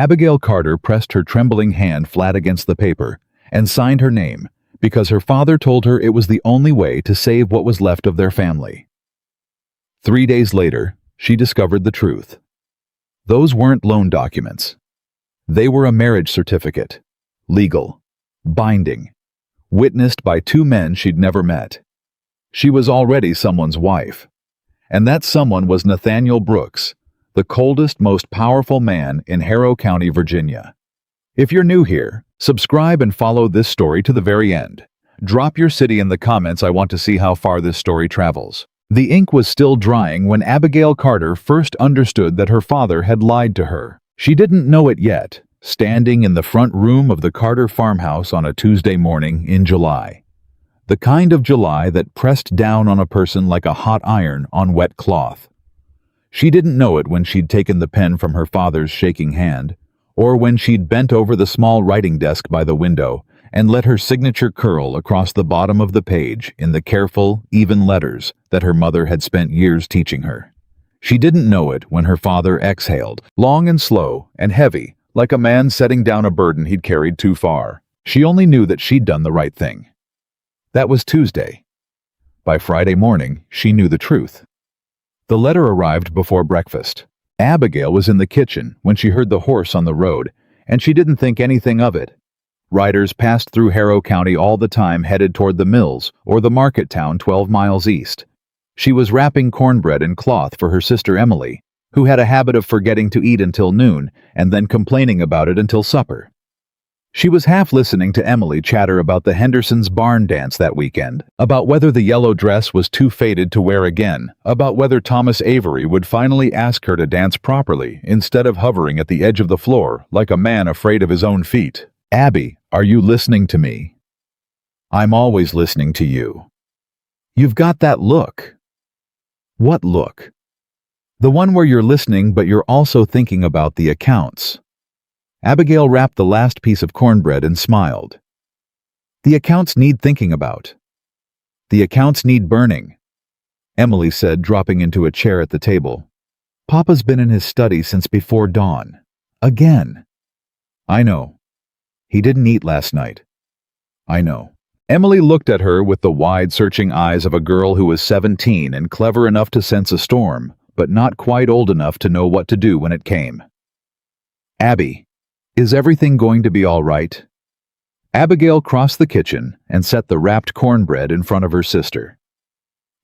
Abigail Carter pressed her trembling hand flat against the paper and signed her name because her father told her it was the only way to save what was left of their family. 3 days later, she discovered the truth. Those weren't loan documents. They were a marriage certificate, legal, binding, witnessed by 2 men she'd never met. She was already someone's wife, and that someone was Nathaniel Brooks, the coldest, most powerful man in Harrow County, Virginia. If you're new here, subscribe and follow this story to the very end. Drop your city in the comments. I want to see how far this story travels. The ink was still drying when Abigail Carter first understood that her father had lied to her. She didn't know it yet, standing in the front room of the Carter farmhouse on a Tuesday morning in July. The kind of July that pressed down on a person like a hot iron on wet cloth. She didn't know it when she'd taken the pen from her father's shaking hand, or when she'd bent over the small writing desk by the window and let her signature curl across the bottom of the page in the careful, even letters that her mother had spent years teaching her. She didn't know it when her father exhaled, long and slow and heavy, like a man setting down a burden he'd carried too far. She only knew that she'd done the right thing. That was Tuesday. By Friday morning, she knew the truth. The letter arrived before breakfast. Abigail was in the kitchen when she heard the horse on the road, and she didn't think anything of it. Riders passed through Harrow County all the time, headed toward the mills or the market town 12 miles east. She was wrapping cornbread in cloth for her sister Emily, who had a habit of forgetting to eat until noon and then complaining about it until supper. She was half listening to Emily chatter about the Hendersons' barn dance that weekend, about whether the yellow dress was too faded to wear again, about whether Thomas Avery would finally ask her to dance properly instead of hovering at the edge of the floor like a man afraid of his own feet. "Abby, are you listening to me?" "I'm always listening to you." "You've got that look." "What look?" "The one where you're listening but you're also thinking about the accounts." Abigail wrapped the last piece of cornbread and smiled. "The accounts need thinking about. The accounts need burning," Emily said, dropping into a chair at the table. "Papa's been in his study since before dawn. Again." "I know. He didn't eat last night." "I know." Emily looked at her with the wide, searching eyes of a girl who was 17 and clever enough to sense a storm, but not quite old enough to know what to do when it came. "Abby, is everything going to be all right?" Abigail crossed the kitchen and set the wrapped cornbread in front of her sister.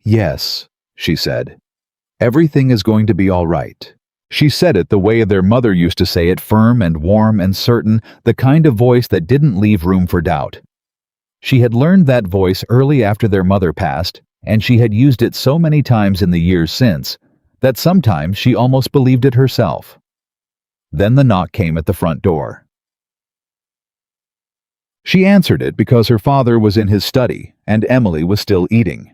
"Yes," she said. "Everything is going to be all right." She said it the way their mother used to say it, firm and warm and certain, the kind of voice that didn't leave room for doubt. She had learned that voice early after their mother passed, and she had used it so many times in the years since that sometimes she almost believed it herself. Then the knock came at the front door. She answered it because her father was in his study and Emily was still eating.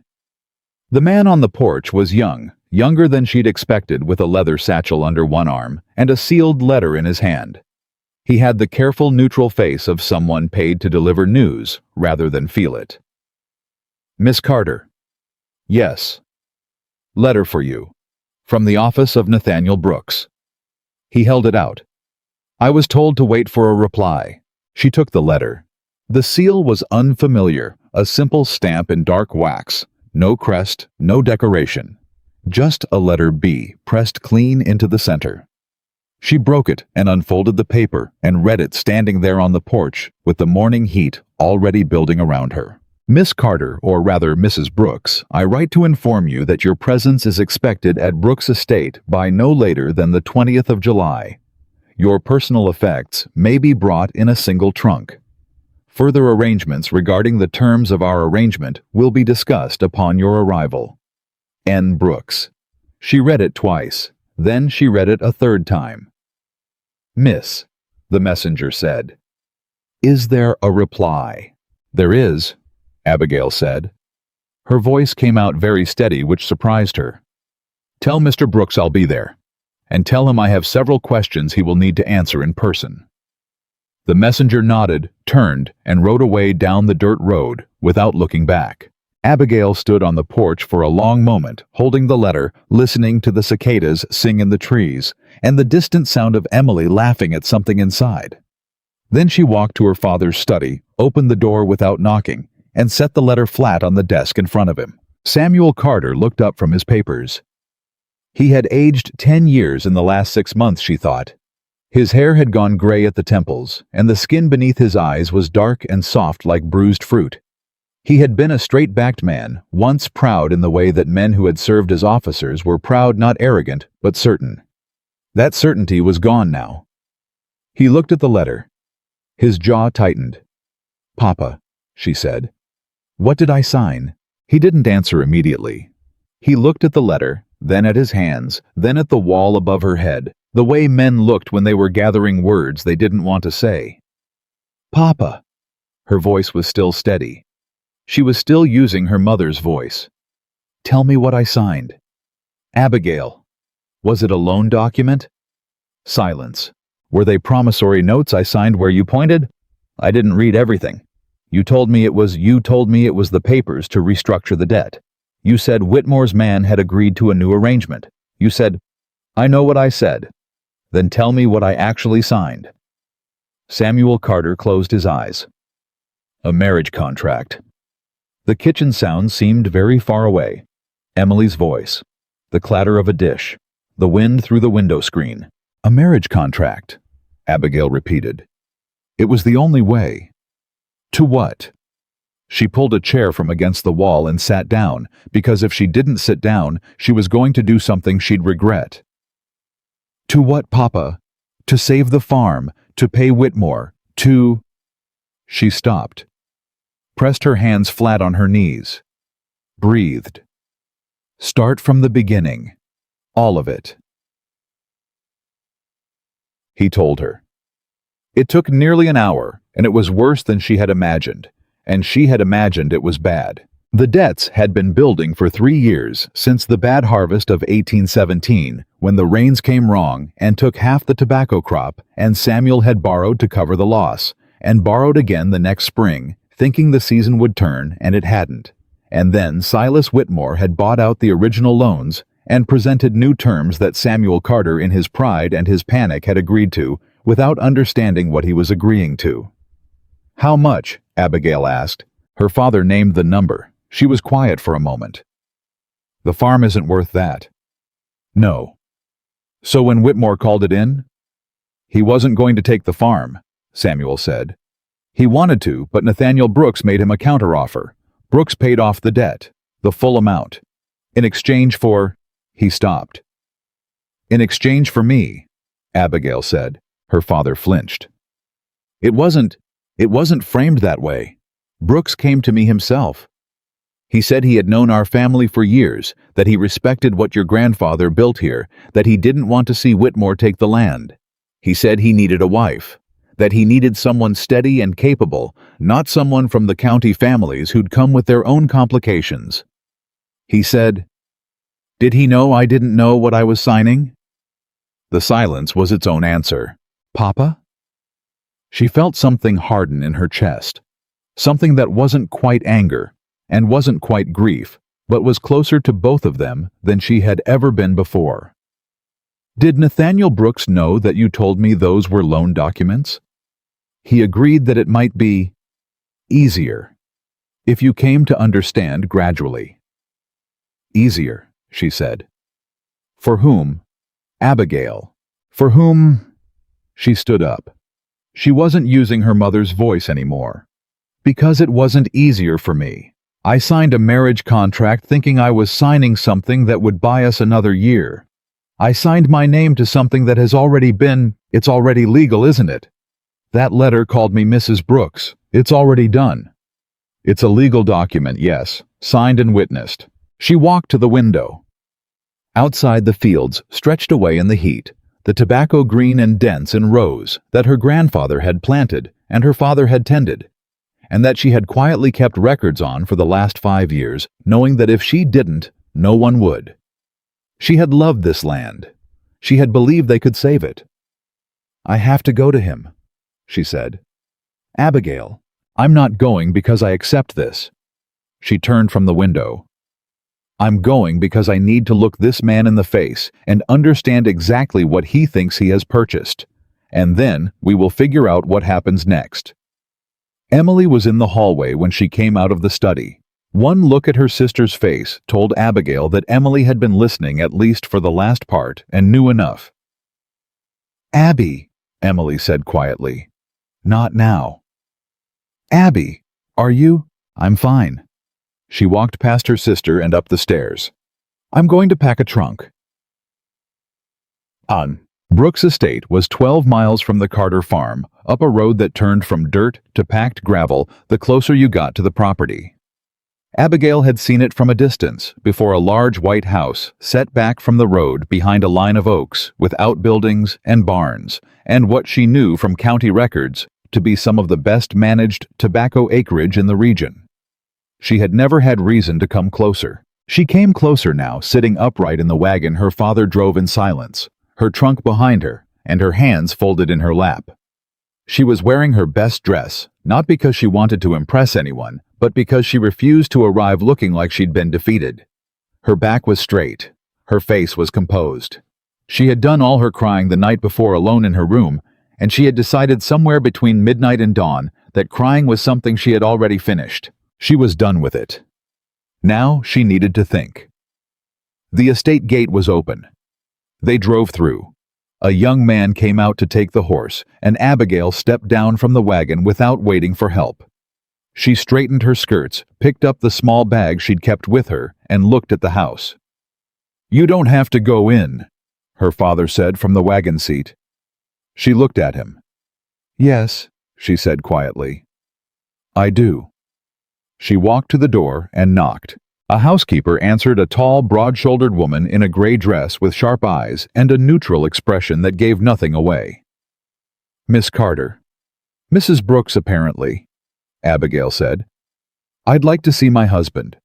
The man on the porch was young, younger than she'd expected, with a leather satchel under one arm and a sealed letter in his hand. He had the careful, neutral face of someone paid to deliver news rather than feel it. "Miss Carter." "Yes." "Letter for you. From the office of Nathaniel Brooks." He held it out. "I was told to wait for a reply." She took the letter. The seal was unfamiliar, a simple stamp in dark wax, no crest, no decoration. Just a letter B pressed clean into the center. She broke it and unfolded the paper and read it standing there on the porch with the morning heat already building around her. "Miss Carter, or rather Mrs. Brooks, I write to inform you that your presence is expected at Brooks Estate by no later than the 20th of July. Your personal effects may be brought in a single trunk. Further arrangements regarding the terms of our arrangement will be discussed upon your arrival. N. Brooks." She read it twice. Then she read it a third time. "Miss," the messenger said. "Is there a reply?" "There is," Abigail said. Her voice came out very steady, which surprised her. "Tell Mr. Brooks I'll be there, and tell him I have several questions he will need to answer in person." The messenger nodded, turned, and rode away down the dirt road without looking back. Abigail stood on the porch for a long moment, holding the letter, listening to the cicadas sing in the trees, and the distant sound of Emily laughing at something inside. Then she walked to her father's study, opened the door without knocking, and set the letter flat on the desk in front of him. Samuel Carter looked up from his papers. He had aged 10 years in the last 6 months, she thought. His hair had gone gray at the temples, and the skin beneath his eyes was dark and soft like bruised fruit. He had been a straight-backed man, once proud in the way that men who had served as officers were proud, not arrogant, but certain. That certainty was gone now. He looked at the letter. His jaw tightened. "Papa," she said. "What did I sign?" He didn't answer immediately. He looked at the letter, then at his hands, then at the wall above her head, the way men looked when they were gathering words they didn't want to say. "Papa." Her voice was still steady. She was still using her mother's voice. "Tell me what I signed." "Abigail." "Was it a loan document?" Silence. "Were they promissory notes I signed where you pointed?" "I didn't read everything. You told me it was the papers to restructure the debt. You said Whitmore's man had agreed to a new arrangement. You said, I know what I said. Then tell me what I actually signed." Samuel Carter closed his eyes. "A marriage contract." The kitchen sound seemed very far away. Emily's voice, the clatter of a dish, the wind through the window screen. "A marriage contract," Abigail repeated. It was the only way. To what? She pulled a chair from against the wall and sat down, because if she didn't sit down, she was going to do something she'd regret. "To what, Papa? To save the farm, to pay Whitmore, to—" She stopped, pressed her hands flat on her knees, breathed. "Start from the beginning. All of it." He told her. It took nearly an hour, and it was worse than she had imagined, and she had imagined it was bad. The debts had been building for 3 years, since the bad harvest of 1817, when the rains came wrong and took half the tobacco crop, and Samuel had borrowed to cover the loss, and borrowed again the next spring, thinking the season would turn, and it hadn't. And then Silas Whitmore had bought out the original loans and presented new terms that Samuel Carter in his pride and his panic had agreed to, without understanding what he was agreeing to. "How much?" Abigail asked. Her father named the number. She was quiet for a moment. "The farm isn't worth that." "No." "So when Whitmore called it in?" "He wasn't going to take the farm," Samuel said. "He wanted to, but Nathaniel Brooks made him a counteroffer. Brooks paid off the debt, the full amount. In exchange for—" He stopped. "In exchange for me," Abigail said. Her father flinched. It wasn't framed that way. Brooks came to me himself. He said he had known our family for years, that he respected what your grandfather built here, that he didn't want to see Whitmore take the land. He said he needed a wife, that he needed someone steady and capable, not someone from the county families who'd come with their own complications. He said, "Did he know I didn't know what I was signing?" The silence was its own answer. "Papa?" She felt something harden in her chest, something that wasn't quite anger and wasn't quite grief, but was closer to both of them than she had ever been before. "Did Nathaniel Brooks know that you told me those were loan documents?" He agreed that it might be easier if you came to understand gradually. "Easier," she said. "For whom?" "Abigail." "For whom?" She stood up. She wasn't using her mother's voice anymore. "Because it wasn't easier for me. I signed a marriage contract thinking I was signing something that would buy us another year. I signed my name to something that has already been, it's already legal, isn't it? That letter called me Mrs. Brooks. It's already done. It's a legal document, yes, signed and witnessed." She walked to the window. Outside, the fields stretched away in the heat, the tobacco green and dense in rows that her grandfather had planted and her father had tended, and that she had quietly kept records on for the last 5 years, knowing that if she didn't, no one would. She had loved this land. She had believed they could save it. "I have to go to him," she said. "Abigail, I'm not going because I accept this." She turned from the window. I'm going because I need to look this man in the face and understand exactly what he thinks he has purchased. And then we will figure out what happens next. Emily was in the hallway when she came out of the study. One look at her sister's face told Abigail that Emily had been listening at least for the last part and knew enough. "Abby," Emily said quietly. "Not now." "Abby, are you?" "I'm fine." She walked past her sister and up the stairs. "I'm going to pack a trunk." Brooks' estate was 12 miles from the Carter farm, up a road that turned from dirt to packed gravel the closer you got to the property. Abigail had seen it from a distance, before a large white house set back from the road behind a line of oaks with outbuildings and barns, and what she knew from county records to be some of the best managed tobacco acreage in the region. She had never had reason to come closer. She came closer now, sitting upright in the wagon her father drove in silence, her trunk behind her, and her hands folded in her lap. She was wearing her best dress, not because she wanted to impress anyone, but because she refused to arrive looking like she'd been defeated. Her back was straight. Her face was composed. She had done all her crying the night before alone in her room, and she had decided somewhere between midnight and dawn that crying was something she had already finished. She was done with it. Now she needed to think. The estate gate was open. They drove through. A young man came out to take the horse, and Abigail stepped down from the wagon without waiting for help. She straightened her skirts, picked up the small bag she'd kept with her, and looked at the house. "You don't have to go in," her father said from the wagon seat. She looked at him. "Yes," she said quietly. "I do." She walked to the door and knocked. A housekeeper answered, a tall, broad-shouldered woman in a gray dress with sharp eyes and a neutral expression that gave nothing away. "Miss Carter." "Mrs. Brooks, apparently," Abigail said. "I'd like to see my husband."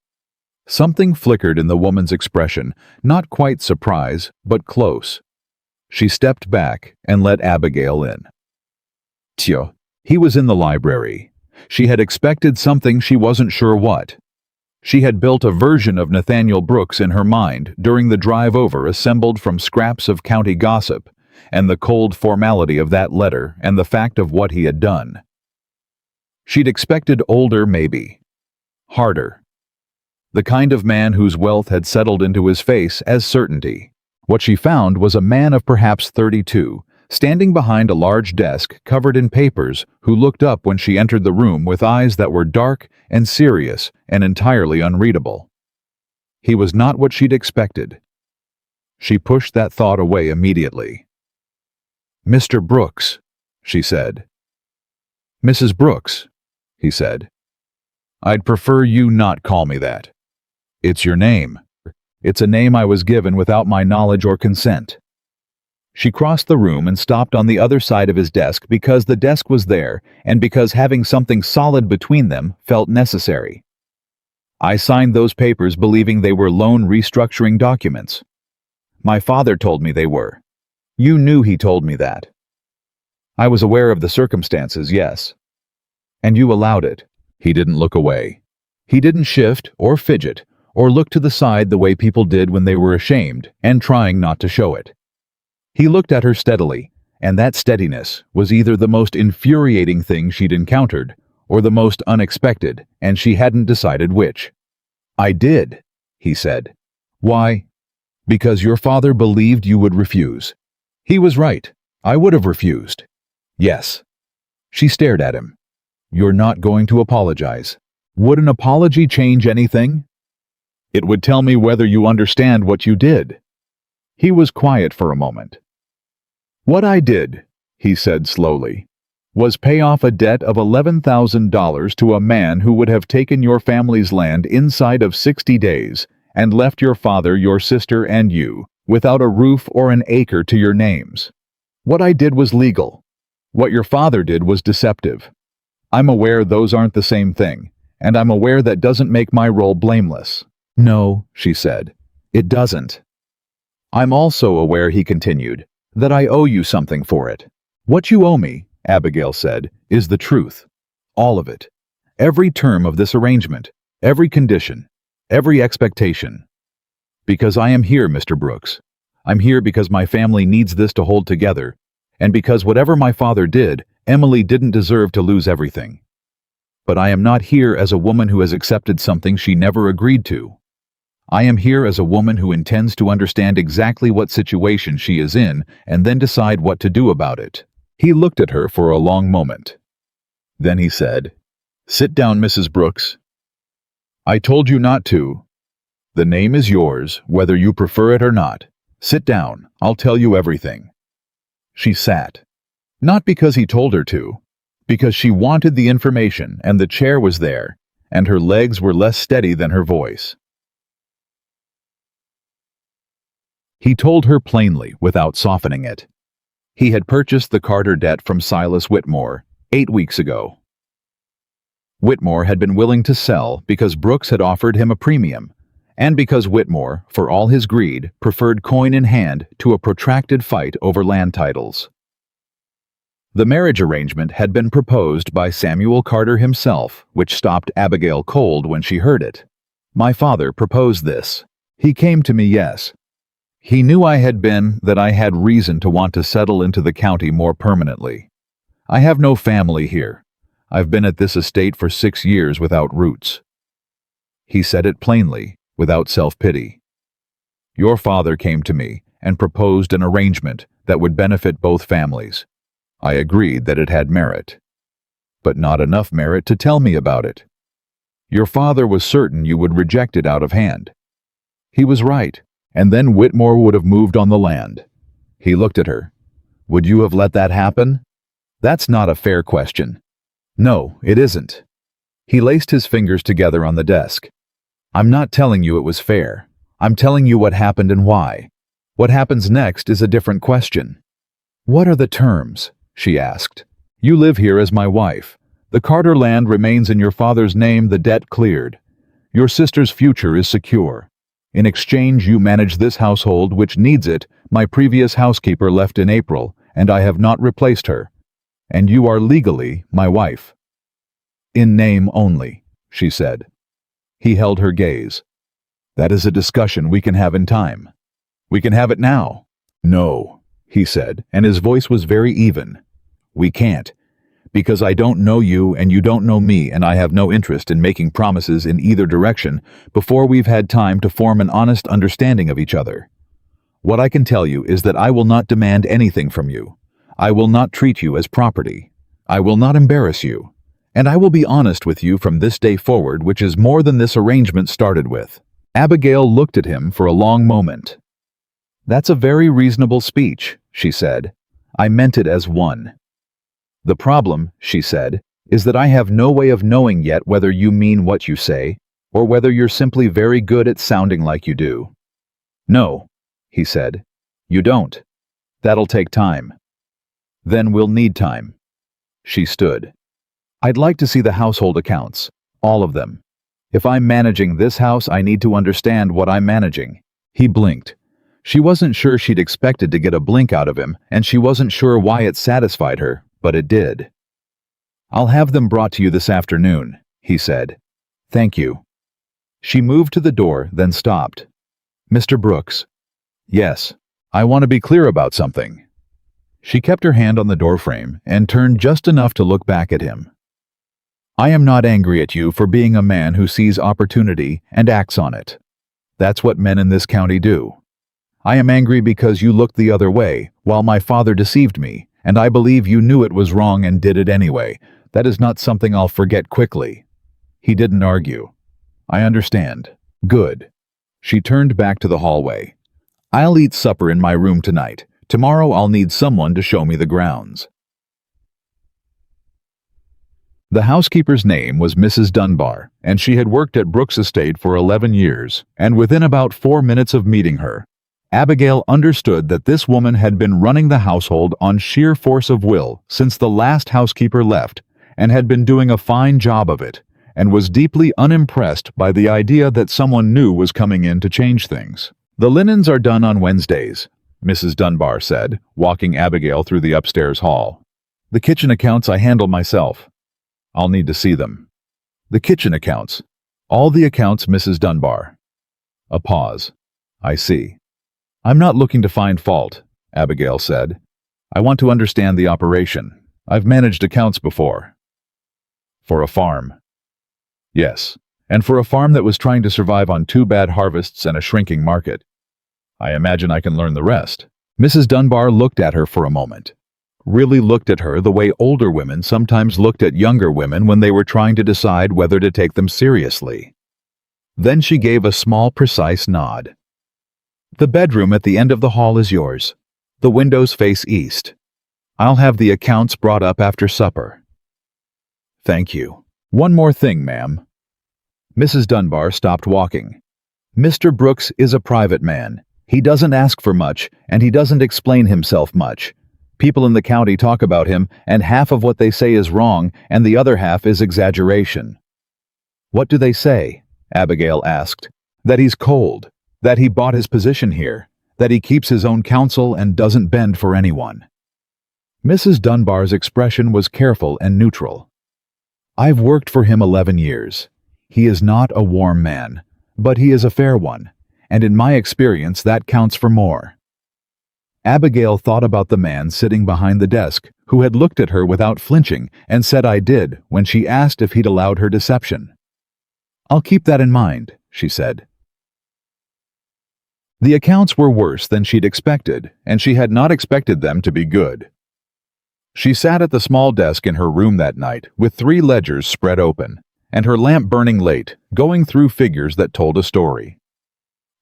Something flickered in the woman's expression, not quite surprise, but close. She stepped back and let Abigail in. Tiens, he was in the library. She had expected something she wasn't sure what. She had built a version of Nathaniel Brooks in her mind during the drive over, assembled from scraps of county gossip, and the cold formality of that letter and the fact of what he had done. She'd expected older, maybe. Harder. The kind of man whose wealth had settled into his face as certainty. What she found was a man of perhaps 32, standing behind a large desk covered in papers, who looked up when she entered the room with eyes that were dark and serious and entirely unreadable. He was not what she'd expected. She pushed that thought away immediately. "Mr. Brooks," she said. "Mrs. Brooks," he said. "I'd prefer you not call me that. It's your name. It's a name I was given without my knowledge or consent." She crossed the room and stopped on the other side of his desk because the desk was there and because having something solid between them felt necessary. "I signed those papers believing they were loan restructuring documents. My father told me they were. You knew he told me that." "I was aware of the circumstances, yes." "And you allowed it." He didn't look away. He didn't shift or fidget or look to the side the way people did when they were ashamed and trying not to show it. He looked at her steadily, and that steadiness was either the most infuriating thing she'd encountered or the most unexpected, and she hadn't decided which. "I did," he said. "Why?" "Because your father believed you would refuse." "He was right. I would have refused." "Yes." She stared at him. "You're not going to apologize. Would an apology change anything?" "It would tell me whether you understand what you did." He was quiet for a moment. "What I did," he said slowly, "was pay off a debt of $11,000 to a man who would have taken your family's land inside of 60 days and left your father, your sister, and you without a roof or an acre to your names. What I did was legal. What your father did was deceptive. I'm aware those aren't the same thing, and I'm aware that doesn't make my role blameless." "No," she said, "it doesn't." "I'm also aware," he continued, "that I owe you something for it. What you owe me," Abigail said, "is the truth. All of it. Every term of this arrangement. Every condition, every expectation. Because I am here, Mr. Brooks. I'm here because my family needs this to hold together, and because whatever my father did, Emily didn't deserve to lose everything. But I am not here as a woman who has accepted something she never agreed to. I am here as a woman who intends to understand exactly what situation she is in and then decide what to do about it. He looked at her for a long moment. Then he said, "Sit down, Mrs. Brooks. I told you not to. The name is yours, whether you prefer it or not. Sit down, I'll tell you everything." She sat. Not because he told her to, because she wanted the information and the chair was there, and her legs were less steady than her voice. He told her plainly, without softening it. He had purchased the Carter debt from Silas Whitmore 8 weeks ago. Whitmore had been willing to sell because Brooks had offered him a premium, and because Whitmore, for all his greed, preferred coin in hand to a protracted fight over land titles. The marriage arrangement had been proposed by Samuel Carter himself, which stopped Abigail cold when she heard it. "My father proposed this. He came to me, yes. He knew that I had reason to want to settle into the county more permanently. I have no family here. I've been at this estate for 6 years without roots." He said it plainly, without self-pity. "Your father came to me and proposed an arrangement that would benefit both families. I agreed that it had merit, but not enough merit to tell me about it. Your father was certain you would reject it out of hand. He was right, and then Whitmore would have moved on the land." He looked at her. "Would you have let that happen? That's not a fair question." "No, it isn't." He laced his fingers together on the desk. "I'm not telling you it was fair. I'm telling you what happened and why. What happens next is a different question." "What are the terms?" she asked. "You live here as my wife. The Carter land remains in your father's name, the debt cleared. Your sister's future is secure. In exchange, you manage this household, which needs it. My previous housekeeper left in April, and I have not replaced her. And you are legally my wife." "In name only," she said. He held her gaze. "That is a discussion we can have in time. We can have it now." "No," he said, and his voice was very even. "We can't, because I don't know you and you don't know me, and I have no interest in making promises in either direction before we've had time to form an honest understanding of each other. What I can tell you is that I will not demand anything from you. I will not treat you as property. I will not embarrass you. And I will be honest with you from this day forward, which is more than this arrangement started with." Abigail looked at him for a long moment. "That's a very reasonable speech," she said. "I meant it as one. The problem," she said, "is that I have no way of knowing yet whether you mean what you say, or whether you're simply very good at sounding like you do." "No," he said. "You don't. That'll take time." "Then we'll need time." She stood. "I'd like to see the household accounts, all of them. If I'm managing this house, I need to understand what I'm managing." He blinked. She wasn't sure she'd expected to get a blink out of him, and she wasn't sure why it satisfied her, but it did. "I'll have them brought to you this afternoon," he said. "Thank you." She moved to the door, then stopped. "Mr. Brooks." "Yes, I want to be clear about something." She kept her hand on the doorframe and turned just enough to look back at him. "I am not angry at you for being a man who sees opportunity and acts on it. That's what men in this county do. I am angry because you looked the other way while my father deceived me, and I believe you knew it was wrong and did it anyway. That is not something I'll forget quickly." He didn't argue. "I understand. Good." She turned back to the hallway. "I'll eat supper in my room tonight. Tomorrow I'll need someone to show me the grounds." The housekeeper's name was Mrs. Dunbar, and she had worked at Brooks Estate for 11 years, and within about 4 minutes of meeting her, Abigail understood that this woman had been running the household on sheer force of will since the last housekeeper left, and had been doing a fine job of it, and was deeply unimpressed by the idea that someone new was coming in to change things. "The linens are done on Wednesdays," Mrs. Dunbar said, walking Abigail through the upstairs hall. "The kitchen accounts I handle myself. I'll need to see them." "The kitchen accounts? All the accounts, Mrs. Dunbar. A pause. I see. I'm not looking to find fault, Abigail said. I want to understand the operation. I've managed accounts before. For a farm. Yes, and for a farm that was trying to survive on 2 bad harvests and a shrinking market. I imagine I can learn the rest. Mrs. Dunbar looked at her for a moment. Really looked at her the way older women sometimes looked at younger women when they were trying to decide whether to take them seriously. Then she gave a small, precise nod. The bedroom at the end of the hall is yours. The windows face east. I'll have the accounts brought up after supper. Thank you. One more thing, ma'am. Mrs. Dunbar stopped walking. Mr. Brooks is a private man. He doesn't ask for much, and he doesn't explain himself much. People in the county talk about him, and half of what they say is wrong, and the other half is exaggeration. What do they say? Abigail asked. That he's cold, that he bought his position here, that he keeps his own counsel and doesn't bend for anyone. Mrs. Dunbar's expression was careful and neutral. I've worked for him 11 years. He is not a warm man, but he is a fair one, and in my experience that counts for more. Abigail thought about the man sitting behind the desk who had looked at her without flinching and said I did when she asked if he'd allowed her deception. I'll keep that in mind, she said. The accounts were worse than she'd expected, and she had not expected them to be good. She sat at the small desk in her room that night with 3 ledgers spread open, and her lamp burning late, going through figures that told a story.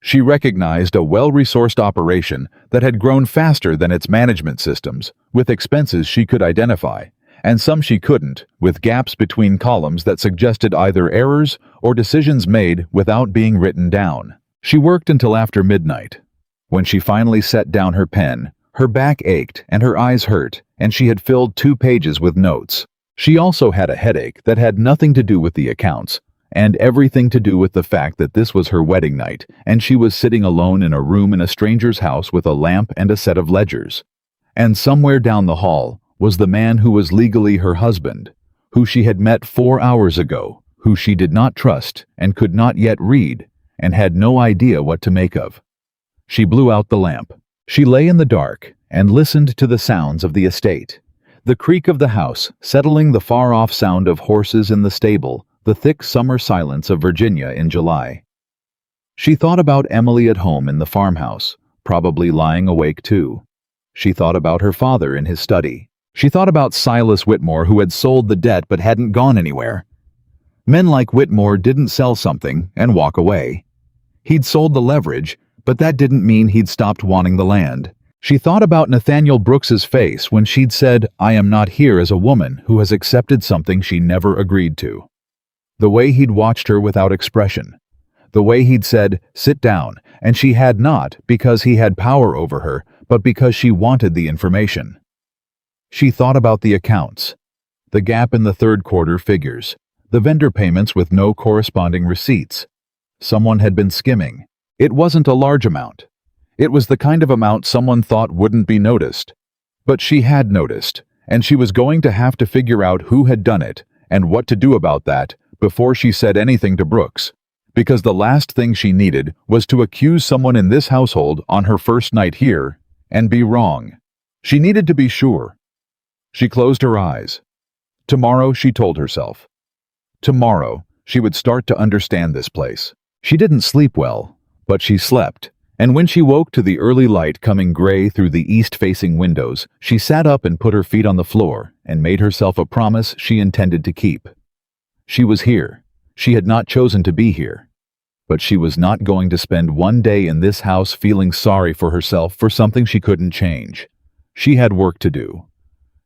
She recognized a well-resourced operation that had grown faster than its management systems, with expenses she could identify, and some she couldn't, with gaps between columns that suggested either errors or decisions made without being written down. She worked until after midnight. When she finally set down her pen, her back ached and her eyes hurt, and she had filled 2 pages with notes. She also had a headache that had nothing to do with the accounts, and everything to do with the fact that this was her wedding night, and she was sitting alone in a room in a stranger's house with a lamp and a set of ledgers. And somewhere down the hall was the man who was legally her husband, who she had met 4 hours ago, who she did not trust and could not yet read, and had no idea what to make of. She blew out the lamp. She lay in the dark and listened to the sounds of the estate. The creak of the house, settling the far-off sound of horses in the stable, the thick summer silence of Virginia in July. She thought about Emily at home in the farmhouse, probably lying awake too. She thought about her father in his study. She thought about Silas Whitmore, who had sold the debt but hadn't gone anywhere. Men like Whitmore didn't sell something and walk away. He'd sold the leverage, but that didn't mean he'd stopped wanting the land. She thought about Nathaniel Brooks's face when she'd said, I am not here as a woman who has accepted something she never agreed to. The way he'd watched her without expression. The way he'd said, sit down, and she had not because he had power over her, but because she wanted the information. She thought about the accounts. The gap in the 3rd quarter figures. The vendor payments with no corresponding receipts. Someone had been skimming. It wasn't a large amount. It was the kind of amount someone thought wouldn't be noticed. But she had noticed, and she was going to have to figure out who had done it and what to do about that before she said anything to Brooks, because the last thing she needed was to accuse someone in this household on her first night here and be wrong. She needed to be sure. She closed her eyes. Tomorrow, she told herself. Tomorrow, she would start to understand this place. She didn't sleep well, but she slept, and when she woke to the early light coming gray through the east-facing windows, she sat up and put her feet on the floor and made herself a promise she intended to keep. She was here. She had not chosen to be here. But she was not going to spend one day in this house feeling sorry for herself for something she couldn't change. She had work to do.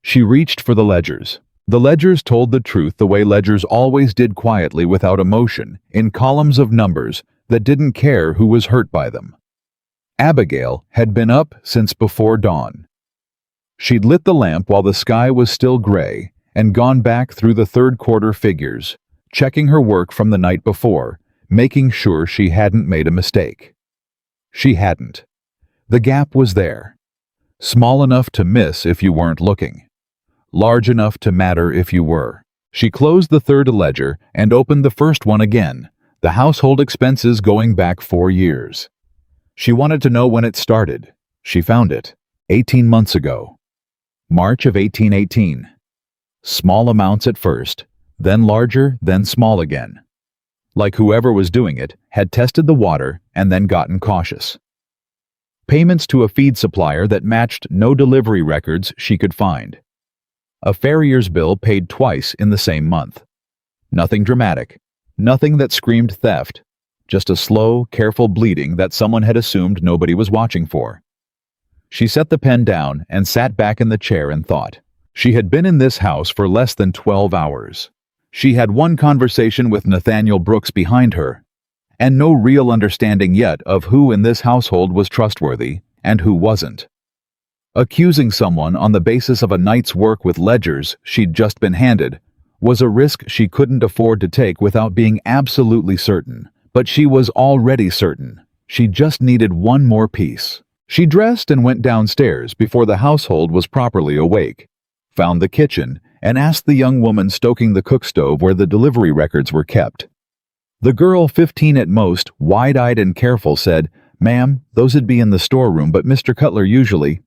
She reached for the ledgers. The ledgers told the truth the way ledgers always did, quietly, without emotion, in columns of numbers that didn't care who was hurt by them. Abigail had been up since before dawn. She'd lit the lamp while the sky was still gray and gone back through the 3rd quarter figures, checking her work from the night before, making sure she hadn't made a mistake. She hadn't. The gap was there. Small enough to miss if you weren't looking. Large enough to matter if you were. She closed the 3rd ledger and opened the first one again, The household expenses going back 4 years. She wanted to know when it started. She found it 18 months ago. March of 1818. Small amounts at first, then larger, then small again. Like whoever was doing it had tested the water and then gotten cautious. Payments to a feed supplier that matched no delivery records she could find. A farrier's bill paid twice in the same month. Nothing dramatic, nothing that screamed theft, just a slow, careful bleeding that someone had assumed nobody was watching for. She set the pen down and sat back in the chair and thought. She had been in this house for less than 12 hours. She had one conversation with Nathaniel Brooks behind her, and no real understanding yet of who in this household was trustworthy and who wasn't. Accusing someone on the basis of a night's work with ledgers she'd just been handed was a risk she couldn't afford to take without being absolutely certain. But she was already certain. She just needed one more piece. She dressed and went downstairs before the household was properly awake, found the kitchen, and asked the young woman stoking the cook stove where the delivery records were kept. The girl, 15 at most, wide-eyed and careful, said, "Ma'am, those'd be in the storeroom, but Mr. Cutler usually—"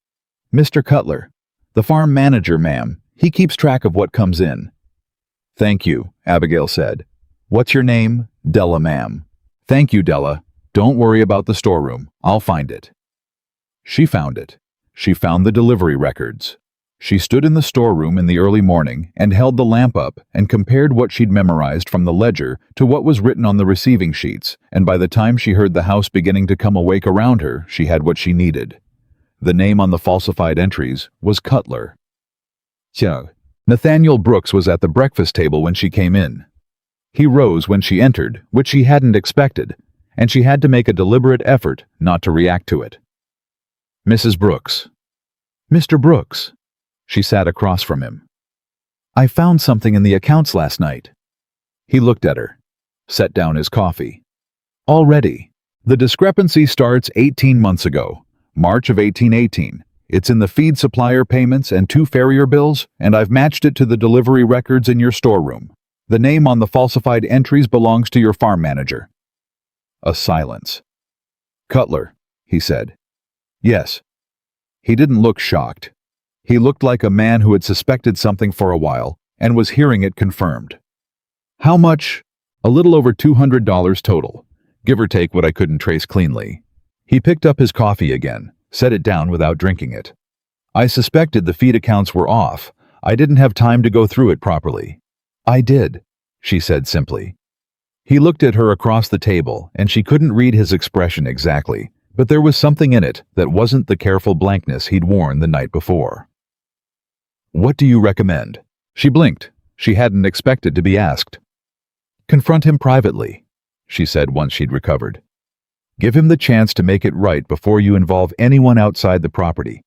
"Mr. Cutler, the farm manager, ma'am. He keeps track of what comes in." "Thank you," Abigail said. "What's your name?" "Della, ma'am." "Thank you, Della. Don't worry about the storeroom. I'll find it." She found it. She found the delivery records. She stood in the storeroom in the early morning and held the lamp up and compared what she'd memorized from the ledger to what was written on the receiving sheets, and by the time she heard the house beginning to come awake around her, she had what she needed. The name on the falsified entries was Cutler. Nathaniel Brooks was at the breakfast table when she came in. He rose when she entered, which she hadn't expected, and she had to make a deliberate effort not to react to it. "Mrs. Brooks." "Mr. Brooks." She sat across from him. "I found something in the accounts last night." He looked at her, set down his coffee. "Already. The discrepancy starts 18 months ago, March of 1818. It's in the feed supplier payments and 2 farrier bills, and I've matched it to the delivery records in your storeroom. The name on the falsified entries belongs to your farm manager." A silence. "Cutler," he said. "Yes." He didn't look shocked. He looked like a man who had suspected something for a while and was hearing it confirmed. "How much?" "A little over $200 total, give or take what I couldn't trace cleanly." He picked up his coffee again, set it down without drinking it. "I suspected the feed accounts were off. I didn't have time to go through it properly." "I did," she said simply. He looked at her across the table, and she couldn't read his expression exactly, but there was something in it that wasn't the careful blankness he'd worn the night before. "What do you recommend?" She blinked. She hadn't expected to be asked. "Confront him privately," she said once she'd recovered. "Give him the chance to make it right before you involve anyone outside the property.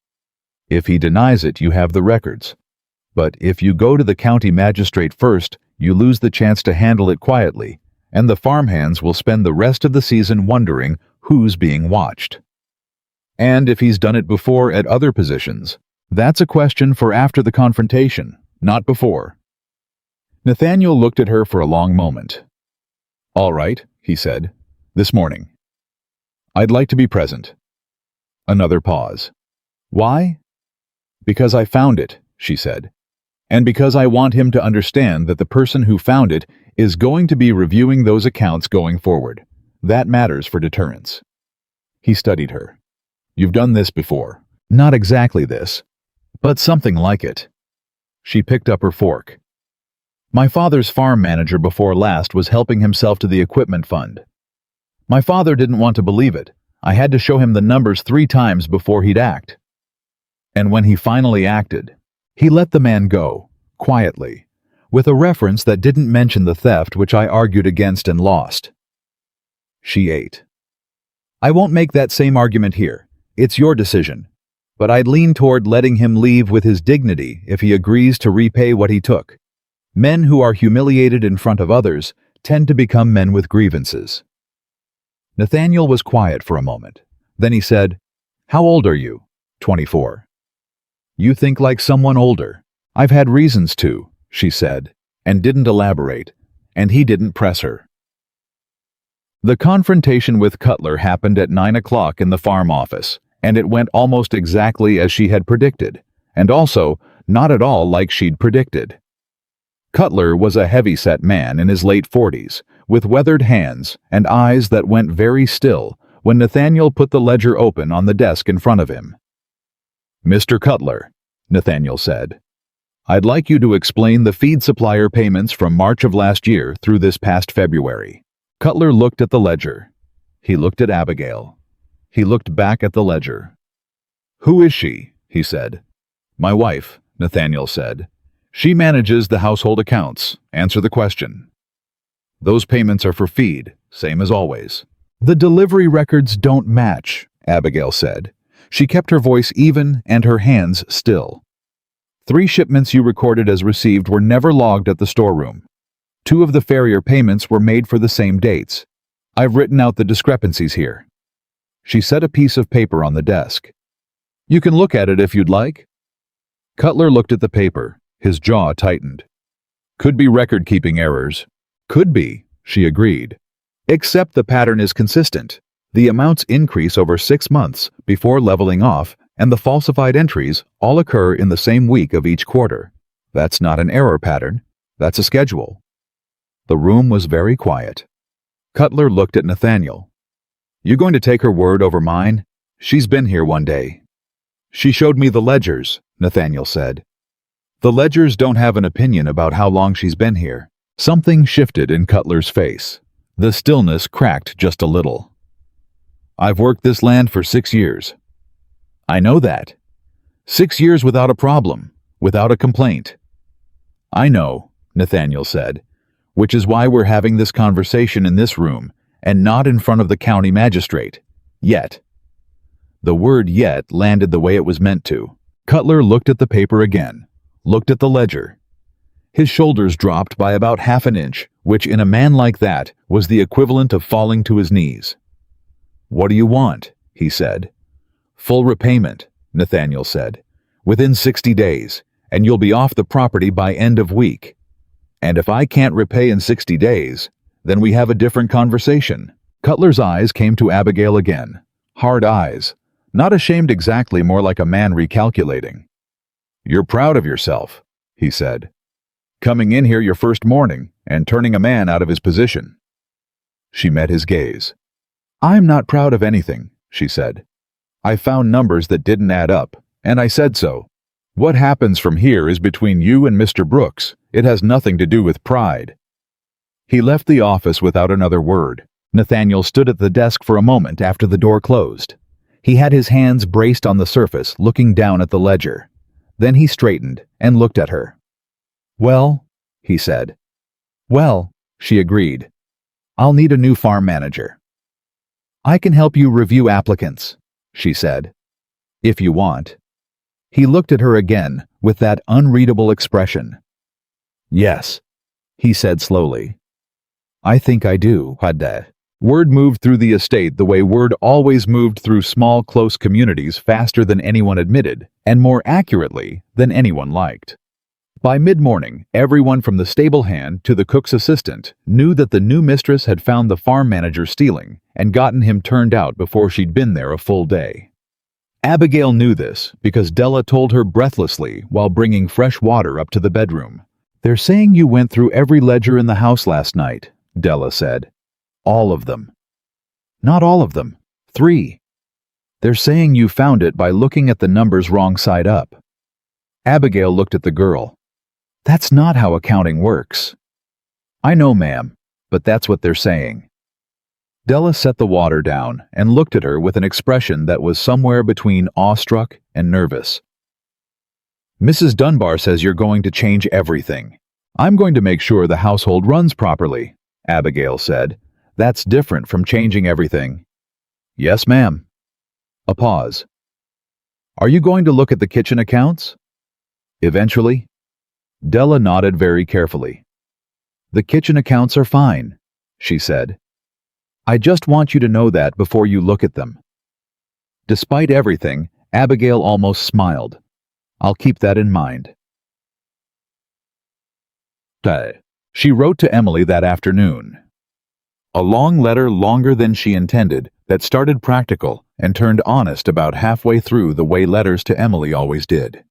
If he denies it, you have the records. But if you go to the county magistrate first, you lose the chance to handle it quietly, and the farmhands will spend the rest of the season wondering who's being watched. And if he's done it before at other positions, that's a question for after the confrontation, not before." Nathaniel looked at her for a long moment. "All right," he said. "This morning. I'd like to be present." Another pause. "Why?" "Because I found it," she said. "And because I want him to understand that the person who found it is going to be reviewing those accounts going forward. That matters for deterrence." He studied her. "You've done this before. Not exactly this, but something like it." She picked up her fork. "My father's farm manager before last was helping himself to the equipment fund. My father didn't want to believe it. I had to show him the numbers 3 times before he'd act. And when he finally acted, he let the man go, quietly, with a reference that didn't mention the theft which I argued against and lost." She ate. "I won't make that same argument here. It's your decision. But I'd lean toward letting him leave with his dignity if he agrees to repay what he took. Men who are humiliated in front of others tend to become men with grievances." Nathaniel was quiet for a moment. Then he said, "How old are you?" 24. "You think like someone older." "I've had reasons to," she said, and didn't elaborate, and he didn't press her. The confrontation with Cutler happened at 9 o'clock in the farm office, and it went almost exactly as she had predicted, and also not at all like she'd predicted. Cutler was a heavy-set man in his late 40s, with weathered hands and eyes that went very still when Nathaniel put the ledger open on the desk in front of him. "Mr. Cutler," Nathaniel said, "I'd like you to explain the feed supplier payments from March of last year through this past February." Cutler looked at the ledger. He looked at Abigail. He looked back at the ledger. "Who is she?" he said. "My wife," Nathaniel said. "She manages the household accounts. Answer the question." "Those payments are for feed, same as always." "The delivery records don't match," Abigail said. She kept her voice even and her hands still. "3 shipments you recorded as received were never logged at the storeroom. 2 of the farrier payments were made for the same dates. I've written out the discrepancies here." She set a piece of paper on the desk. "You can look at it if you'd like." Cutler looked at the paper. His jaw tightened. "Could be record-keeping errors." "Could be," she agreed. "Except the pattern is consistent. The amounts increase over 6 months before leveling off, and the falsified entries all occur in the same week of each quarter. That's not an error pattern. That's a schedule." The room was very quiet. Cutler looked at Nathaniel. "You going to take her word over mine? She's been here one day." "She showed me the ledgers," Nathaniel said. "The ledgers don't have an opinion about how long she's been here." Something shifted in Cutler's face. The stillness cracked just a little. "I've worked this land for 6 years." "I know that. 6 years without a problem, without a complaint." "I know," Nathaniel said, "which is why we're having this conversation in this room and not in front of the county magistrate. Yet." The word "yet" landed the way it was meant to. Cutler looked at the paper again, looked at the ledger. His shoulders dropped by about half an inch, which in a man like that was the equivalent of falling to his knees. "What do you want?" he said. "Full repayment," Nathaniel said. "Within 60 days, and you'll be off the property by end of week. And if I can't repay in 60 days, then we have a different conversation." Cutler's eyes came to Abigail again. Hard eyes. Not ashamed exactly, more like a man recalculating. "You're proud of yourself," he said. "Coming in here your first morning and turning a man out of his position." She met his gaze. "I'm not proud of anything," she said. "I found numbers that didn't add up, and I said so. What happens from here is between you and Mr. Brooks. It has nothing to do with pride." He left the office without another word. Nathaniel stood at the desk for a moment after the door closed. He had his hands braced on the surface, looking down at the ledger. Then he straightened and looked at her. "Well," he said. "Well," she agreed. "I'll need a new farm manager." "I can help you review applicants," she said. "If you want." He looked at her again with that unreadable expression. "Yes," he said slowly. "I think I do, Hadda." Word moved through the estate the way word always moved through small, close communities, faster than anyone admitted, and more accurately than anyone liked. By mid-morning, everyone from the stable hand to the cook's assistant knew that the new mistress had found the farm manager stealing and gotten him turned out before she'd been there a full day. Abigail knew this because Della told her breathlessly while bringing fresh water up to the bedroom. "They're saying you went through every ledger in the house last night," Della said. "All of them." "Not all of them. 3. They're saying you found it by looking at the numbers wrong side up." Abigail looked at the girl. "That's not how accounting works." "I know, ma'am, but that's what they're saying." Della set the water down and looked at her with an expression that was somewhere between awestruck and nervous. "Mrs. Dunbar says you're going to change everything." "I'm going to make sure the household runs properly," Abigail said. "That's different from changing everything." "Yes, ma'am." A pause. "Are you going to look at the kitchen accounts?" "Eventually." Della nodded very carefully. "The kitchen accounts are fine," she said. "I just want you to know that before you look at them." Despite everything, Abigail almost smiled. "I'll keep that in mind." She wrote to Emily that afternoon. A long letter longer than she intended that started practical and turned honest about halfway through the way letters to Emily always did.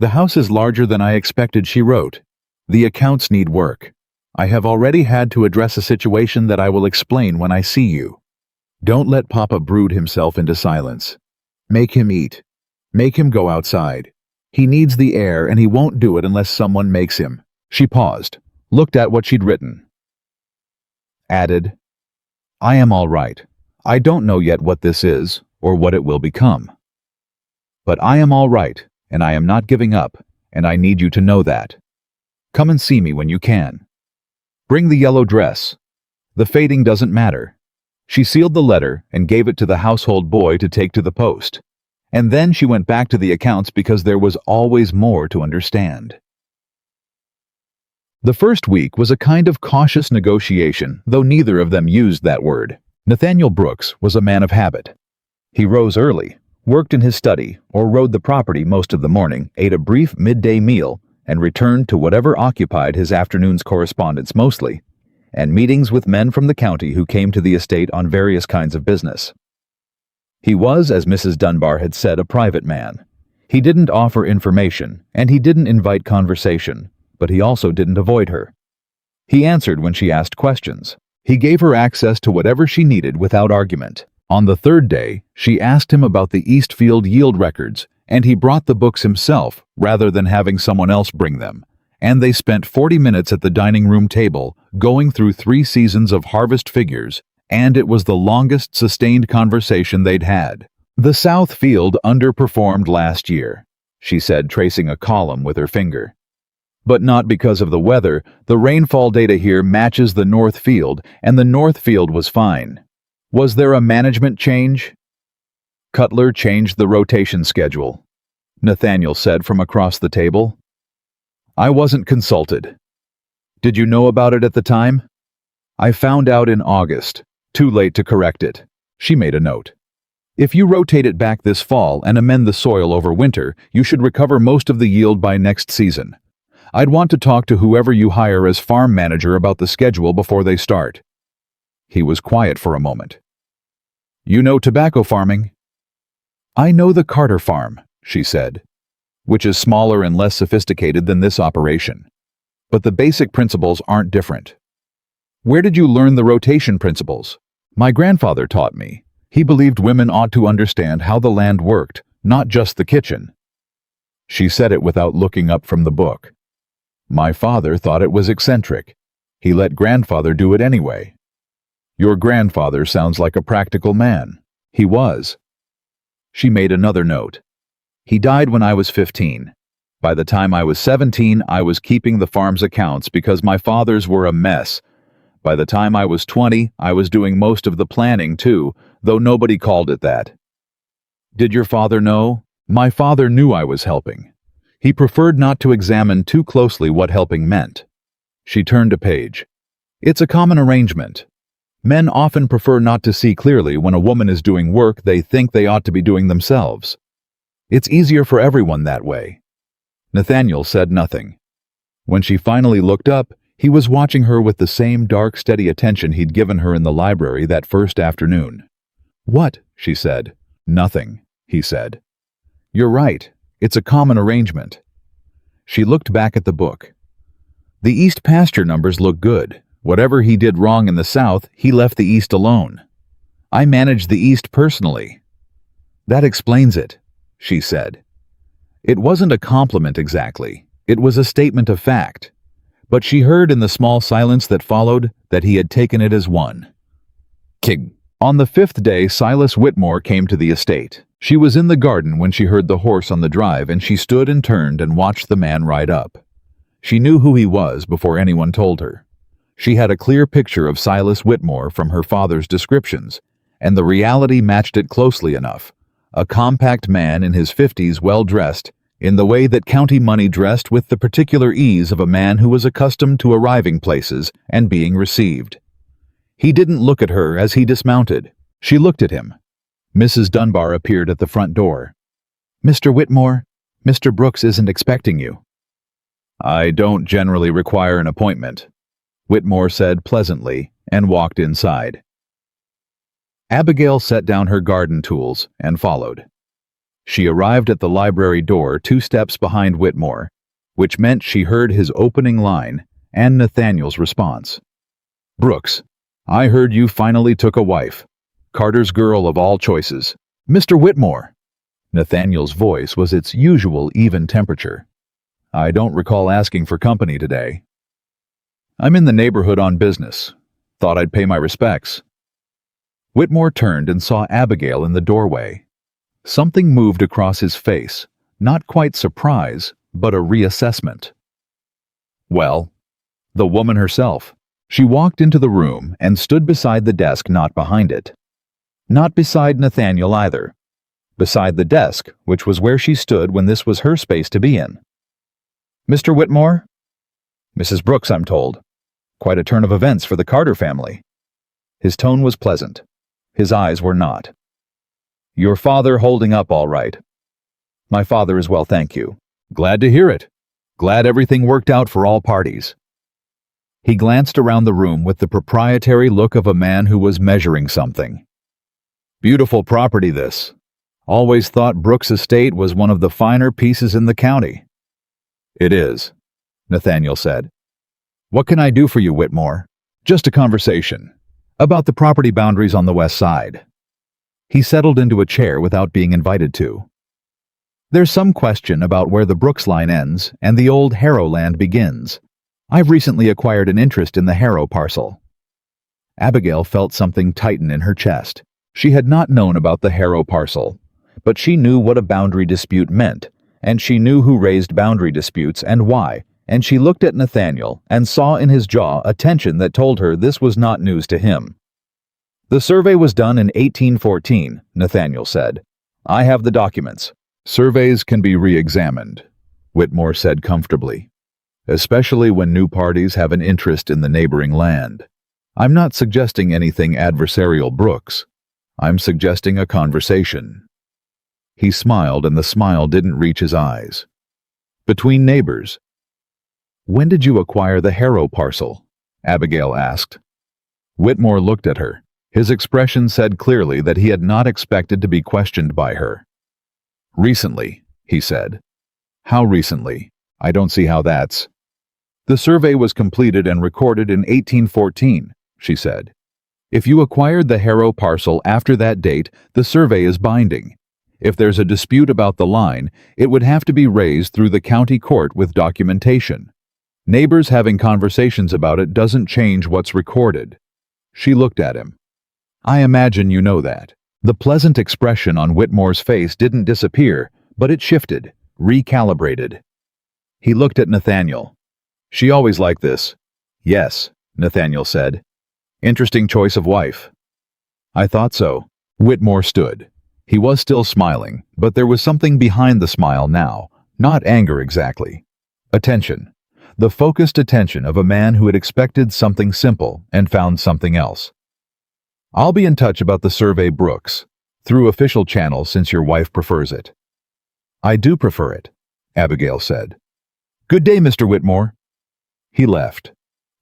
The house is larger than I expected, she wrote. The accounts need work. I have already had to address a situation that I will explain when I see you. Don't let Papa brood himself into silence. Make him eat. Make him go outside. He needs the air and he won't do it unless someone makes him. She paused, looked at what she'd written. Added, I am all right. I don't know yet what this is or what it will become. But I am all right, and I am not giving up, and I need you to know that. Come and see me when you can. Bring the yellow dress. The fading doesn't matter. She sealed the letter and gave it to the household boy to take to the post. And then she went back to the accounts because there was always more to understand. The first week was a kind of cautious negotiation, though neither of them used that word. Nathaniel Brooks was a man of habit. He rose early, worked in his study, or rode the property most of the morning, ate a brief midday meal, and returned to whatever occupied his afternoon's correspondence mostly, and meetings with men from the county who came to the estate on various kinds of business. He was, as Mrs. Dunbar had said, a private man. He didn't offer information, and he didn't invite conversation, but he also didn't avoid her. He answered when she asked questions. He gave her access to whatever she needed without argument. On the third day, she asked him about the Eastfield yield records, and he brought the books himself rather than having someone else bring them, and they spent 40 minutes at the dining room table going through 3 seasons of harvest figures, and it was the longest sustained conversation they'd had. The South Field underperformed last year, she said, tracing a column with her finger. But not because of the weather. The rainfall data here matches the North Field, and the North Field was fine. Was there a management change? Cutler changed the rotation schedule, Nathaniel said from across the table. I wasn't consulted. Did you know about it at the time? I found out in August. Too late to correct it. She made a note. If you rotate it back this fall and amend the soil over winter, you should recover most of the yield by next season. I'd want to talk to whoever you hire as farm manager about the schedule before they start. He was quiet for a moment. You know tobacco farming? I know the Carter farm, she said, which is smaller and less sophisticated than this operation. But the basic principles aren't different. Where did you learn the rotation principles? My grandfather taught me. He believed women ought to understand how the land worked, not just the kitchen. She said it without looking up from the book. My father thought it was eccentric. He let grandfather do it anyway. Your grandfather sounds like a practical man. He was. She made another note. He died when I was 15. By the time I was 17, I was keeping the farm's accounts because my father's were a mess. By the time I was 20, I was doing most of the planning too, though nobody called it that. Did your father know? My father knew I was helping. He preferred not to examine too closely what helping meant. She turned a page. It's a common arrangement. Men often prefer not to see clearly when a woman is doing work they think they ought to be doing themselves. It's easier for everyone that way. Nathaniel said nothing. When she finally looked up, he was watching her with the same dark, steady attention he'd given her in the library that first afternoon. What? She said. Nothing, he said. You're right. It's a common arrangement. She looked back at the book. The East pasture numbers look good. Whatever he did wrong in the South, he left the East alone. I managed the East personally. That explains it, she said. It wasn't a compliment exactly. It was a statement of fact. But she heard in the small silence that followed that he had taken it as one. King. On the 5th day, Silas Whitmore came to the estate. She was in the garden when she heard the horse on the drive, and she stood and turned and watched the man ride up. She knew who he was before anyone told her. She had a clear picture of Silas Whitmore from her father's descriptions, and the reality matched it closely enough. A compact man in his 50s, well-dressed, in the way that county money dressed, with the particular ease of a man who was accustomed to arriving places and being received. He didn't look at her as he dismounted. She looked at him. Mrs. Dunbar appeared at the front door. Mr. Whitmore, Mr. Brooks isn't expecting you. I don't generally require an appointment. Whitmore said pleasantly and walked inside. Abigail set down her garden tools and followed. She arrived at the library door 2 steps behind Whitmore, which meant she heard his opening line and Nathaniel's response. "Brooks, I heard you finally took a wife. Carter's girl of all choices. Mr. Whitmore." Nathaniel's voice was its usual even temperature. "I don't recall asking for company today. I'm in the neighborhood on business. Thought I'd pay my respects." Whitmore turned and saw Abigail in the doorway. Something moved across his face, not quite surprise, but a reassessment. Well, the woman herself. She walked into the room and stood beside the desk, not behind it. Not beside Nathaniel either. Beside the desk, which was where she stood when this was her space to be in. "Mr. Whitmore?" "Mrs. Brooks, I'm told. Quite a turn of events for the Carter family." His tone was pleasant. His eyes were not. "Your father holding up all right?" "My father is well, thank you." "Glad to hear it. Glad everything worked out for all parties." He glanced around the room with the proprietary look of a man who was measuring something. "Beautiful property, this. Always thought Brooks' estate was one of the finer pieces in the county." "It is," Nathaniel said. "What can I do for you, Whitmore?" "Just a conversation. About the property boundaries on the west side." He settled into a chair without being invited to. "There's some question about where the Brooks line ends and the old Harrow land begins. I've recently acquired an interest in the Harrow parcel." Abigail felt something tighten in her chest. She had not known about the Harrow parcel, but she knew what a boundary dispute meant, and she knew who raised boundary disputes and why, and she looked at Nathaniel and saw in his jaw a tension that told her this was not news to him. "The survey was done in 1814, Nathaniel said. "I have the documents." "Surveys can be re-examined," Whitmore said comfortably, "especially when new parties have an interest in the neighboring land. I'm not suggesting anything adversarial, Brooks. I'm suggesting a conversation." He smiled, and the smile didn't reach his eyes. "Between neighbors." "When did you acquire the Harrow parcel?" Abigail asked. Whitmore looked at her. His expression said clearly that he had not expected to be questioned by her. "Recently," he said. "How recently? I don't see how that's—" "The survey was completed and recorded in 1814, she said. "If you acquired the Harrow parcel after that date, the survey is binding. If there's a dispute about the line, it would have to be raised through the county court with documentation. Neighbors having conversations about it doesn't change what's recorded." She looked at him. "I imagine you know that." The pleasant expression on Whitmore's face didn't disappear, but it shifted, recalibrated. He looked at Nathaniel. "She always like this?" "Yes," Nathaniel said. "Interesting choice of wife." "I thought so." Whitmore stood. He was still smiling, but there was something behind the smile now, not anger exactly. Attention. The focused attention of a man who had expected something simple and found something else. "I'll be in touch about the survey, Brooks, through official channels since your wife prefers it." "I do prefer it," Abigail said. "Good day, Mr. Whitmore." He left.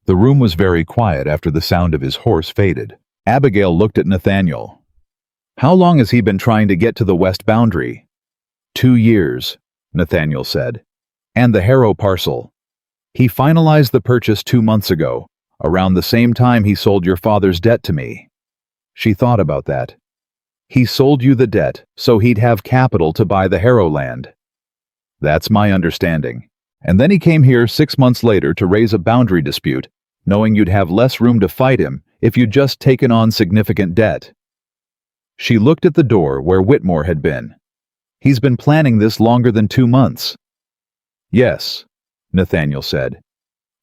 The room was very quiet after the sound of his horse faded. Abigail looked at Nathaniel. "How long has he been trying to get to the west boundary?" 2 years, Nathaniel said. "And the Harrow parcel. He finalized the purchase 2 months ago, around the same time he sold your father's debt to me." She thought about that. "He sold you the debt so he'd have capital to buy the Harrow land." "That's my understanding. And then he came here 6 months later to raise a boundary dispute, knowing you'd have less room to fight him if you'd just taken on significant debt." She looked at the door where Whitmore had been. "He's been planning this longer than 2 months." "Yes," Nathaniel said.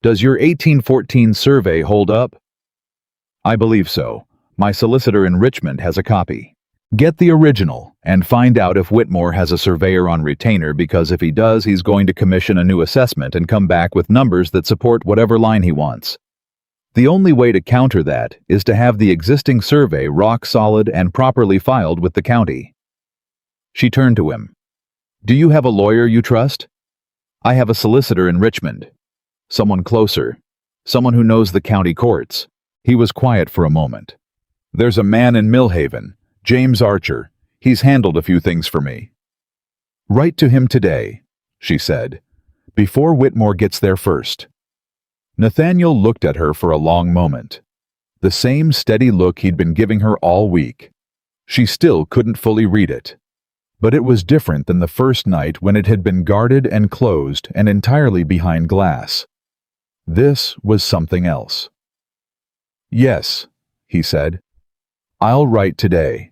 "Does your 1814 survey hold up?" "I believe so. My solicitor in Richmond has a copy." "Get the original and find out if Whitmore has a surveyor on retainer, because if he does, he's going to commission a new assessment and come back with numbers that support whatever line he wants. The only way to counter that is to have the existing survey rock solid and properly filed with the county." She turned to him. "Do you have a lawyer you trust?" "I have a solicitor in Richmond. Someone closer. Someone who knows the county courts. He was quiet for a moment. There's a man in Millhaven, James Archer. He's handled a few things for me. Write to him today, she said, before Whitmore gets there first. Nathaniel looked at her for a long moment. The same steady look he'd been giving her all week. She still couldn't fully read it. But it was different than the first night when it had been guarded and closed and entirely behind glass. This was something else. Yes, he said. I'll write today.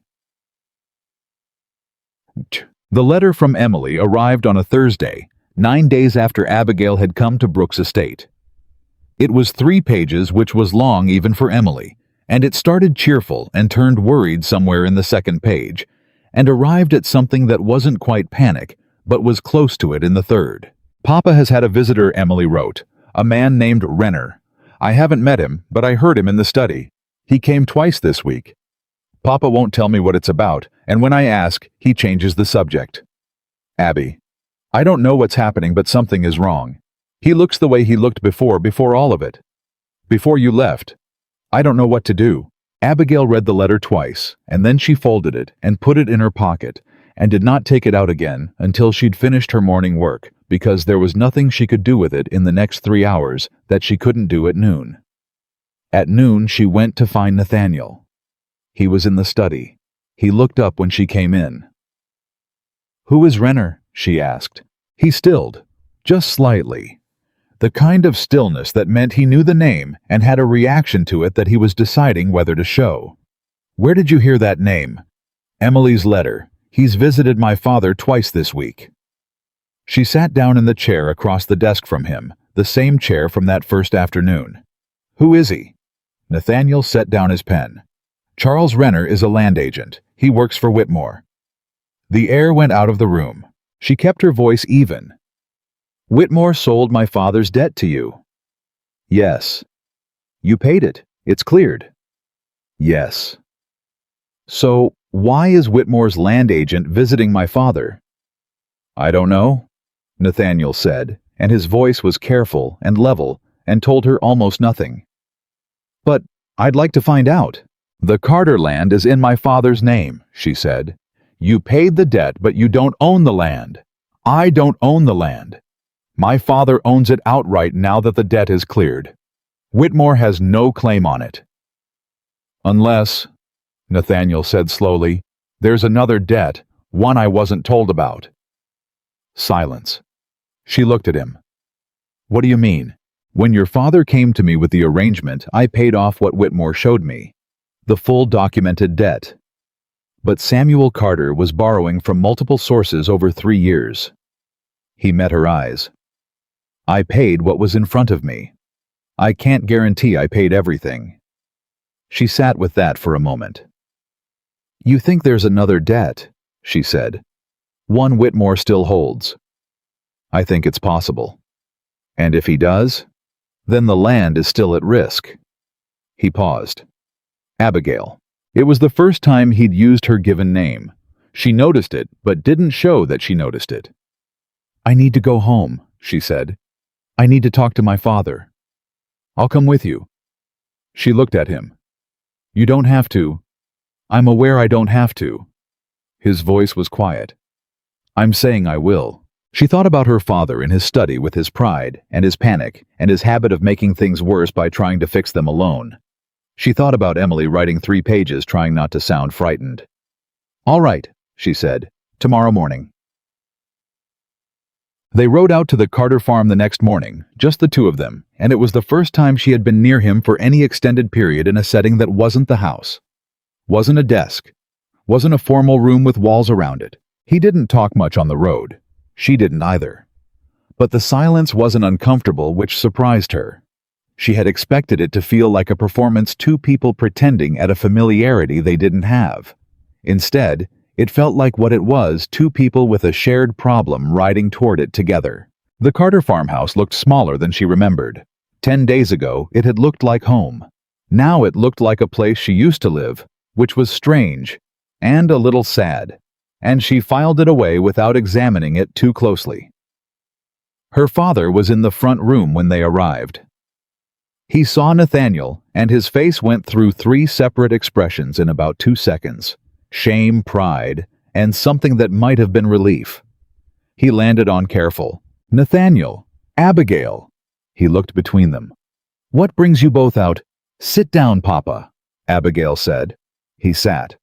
The letter from Emily arrived on a Thursday, 9 days after Abigail had come to Brooks' estate. It was 3 pages, which was long even for Emily, and it started cheerful and turned worried somewhere in the second page, and arrived at something that wasn't quite panic, but was close to it in the third. Papa has had a visitor, Emily wrote, a man named Renner. I haven't met him, but I heard him in the study. He came twice this week. Papa won't tell me what it's about, and when I ask, he changes the subject. Abby. I don't know what's happening, but something is wrong. He looks the way he looked before all of it. Before you left. I don't know what to do. Abigail read the letter twice, and then she folded it and put it in her pocket, and did not take it out again until she'd finished her morning work, because there was nothing she could do with it in the next 3 hours that she couldn't do at noon. At noon she went to find Nathaniel. He was in the study. He looked up when she came in. Who is Renner? She asked. He stilled, just slightly. The kind of stillness that meant he knew the name and had a reaction to it that he was deciding whether to show. Where did you hear that name? Emily's letter. He's visited my father twice this week. She sat down in the chair across the desk from him, the same chair from that first afternoon. Who is he? Nathaniel set down his pen. Charles Renner is a land agent. He works for Whitmore. The air went out of the room. She kept her voice even. Whitmore sold my father's debt to you. Yes. You paid it. It's cleared. Yes. So, why is Whitmore's land agent visiting my father? I don't know, Nathaniel said, and his voice was careful and level and told her almost nothing. But I'd like to find out. The Carter land is in my father's name, she said. You paid the debt, but you don't own the land. I don't own the land. My father owns it outright now that the debt is cleared. Whitmore has no claim on it. Unless, Nathaniel said slowly, there's another debt, one I wasn't told about. Silence. She looked at him. What do you mean? When your father came to me with the arrangement, I paid off what Whitmore showed me, the full documented debt. But Samuel Carter was borrowing from multiple sources over 3 years. He met her eyes. I paid what was in front of me. I can't guarantee I paid everything. She sat with that for a moment. You think there's another debt, she said. One Whitmore still holds. I think it's possible. And if he does, then the land is still at risk. He paused. Abigail. It was the first time he'd used her given name. She noticed it, but didn't show that she noticed it. I need to go home, she said. I need to talk to my father. I'll come with you. She looked at him. You don't have to. I'm aware I don't have to. His voice was quiet. I'm saying I will. She thought about her father in his study with his pride and his panic and his habit of making things worse by trying to fix them alone. She thought about Emily writing 3 pages trying not to sound frightened. All right, she said, tomorrow morning. They rode out to the Carter farm the next morning, just the 2 of them, and it was the first time she had been near him for any extended period in a setting that wasn't the house. Wasn't a desk. Wasn't a formal room with walls around it. He didn't talk much on the road. She didn't either. But the silence wasn't uncomfortable, which surprised her. She had expected it to feel like a performance 2 people pretending at a familiarity they didn't have. Instead, it felt like what it was, 2 people with a shared problem riding toward it together. The Carter farmhouse looked smaller than she remembered. 10 days ago, it had looked like home. Now it looked like a place she used to live, which was strange and a little sad, and she filed it away without examining it too closely. Her father was in the front room when they arrived. He saw Nathaniel, and his face went through 3 separate expressions in about 2 seconds: shame, pride, and something that might have been relief. He landed on careful. "Nathaniel, Abigail." He looked between them. "What brings you both out?" "Sit down, Papa," Abigail said. He sat.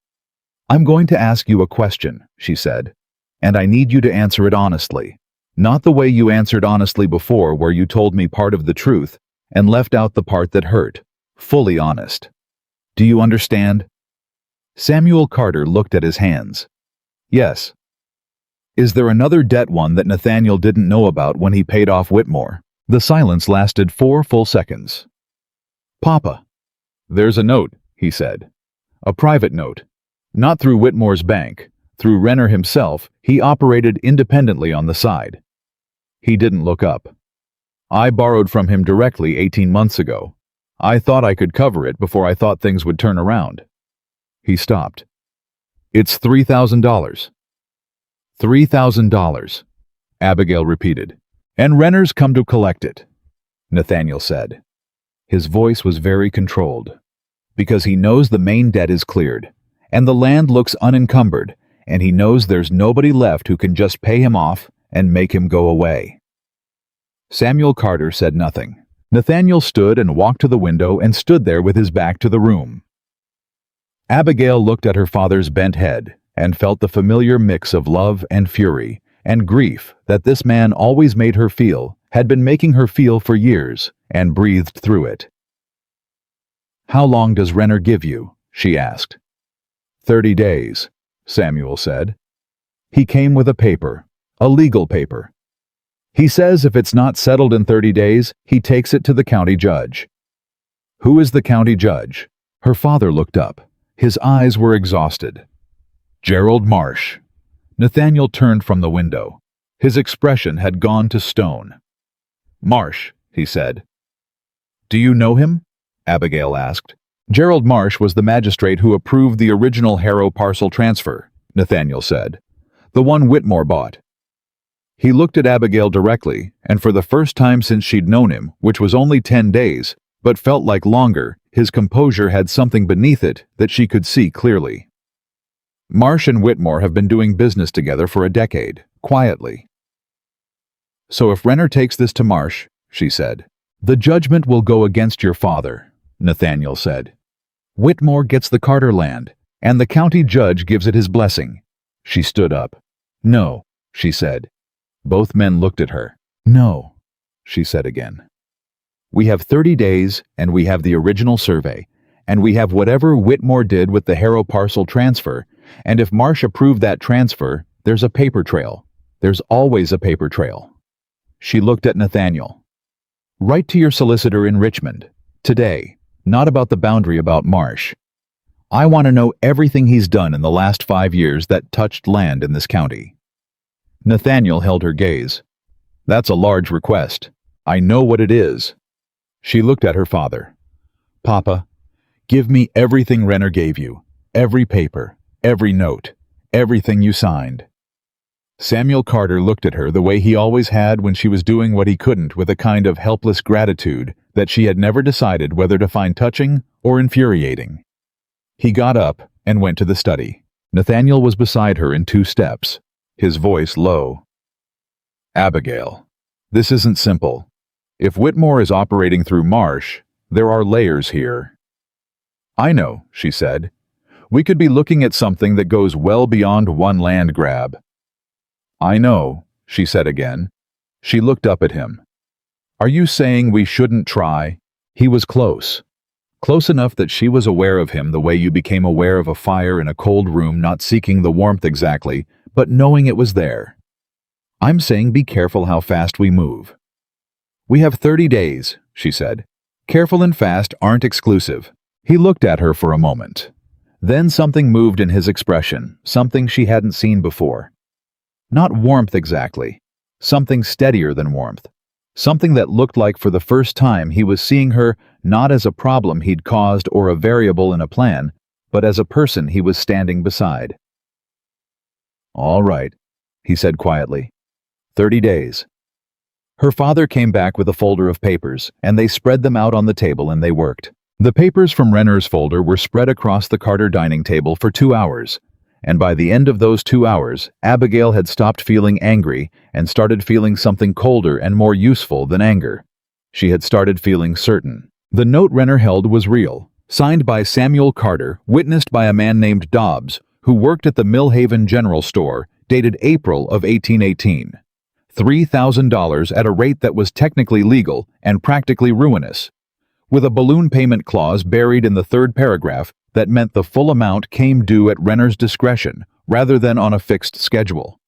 "I'm going to ask you a question," she said, "and I need you to answer it honestly. Not the way you answered honestly before, where you told me part of the truth and left out the part that hurt. Fully honest. Do you understand?" Samuel Carter looked at his hands. "Yes." "Is there another debt one that Nathaniel didn't know about when he paid off Whitmore?" The silence lasted 4 full seconds. "Papa." "There's a note," he said. "A private note. Not through Whitmore's bank. Through Renner himself. He operated independently on the side." He didn't look up. "I borrowed from him directly 18 months ago. I thought I could cover it before I thought things would turn around." He stopped. "It's $3,000. $3,000, Abigail repeated. "And Renner's come to collect it," Nathaniel said. His voice was very controlled. "Because he knows the main debt is cleared, and the land looks unencumbered, and he knows there's nobody left who can just pay him off and make him go away." Samuel Carter said nothing. Nathaniel stood and walked to the window and stood there with his back to the room. Abigail looked at her father's bent head and felt the familiar mix of love and fury and grief that this man always made her feel, had been making her feel for years, and breathed through it. "How long does Renner give you?" she asked. 30 days, Samuel said. "He came with a paper, a legal paper. He says if it's not settled in 30 days, he takes it to the county judge." "Who is the county judge?" Her father looked up. His eyes were exhausted. "Gerald Marsh." Nathaniel turned from the window. His expression had gone to stone. "Marsh," he said. "Do you know him?" Abigail asked. "Gerald Marsh was the magistrate who approved the original Harrow parcel transfer," Nathaniel said. "The one Whitmore bought." He looked at Abigail directly, and for the first time since she'd known him, which was only 10 days, but felt like longer, his composure had something beneath it that she could see clearly. "Marsh and Whitmore have been doing business together for a decade, quietly." "So if Renner takes this to Marsh," she said, "the judgment will go against your father," Nathaniel said. "Whitmore gets the Carter land, and the county judge gives it his blessing." She stood up. "No," she said. Both men looked at her. "No," she said again. "We have 30 days, and we have the original survey, and we have whatever Whitmore did with the Harrow parcel transfer, and if Marsh approved that transfer, there's a paper trail. There's always a paper trail." She looked at Nathaniel. "Write to your solicitor in Richmond, today, not about the boundary, about Marsh. I want to know everything he's done in the last 5 years that touched land in this county." Nathaniel held her gaze. "That's a large request. I know what it is." She looked at her father. "Papa, give me everything Renner gave you, every paper, every note, everything you signed." Samuel Carter looked at her the way he always had when she was doing what he couldn't, with a kind of helpless gratitude that she had never decided whether to find touching or infuriating. He got up and went to the study. Nathaniel was beside her in 2 steps, his voice low. "Abigail, this isn't simple. If Whitmore is operating through Marsh, there are layers here." "I know," she said. "We could be looking at something that goes well beyond one land grab." "I know," she said again. She looked up at him. "Are you saying we shouldn't try?" He was close. Close enough that she was aware of him the way you became aware of a fire in a cold room, not seeking the warmth exactly, but knowing it was there. "I'm saying be careful how fast we move." "We have 30 days, she said. "Careful and fast aren't exclusive." He looked at her for a moment. Then something moved in his expression, something she hadn't seen before. Not warmth exactly, something steadier than warmth. Something that looked like for the first time he was seeing her not as a problem he'd caused or a variable in a plan, but as a person he was standing beside. "All right," he said quietly. 30 days. Her father came back with a folder of papers, and they spread them out on the table and they worked. The papers from Renner's folder were spread across the Carter dining table for 2 hours, and by the end of those 2 hours, Abigail had stopped feeling angry and started feeling something colder and more useful than anger. She had started feeling certain. The note Renner held was real, signed by Samuel Carter, witnessed by a man named Dobbs, who worked at the Millhaven General Store, dated April of 1818. $3,000 at a rate that was technically legal and practically ruinous, with a balloon payment clause buried in the third paragraph that meant the full amount came due at Renner's discretion rather than on a fixed schedule.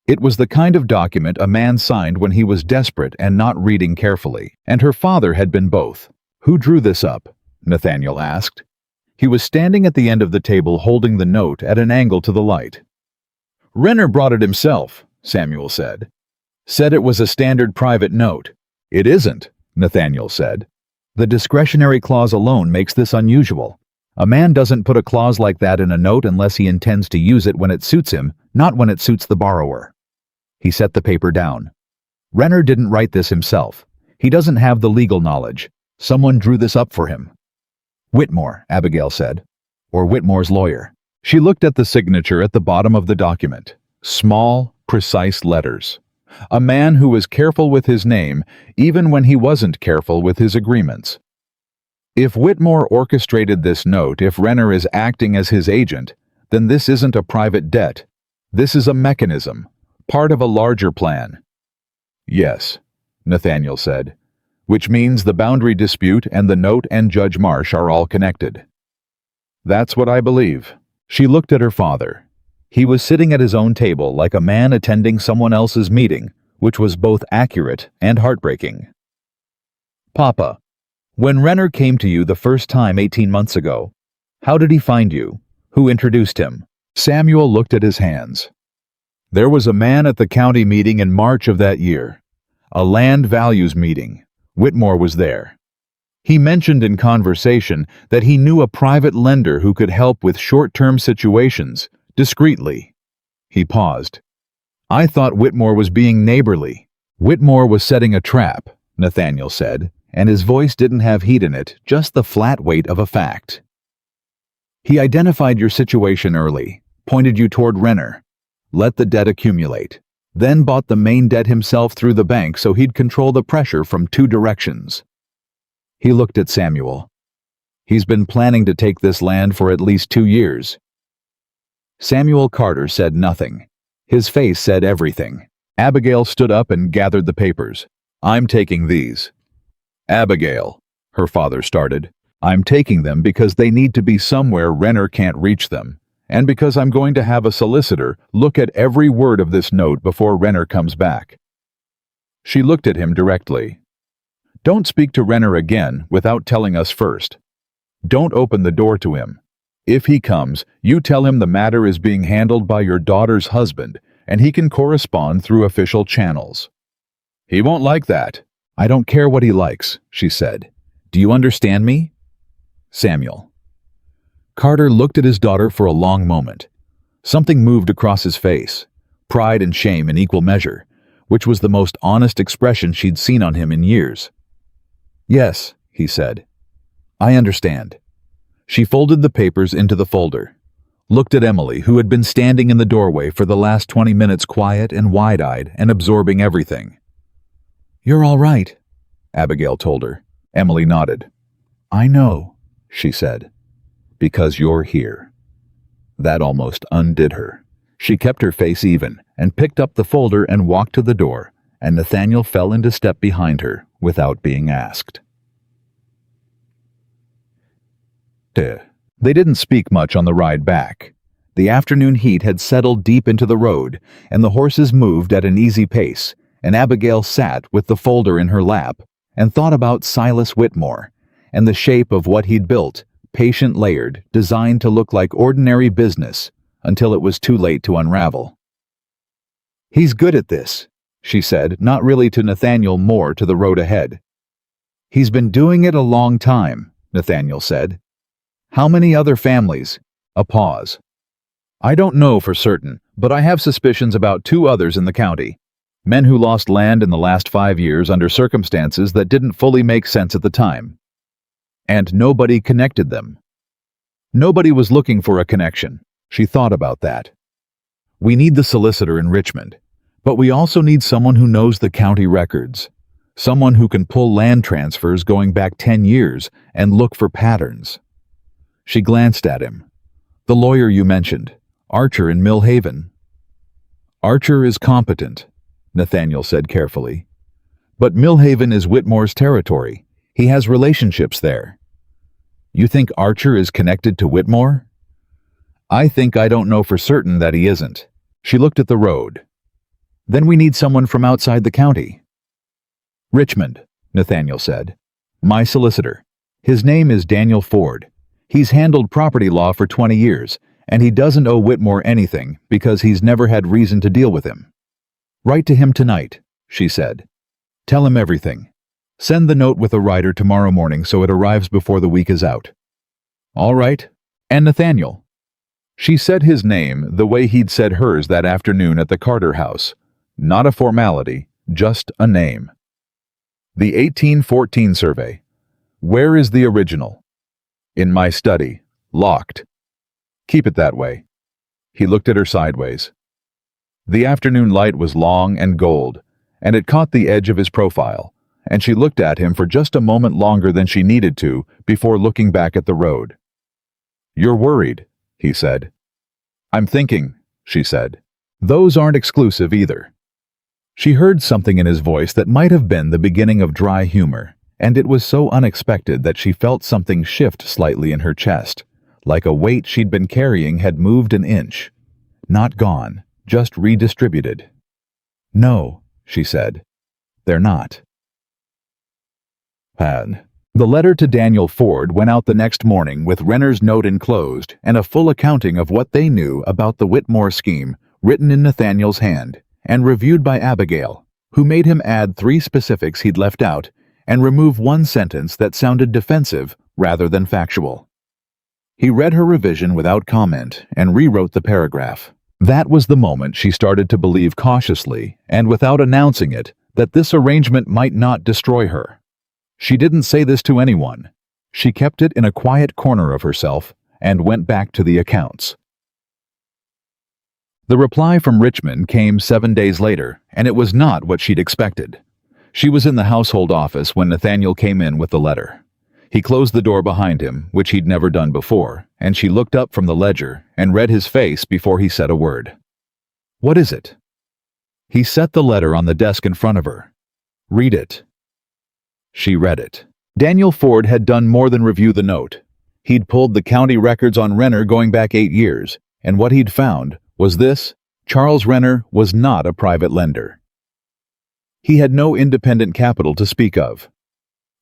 It was the kind of document a man signed when he was desperate and not reading carefully, and her father had been both. "Who drew this up?" Nathaniel asked. He was standing at the end of the table holding the note at an angle to the light. "Renner brought it himself," Samuel said. "Said it was a standard private note." "It isn't," Nathaniel said. "The discretionary clause alone makes this unusual. A man doesn't put a clause like that in a note unless he intends to use it when it suits him, not when it suits the borrower." He set the paper down. "Renner didn't write this himself. He doesn't have the legal knowledge. Someone drew this up for him." "Whitmore," Abigail said. "Or Whitmore's lawyer." She looked at the signature at the bottom of the document. Small, precise letters. A man who was careful with his name, even when he wasn't careful with his agreements. If Whitmore orchestrated this note, if Renner is acting as his agent, then this isn't a private debt. This is a mechanism, part of a larger plan. "Yes," Nathaniel said, "which means the boundary dispute and the note and Judge Marsh are all connected." "That's what I believe." She looked at her father. He was sitting at his own table like a man attending someone else's meeting, which was both accurate and heartbreaking. "Papa, when Renner came to you the first time 18 months ago, how did he find you? Who introduced him?" Samuel looked at his hands. "There was a man at the county meeting in March of that year. A land values meeting. Whitmore was there. He mentioned in conversation that he knew a private lender who could help with short-term situations, discreetly." He paused. "I thought Whitmore was being neighborly." "Whitmore was setting a trap," Nathaniel said, and his voice didn't have heat in it, just the flat weight of a fact. "He identified your situation early, pointed you toward Renner, let the debt accumulate, then bought the main debt himself through the bank so he'd control the pressure from 2 directions. He looked at Samuel. "He's been planning to take this land for at least 2 years. Samuel Carter said nothing. His face said everything. Abigail stood up and gathered the papers. "I'm taking these." "Abigail," her father started, "I'm taking them because they need to be somewhere Renner can't reach them, and because I'm going to have a solicitor look at every word of this note before Renner comes back." She looked at him directly. "Don't speak to Renner again without telling us first. Don't open the door to him. If he comes, you tell him the matter is being handled by your daughter's husband, and he can correspond through official channels." "He won't like that." "I don't care what he likes," she said. "Do you understand me?" "Samuel." Carter looked at his daughter for a long moment. Something moved across his face, pride and shame in equal measure, which was the most honest expression she'd seen on him in years. "Yes," he said. "I understand." She folded the papers into the folder, looked at Emily, who had been standing in the doorway for the last 20 minutes quiet and wide-eyed and absorbing everything. "You're all right," Abigail told her. Emily nodded. "I know," she said, "because you're here." That almost undid her. She kept her face even and picked up the folder and walked to the door, and Nathaniel fell into step behind her without being asked. They didn't speak much on the ride back. The afternoon heat had settled deep into the road, and the horses moved at an easy pace, and Abigail sat with the folder in her lap and thought about Silas Whitmore and the shape of what he'd built, patient layered, designed to look like ordinary business until it was too late to unravel. "He's good at this," she said, not really to Nathaniel, more to the road ahead. "He's been doing it a long time," Nathaniel said. "How many other families?" A pause. "I don't know for certain, but I have suspicions about 2 others in the county. Men who lost land in the last 5 years under circumstances that didn't fully make sense at the time. And nobody connected them. Nobody was looking for a connection. She thought about that. We need the solicitor in Richmond, but we also need someone who knows the county records. Someone who can pull land transfers going back 10 years and look for patterns. She glanced at him. The lawyer you mentioned, Archer in Mill Haven. Archer is competent, Nathaniel said carefully. But Mill Haven is Whitmore's territory. He has relationships there. You think Archer is connected to Whitmore? I think I don't know for certain that he isn't. She looked at the road. Then we need someone from outside the county. Richmond, Nathaniel said. My solicitor. His name is Daniel Ford. He's handled property law for 20 years, and he doesn't owe Whitmore anything because he's never had reason to deal with him. Write to him tonight, she said. Tell him everything. Send the note with a rider tomorrow morning so it arrives before the week is out. All right. And Nathaniel. She said his name the way he'd said hers that afternoon at the Carter house. Not a formality, just a name. The 1814 survey. Where is the original? In my study. Locked. Keep it that way. He looked at her sideways. The afternoon light was long and gold, and it caught the edge of his profile, and she looked at him for just a moment longer than she needed to before looking back at the road. You're worried, he said. I'm thinking, she said. Those aren't exclusive either. She heard something in his voice that might have been the beginning of dry humor, and it was so unexpected that she felt something shift slightly in her chest, like a weight she'd been carrying had moved an inch. Not gone, just redistributed. No, she said. They're not. The letter to Daniel Ford went out the next morning with Renner's note enclosed and a full accounting of what they knew about the Whitmore scheme written in Nathaniel's hand and reviewed by Abigail, who made him add 3 specifics he'd left out and remove 1 sentence that sounded defensive rather than factual. He read her revision without comment and rewrote the paragraph. That was the moment she started to believe cautiously, and without announcing it, that this arrangement might not destroy her. She didn't say this to anyone. She kept it in a quiet corner of herself and went back to the accounts. The reply from Richmond came 7 days later, and it was not what she'd expected. She was in the household office when Nathaniel came in with the letter. He closed the door behind him, which he'd never done before, and she looked up from the ledger and read his face before he said a word. What is it? He set the letter on the desk in front of her. Read it. She read it. Daniel Ford had done more than review the note. He'd pulled the county records on Renner going back 8 years, and what he'd found was this: Charles Renner was not a private lender. He had no independent capital to speak of.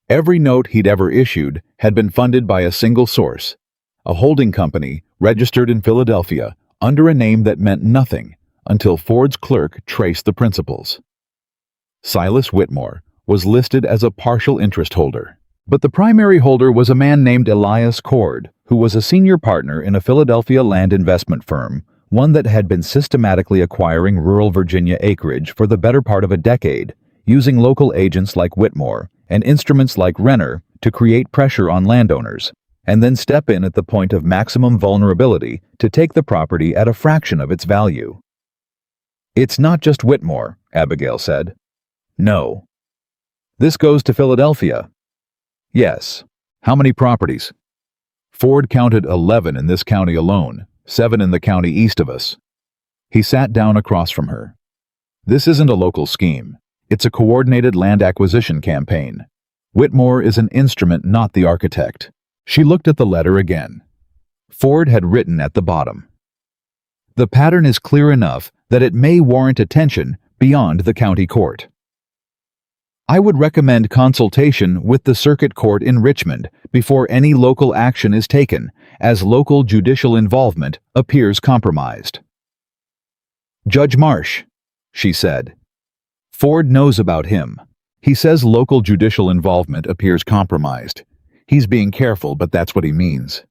Every note he'd ever issued had been funded by a single source, a holding company registered in Philadelphia under a name that meant nothing until Ford's clerk traced the principals. Silas Whitmore was listed as a partial interest holder, but the primary holder was a man named Elias Cord, who was a senior partner in a Philadelphia land investment firm, one that had been systematically acquiring rural Virginia acreage for the better part of a decade, using local agents like Whitmore and instruments like Renner to create pressure on landowners, and then step in at the point of maximum vulnerability to take the property at a fraction of its value. It's not just Whitmore, Abigail said. No. This goes to Philadelphia. Yes. How many properties? Ford counted 11 in this county alone, 7 in the county east of us. He sat down across from her. This isn't a local scheme. It's a coordinated land acquisition campaign. Whitmore is an instrument, not the architect. She looked at the letter again. Ford had written at the bottom. The pattern is clear enough that it may warrant attention beyond the county court. I would recommend consultation with the circuit court in Richmond before any local action is taken, as local judicial involvement appears compromised. Judge Marsh, she said. Ford knows about him. He says local judicial involvement appears compromised. He's being careful, but that's what he means.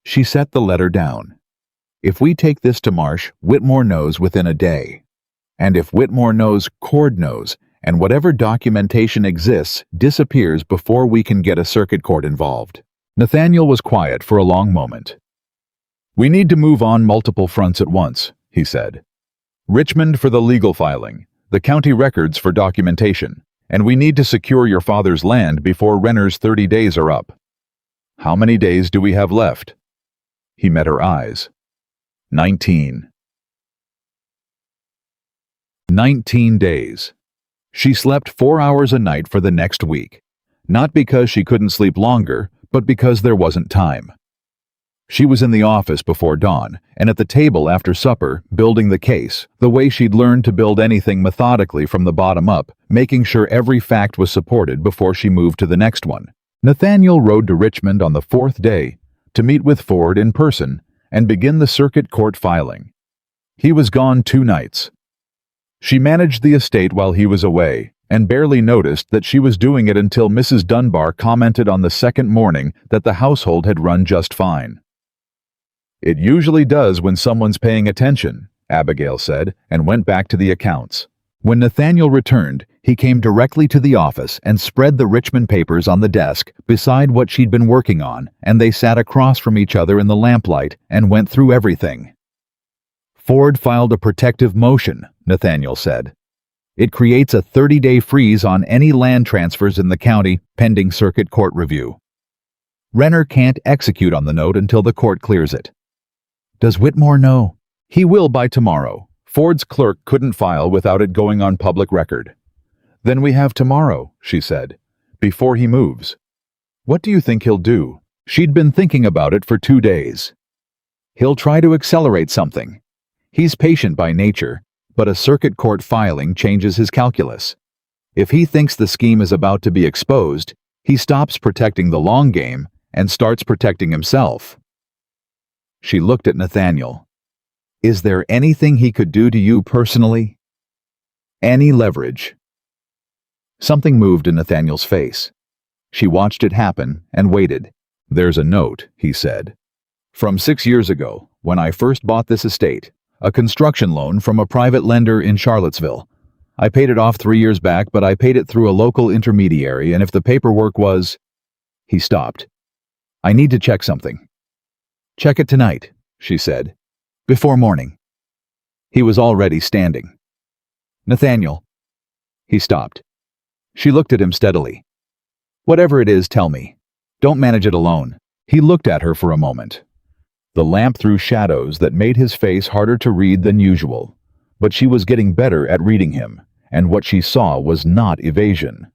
She set the letter down. If we take this to Marsh, Whitmore knows within a day. And if Whitmore knows, Cord knows, and whatever documentation exists disappears before we can get a circuit court involved. Nathaniel was quiet for a long moment. We need to move on multiple fronts at once, he said. Richmond for the legal filing, the county records for documentation, and we need to secure your father's land before Renner's 30 days are up. How many days do we have left? He met her eyes. 19. 19 days. She slept 4 hours a night for the next week, not because she couldn't sleep longer, but because there wasn't time. She was in the office before dawn, and at the table after supper, building the case, the way she'd learned to build anything methodically from the bottom up, making sure every fact was supported before she moved to the next one. Nathaniel rode to Richmond on the 4th day to meet with Ford in person and begin the circuit court filing. He was gone 2 nights. She managed the estate while he was away, and barely noticed that she was doing it until Mrs. Dunbar commented on the second morning that the household had run just fine. It usually does when someone's paying attention, Abigail said, and went back to the accounts. When Nathaniel returned, he came directly to the office and spread the Richmond papers on the desk beside what she'd been working on, and they sat across from each other in the lamplight and went through everything. Ford filed a protective motion, Nathaniel said. It creates a 30-day freeze on any land transfers in the county pending circuit court review. Renner can't execute on the note until the court clears it. Does Whitmore know? He will by tomorrow. Ford's clerk couldn't file without it going on public record. Then we have tomorrow, she said, before he moves. What do you think he'll do? She'd been thinking about it for 2 days. He'll try to accelerate something. He's patient by nature, but a circuit court filing changes his calculus. If he thinks the scheme is about to be exposed, he stops protecting the long game and starts protecting himself. She looked at Nathaniel. Is there anything he could do to you personally? Any leverage? Something moved in Nathaniel's face. She watched it happen and waited. There's a note, he said. From 6 years ago, when I first bought this estate, a construction loan from a private lender in Charlottesville. I paid it off 3 years back, but I paid it through a local intermediary, and if the paperwork was... He stopped. I need to check something. Check it tonight, she said. Before morning. He was already standing. Nathaniel. He stopped. She looked at him steadily. Whatever it is, tell me. Don't manage it alone. He looked at her for a moment. The lamp threw shadows that made his face harder to read than usual, but she was getting better at reading him, and what she saw was not evasion.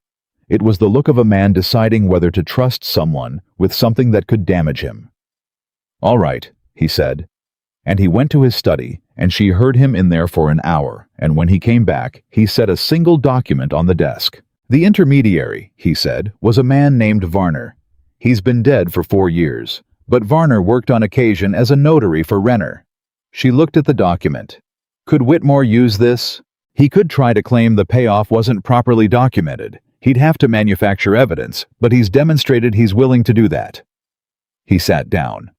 It was the look of a man deciding whether to trust someone with something that could damage him. All right, he said, and he went to his study, and she heard him in there for an hour, and when he came back, he set a single document on the desk. The intermediary, he said, was a man named Varner. He's been dead for 4 years, but Varner worked on occasion as a notary for Renner. She looked at the document. Could Whitmore use this? He could try to claim the payoff wasn't properly documented. He'd have to manufacture evidence, but he's demonstrated he's willing to do that. He sat down.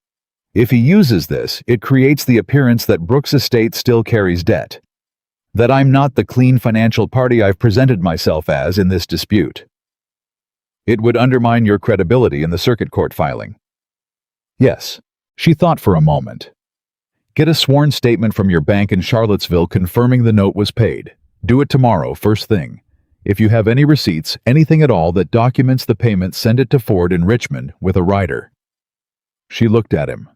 If he uses this, it creates the appearance that Brooks' estate still carries debt. That I'm not the clean financial party I've presented myself as in this dispute. It would undermine your credibility in the circuit court filing. Yes, she thought for a moment. Get a sworn statement from your bank in Charlottesville confirming the note was paid. Do it tomorrow, first thing. If you have any receipts, anything at all that documents the payment, send it to Ford in Richmond with a rider. She looked at him.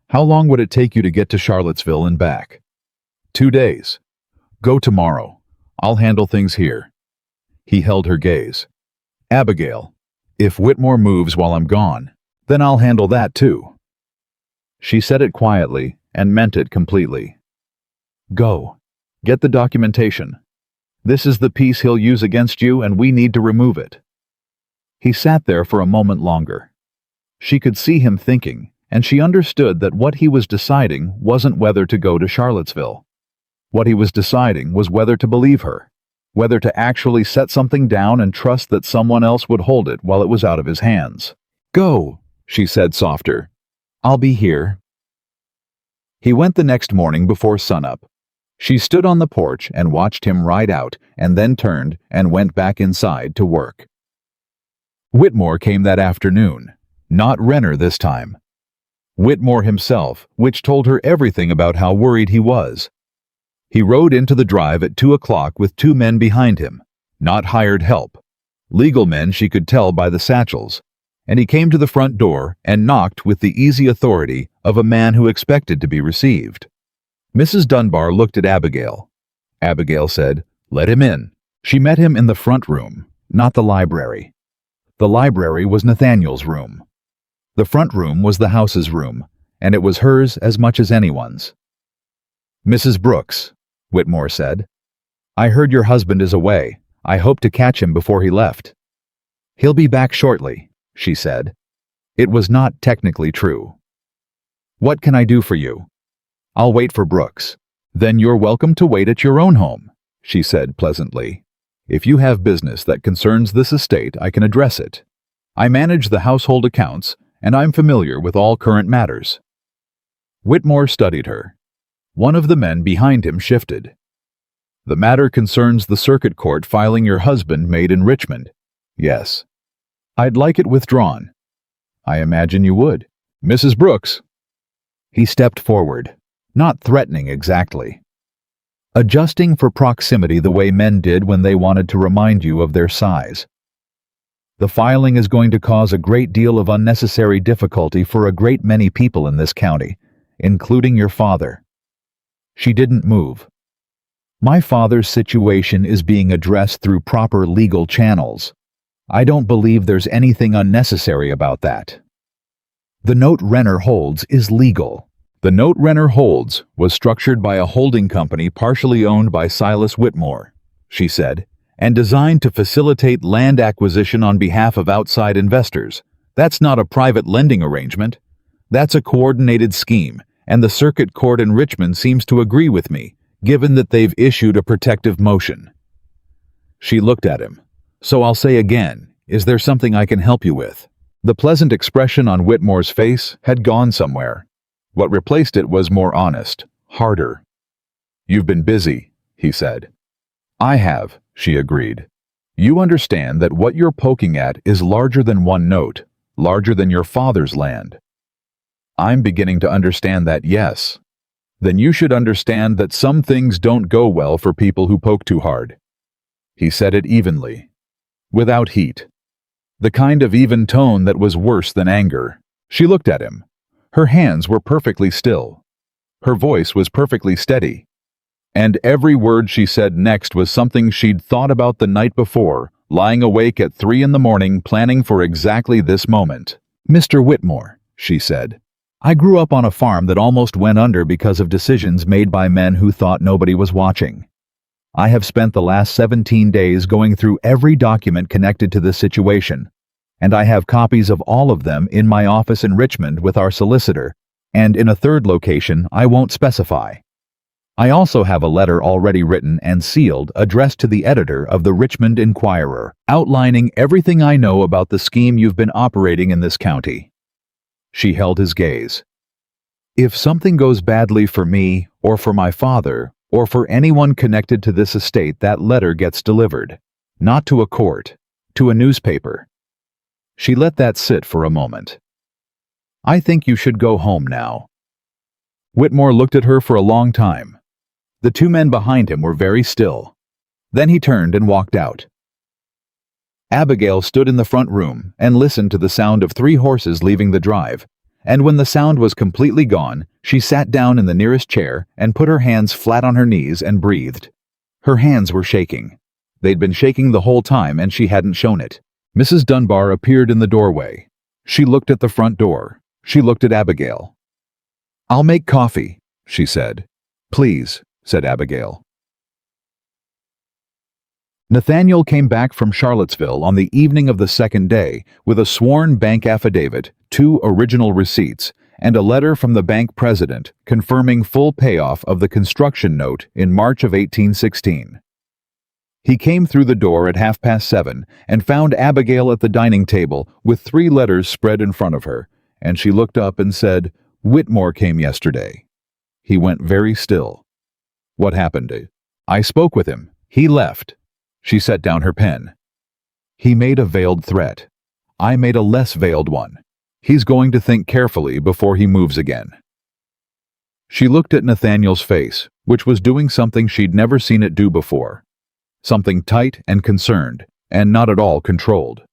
How long would it take you to get to Charlottesville and back? 2 days. Go tomorrow. I'll handle things here. He held her gaze. Abigail, if Whitmore moves while I'm gone, then I'll handle that too. She said it quietly and meant it completely. Go. Get the documentation. This is the piece he'll use against you, and we need to remove it. He sat there for a moment longer. She could see him thinking, and she understood that what he was deciding wasn't whether to go to Charlottesville. What he was deciding was whether to believe her, whether to actually set something down and trust that someone else would hold it while it was out of his hands. Go, she said softer. I'll be here. He went the next morning before sunup. She stood on the porch and watched him ride out, and then turned and went back inside to work. Whitmore came that afternoon, not Renner this time. Whitmore himself, which told her everything about how worried he was. He rode into the drive at 2 o'clock with 2 men behind him, not hired help. Legal men, she could tell by the satchels, and he came to the front door and knocked with the easy authority of a man who expected to be received. Mrs. Dunbar looked at Abigail. Abigail said, "Let him in." She met him in the front room, not the library. The library was Nathaniel's room. The front room was the house's room, and it was hers as much as anyone's. "Mrs. Brooks," Whitmore said, "I heard your husband is away. I hope to catch him before he left." "He'll be back shortly," she said. It was not technically true. "What can I do for you?" "I'll wait for Brooks." "Then you're welcome to wait at your own home," she said pleasantly. "If you have business that concerns this estate, I can address it. I manage the household accounts, and I'm familiar with all current matters." Whitmore studied her. One of the men behind him shifted. "The matter concerns the circuit court filing your husband made in Richmond." "Yes." "I'd like it withdrawn." "I imagine you would." "Mrs. Brooks." He stepped forward, not threatening exactly. Adjusting for proximity the way men did when they wanted to remind you of their size. "The filing is going to cause a great deal of unnecessary difficulty for a great many people in this county, including your father." She didn't move. "My father's situation is being addressed through proper legal channels. I don't believe there's anything unnecessary about that. The note Renner holds is legal." The note Renner holds was structured by a holding company partially owned by Silas Whitmore, she said, and designed to facilitate land acquisition on behalf of outside investors. That's not a private lending arrangement. That's a coordinated scheme, and the circuit court in Richmond seems to agree with me, given that they've issued a protective motion. She looked at him. "So I'll say again, is there something I can help you with?" The pleasant expression on Whitmore's face had gone somewhere. What replaced it was more honest, harder. "You've been busy," he said. "I have," she agreed. "You understand that what you're poking at is larger than one note, larger than your father's land." "I'm beginning to understand that, yes." "Then you should understand that some things don't go well for people who poke too hard." He said it evenly, without heat. The kind of even tone that was worse than anger. She looked at him. Her hands were perfectly still. Her voice was perfectly steady. And every word she said next was something she'd thought about the night before, lying awake at 3 in the morning planning for exactly this moment. "Mr. Whitmore," she said, "I grew up on a farm that almost went under because of decisions made by men who thought nobody was watching. I have spent the last 17 days going through every document connected to this situation, and I have copies of all of them in my office in Richmond with our solicitor, and in a third location I won't specify. I also have a letter already written and sealed addressed to the editor of the Richmond Inquirer, outlining everything I know about the scheme you've been operating in this county." She held his gaze. "If something goes badly for me, or for my father, or for anyone connected to this estate, that letter gets delivered. Not to a court, to a newspaper." She let that sit for a moment. "I think you should go home now." Whitmore looked at her for a long time. The 2 men behind him were very still. Then he turned and walked out. Abigail stood in the front room and listened to the sound of 3 horses leaving the drive, and when the sound was completely gone, she sat down in the nearest chair and put her hands flat on her knees and breathed. Her hands were shaking. They'd been shaking the whole time and she hadn't shown it. Mrs. Dunbar appeared in the doorway. She looked at the front door. She looked at Abigail. "I'll make coffee," she said. "Please," said Abigail. Nathaniel came back from Charlottesville on the evening of the second day with a sworn bank affidavit, 2 original receipts, and a letter from the bank president confirming full payoff of the construction note in March of 1816. He came through the door at 7:30 and found Abigail at the dining table with 3 letters spread in front of her, and she looked up and said, "Whitmore came yesterday." He went very still. What happened? I spoke with him. He left. She set down her pen. He made a veiled threat. I made a less veiled one. He's going to think carefully before he moves again. She looked at Nathaniel's face, which was doing something she'd never seen it do before. Something tight and concerned, and not at all controlled.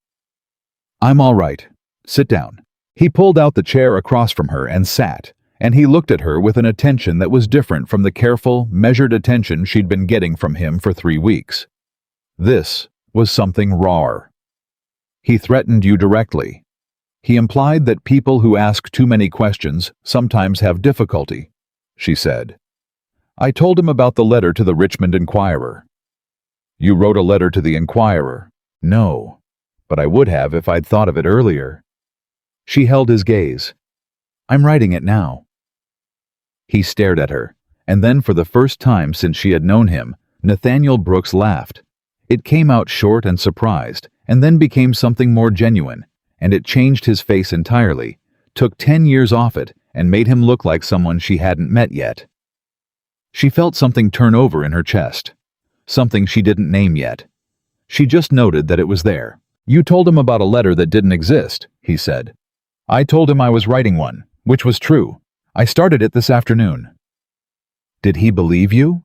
I'm all right. Sit down. He pulled out the chair across from her and sat, and he looked at her with an attention that was different from the careful, measured attention she'd been getting from him for 3 weeks. This was something rawer. He threatened you directly. He implied that people who ask too many questions sometimes have difficulty, she said. I told him about the letter to the Richmond Enquirer. You wrote a letter to the Enquirer? No, but I would have if I'd thought of it earlier. She held his gaze. I'm writing it now. He stared at her, and then for the first time since she had known him, Nathaniel Brooks laughed. It came out short and surprised, and then became something more genuine, and it changed his face entirely, took 10 years off it, and made him look like someone she hadn't met yet. She felt something turn over in her chest, something she didn't name yet. She just noted that it was there. You told him about a letter that didn't exist, he said. I told him I was writing one, which was true. I started it this afternoon. Did he believe you?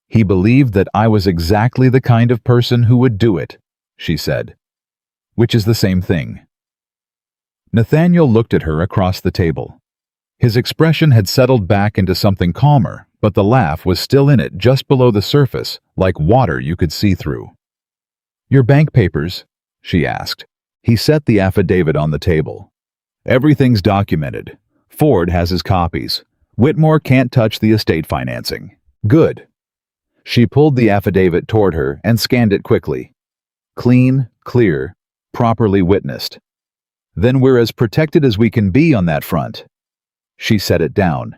He believed that I was exactly the kind of person who would do it, she said. Which is the same thing. Nathaniel looked at her across the table. His expression had settled back into something calmer, but the laugh was still in it just below the surface, like water you could see through. Your bank papers? She asked. He set the affidavit on the table. Everything's documented. Ford has his copies. Whitmore can't touch the estate financing. Good. She pulled the affidavit toward her and scanned it quickly. Clean, clear, properly witnessed. Then we're as protected as we can be on that front. She set it down.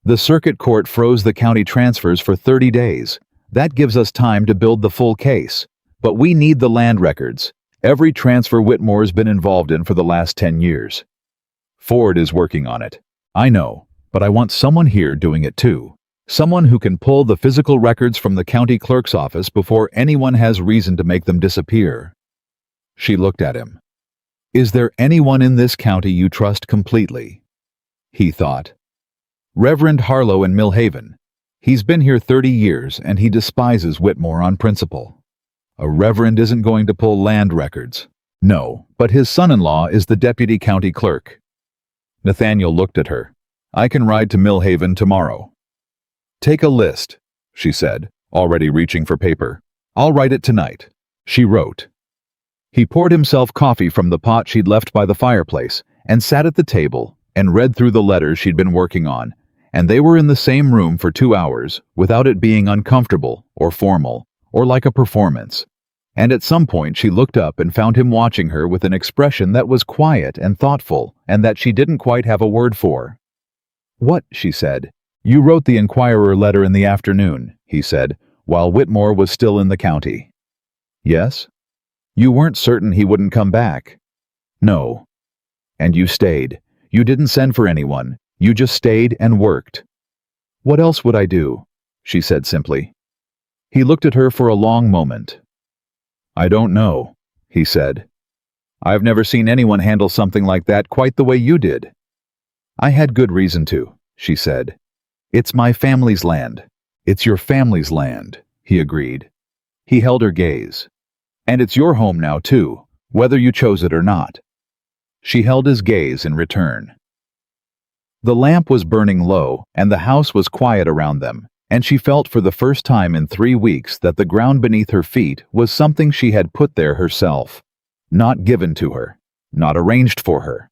The circuit court froze the county transfers for 30 days. That gives us time to build the full case. But we need the land records. Every transfer Whitmore's been involved in for the last 10 years. Ford is working on it. I know, but I want someone here doing it too. Someone who can pull the physical records from the county clerk's office before anyone has reason to make them disappear. She looked at him. Is there anyone in this county you trust completely? He thought. Reverend Harlow in Millhaven. He's been here 30 years and he despises Whitmore on principle. A reverend isn't going to pull land records. No, but his son-in-law is the deputy county clerk. Nathaniel looked at her. I can ride to Millhaven tomorrow. Take a list, she said, already reaching for paper. I'll write it tonight. She wrote. He poured himself coffee from the pot she'd left by the fireplace and sat at the table and read through the letters she'd been working on, and they were in the same room for 2 hours without it being uncomfortable or formal or like a performance. And at some point she looked up and found him watching her with an expression that was quiet and thoughtful and that she didn't quite have a word for. What, she said. You wrote the Enquirer letter in the afternoon, he said, while Whitmore was still in the county. Yes? You weren't certain he wouldn't come back. No. And you stayed. You didn't send for anyone. You just stayed and worked. What else would I do? She said simply. He looked at her for a long moment. I don't know, he said. I've never seen anyone handle something like that quite the way you did. I had good reason to, she said. It's my family's land. It's your family's land, he agreed. He held her gaze. And it's your home now, too, whether you chose it or not. She held his gaze in return. The lamp was burning low, and the house was quiet around them, and she felt for the first time in 3 weeks that the ground beneath her feet was something she had put there herself, not given to her, not arranged for her,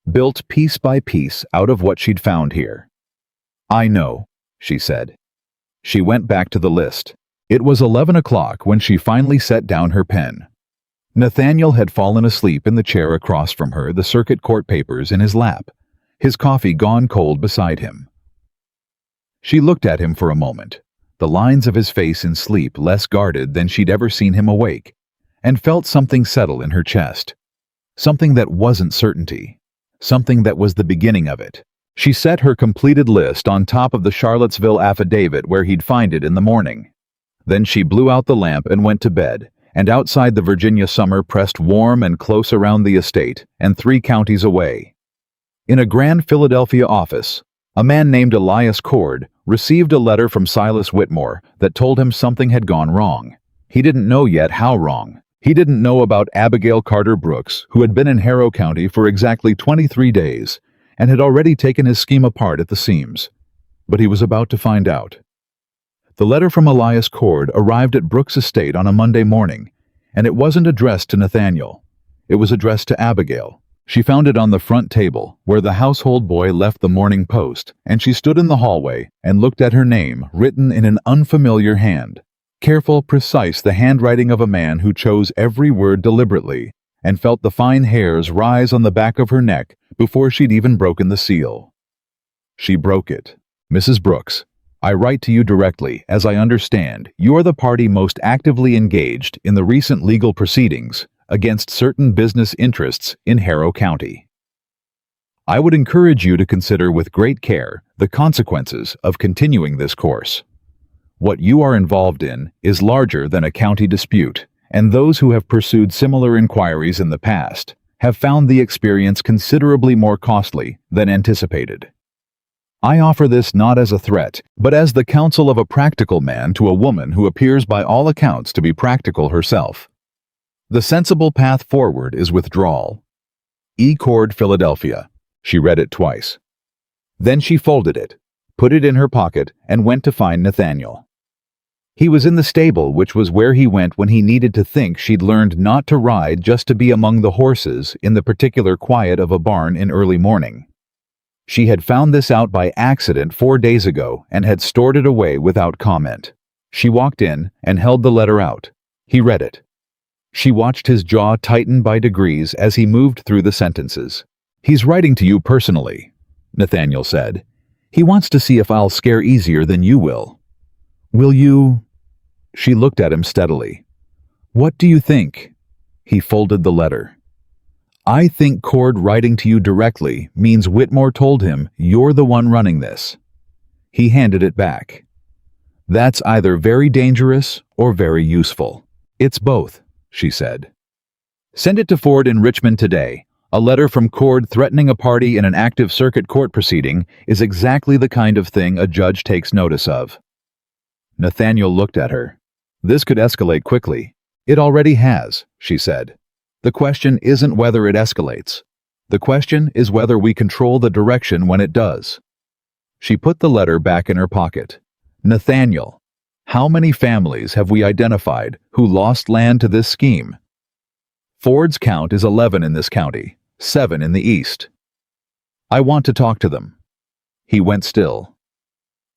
built piece by piece out of what she'd found here. I know, she said. She went back to the list. It was 11 o'clock when she finally set down her pen. Nathaniel had fallen asleep in the chair across from her, the circuit court papers in his lap, his coffee gone cold beside him. She looked at him for a moment, the lines of his face in sleep less guarded than she'd ever seen him awake, and felt something settle in her chest. Something that wasn't certainty. Something that was the beginning of it. She set her completed list on top of the Charlottesville affidavit where he'd find it in the morning. Then she blew out the lamp and went to bed, and outside the Virginia summer pressed warm and close around the estate and 3 counties away. In a grand Philadelphia office, a man named Elias Cord received a letter from Silas Whitmore that told him something had gone wrong. He didn't know yet how wrong. He didn't know about Abigail Carter Brooks, who had been in Harrow County for exactly 23 days and had already taken his scheme apart at the seams. But he was about to find out. The letter from Elias Cord arrived at Brooks' estate on a Monday morning, and it wasn't addressed to Nathaniel. It was addressed to Abigail. She found it on the front table, where the household boy left the morning post, and she stood in the hallway and looked at her name written in an unfamiliar hand. Careful, precise, the handwriting of a man who chose every word deliberately and felt the fine hairs rise on the back of her neck before she'd even broken the seal. She broke it. Mrs. Brooks, I write to you directly, as I understand you are the party most actively engaged in the recent legal proceedings against certain business interests in Harrow County. I would encourage you to consider with great care the consequences of continuing this course. What you are involved in is larger than a county dispute, and those who have pursued similar inquiries in the past have found the experience considerably more costly than anticipated. I offer this not as a threat, but as the counsel of a practical man to a woman who appears by all accounts to be practical herself. The sensible path forward is withdrawal. E. Cord, Philadelphia. She read it twice. Then she folded it, put it in her pocket, and went to find Nathaniel. He was in the stable, which was where he went when he needed to think she'd learned not to ride just to be among the horses in the particular quiet of a barn in early morning. She had found this out by accident 4 days ago and had stored it away without comment. She walked in and held the letter out. He read it. She watched his jaw tighten by degrees as he moved through the sentences. He's writing to you personally, Nathaniel said. He wants to see if I'll scare easier than you will. Will you? She looked at him steadily. What do you think? He folded the letter. I think Cord writing to you directly means Whitmore told him you're the one running this. He handed it back. That's either very dangerous or very useful. It's both, she said. Send it to Ford in Richmond today. A letter from Cord threatening a party in an active circuit court proceeding is exactly the kind of thing a judge takes notice of. Nathaniel looked at her. This could escalate quickly. It already has, she said. The question isn't whether it escalates. The question is whether we control the direction when it does. She put the letter back in her pocket. Nathaniel, how many families have we identified who lost land to this scheme? Ford's count is 11 in this county, 7 in the east. I want to talk to them. He went still.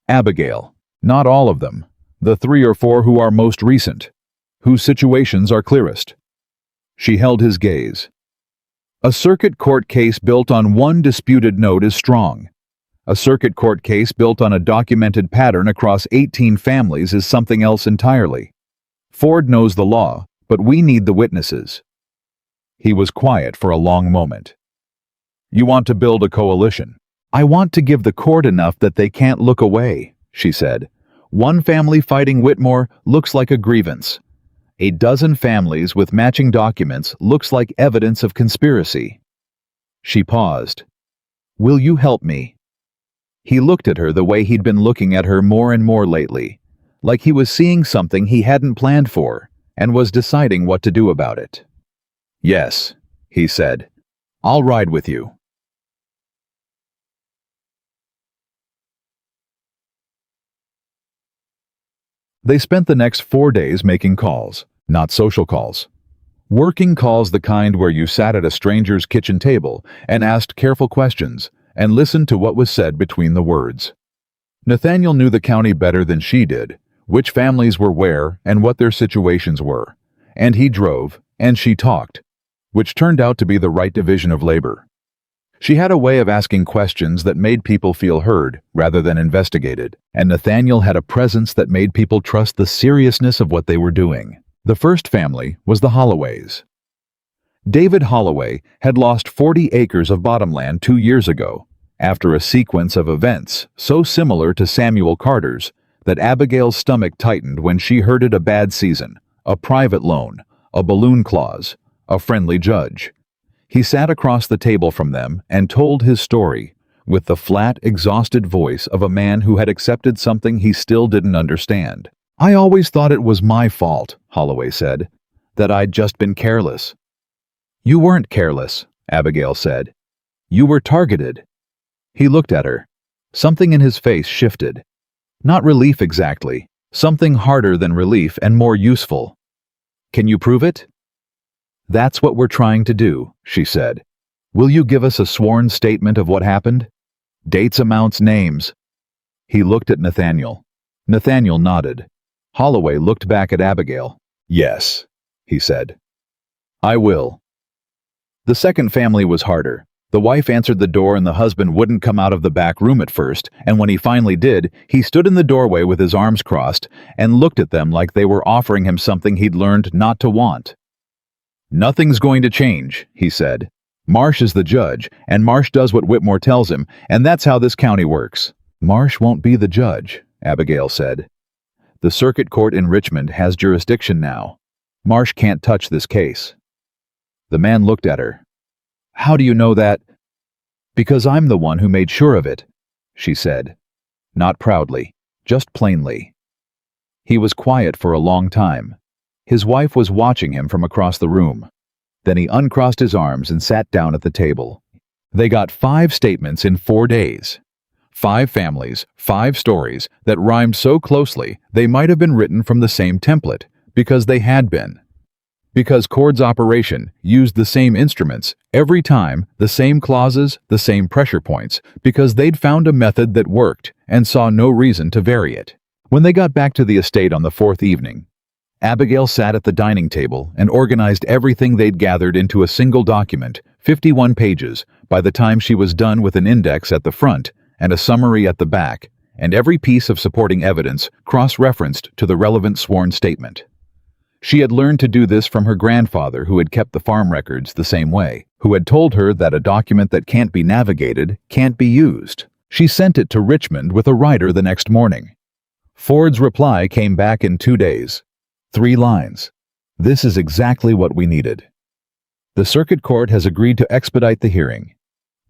Abigail, not all of them, the 3 or 4 who are most recent, whose situations are clearest. She held his gaze. A circuit court case built on one disputed note is strong. A circuit court case built on a documented pattern across 18 families is something else entirely. Ford knows the law, but we need the witnesses. He was quiet for a long moment. You want to build a coalition. I want to give the court enough that they can't look away, she said. One family fighting Whitmore looks like a grievance. A dozen families with matching documents looks like evidence of conspiracy. She paused. Will you help me? He looked at her the way he'd been looking at her more and more lately, like he was seeing something he hadn't planned for and was deciding what to do about it. Yes, he said. I'll ride with you. They spent the next 4 days making calls, not social calls. Working calls, the kind where you sat at a stranger's kitchen table and asked careful questions and listened to what was said between the words. Nathaniel knew the county better than she did, which families were where and what their situations were, and he drove and she talked, which turned out to be the right division of labor. She had a way of asking questions that made people feel heard rather than investigated, and Nathaniel had a presence that made people trust the seriousness of what they were doing. The first family was the Holloways. David Holloway had lost 40 acres of bottomland 2 years ago, after a sequence of events so similar to Samuel Carter's that Abigail's stomach tightened when she heard a bad season, a private loan, a balloon clause, a friendly judge. He sat across the table from them and told his story with the flat, exhausted voice of a man who had accepted something he still didn't understand. "I always thought it was my fault," Holloway said, "that I'd just been careless." "You weren't careless," Abigail said. "You were targeted." He looked at her. Something in his face shifted. Not relief exactly, something harder than relief and more useful. "Can you prove it?" "That's what we're trying to do," she said. "Will you give us a sworn statement of what happened? Dates, amounts, names." He looked at Nathaniel. Nathaniel nodded. Holloway looked back at Abigail. "Yes," he said. "I will." The second family was harder. The wife answered the door and the husband wouldn't come out of the back room at first, and when he finally did, he stood in the doorway with his arms crossed and looked at them like they were offering him something he'd learned not to want. "Nothing's going to change," he said. "Marsh is the judge, and Marsh does what Whitmore tells him, and that's how this county works." "Marsh won't be the judge," Abigail said. "The circuit court in Richmond has jurisdiction now. Marsh can't touch this case." The man looked at her. "How do you know that?" "Because I'm the one who made sure of it," she said. Not proudly, just plainly. He was quiet for a long time. His wife was watching him from across the room. Then he uncrossed his arms and sat down at the table. They got 5 statements in 4 days. 5 families, 5 stories that rhymed so closely they might have been written from the same template, because they had been. Because Cord's operation used the same instruments, every time, the same clauses, the same pressure points, because they'd found a method that worked and saw no reason to vary it. When they got back to the estate on the 4th evening, Abigail sat at the dining table and organized everything they'd gathered into a single document, 51 pages, by the time she was done with an index at the front and a summary at the back, and every piece of supporting evidence cross-referenced to the relevant sworn statement. She had learned to do this from her grandfather, who had kept the farm records the same way, who had told her that a document that can't be navigated can't be used. She sent it to Richmond with a writer the next morning. Ford's reply came back in 2 days. 3 lines. "This is exactly what we needed. The circuit court has agreed to expedite the hearing.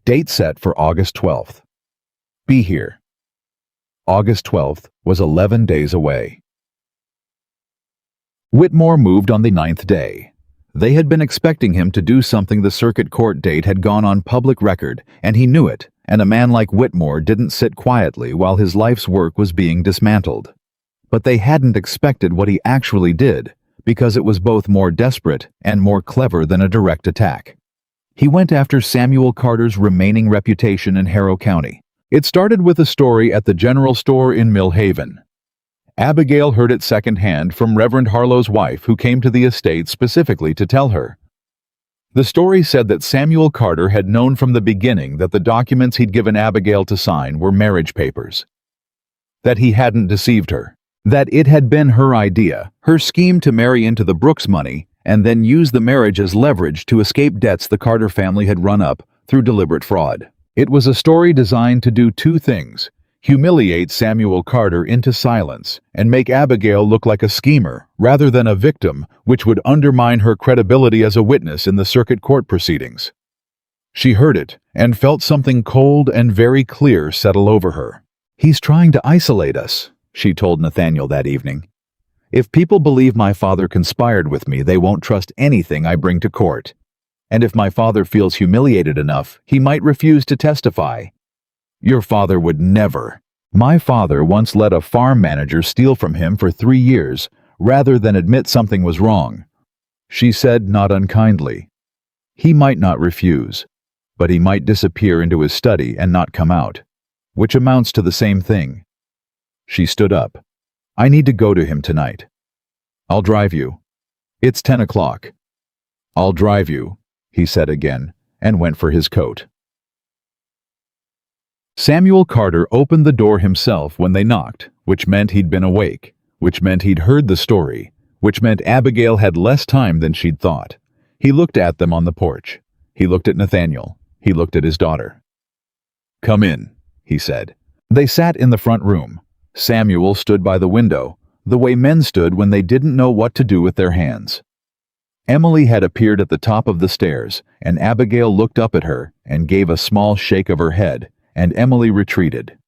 Date set for August 12th. Be here." August 12th was 11 days away. Whitmore moved on the 9th day. They had been expecting him to do something. The circuit court date had gone on public record, and he knew it, and a man like Whitmore didn't sit quietly while his life's work was being dismantled. But they hadn't expected what he actually did, because it was both more desperate and more clever than a direct attack. He went after Samuel Carter's remaining reputation in Harrow County. It started with a story at the general store in Mill Haven. Abigail heard it secondhand from Reverend Harlow's wife, who came to the estate specifically to tell her. The story said that Samuel Carter had known from the beginning that the documents he'd given Abigail to sign were marriage papers. That he hadn't deceived her. That it had been her idea, her scheme to marry into the Brooks money and then use the marriage as leverage to escape debts the Carter family had run up through deliberate fraud. It was a story designed to do 2 things: humiliate Samuel Carter into silence and make Abigail look like a schemer rather than a victim, which would undermine her credibility as a witness in the circuit court proceedings. She heard it and felt something cold and very clear settle over her. "He's trying to isolate us," she told Nathaniel that evening. "If people believe my father conspired with me, they won't trust anything I bring to court. And if my father feels humiliated enough, he might refuse to testify." "Your father would never." "My father once let a farm manager steal from him for 3 years, rather than admit something was wrong," she said, not unkindly. "He might not refuse, but he might disappear into his study and not come out, which amounts to the same thing." She stood up. "I need to go to him tonight." "I'll drive you." "It's 10 o'clock." "I'll drive you," he said again, and went for his coat. Samuel Carter opened the door himself when they knocked, which meant he'd been awake, which meant he'd heard the story, which meant Abigail had less time than she'd thought. He looked at them on the porch. He looked at Nathaniel. He looked at his daughter. "Come in," he said. They sat in the front room. Samuel stood by the window, the way men stood when they didn't know what to do with their hands. Emily had appeared at the top of the stairs, and Abigail looked up at her and gave a small shake of her head, and Emily retreated.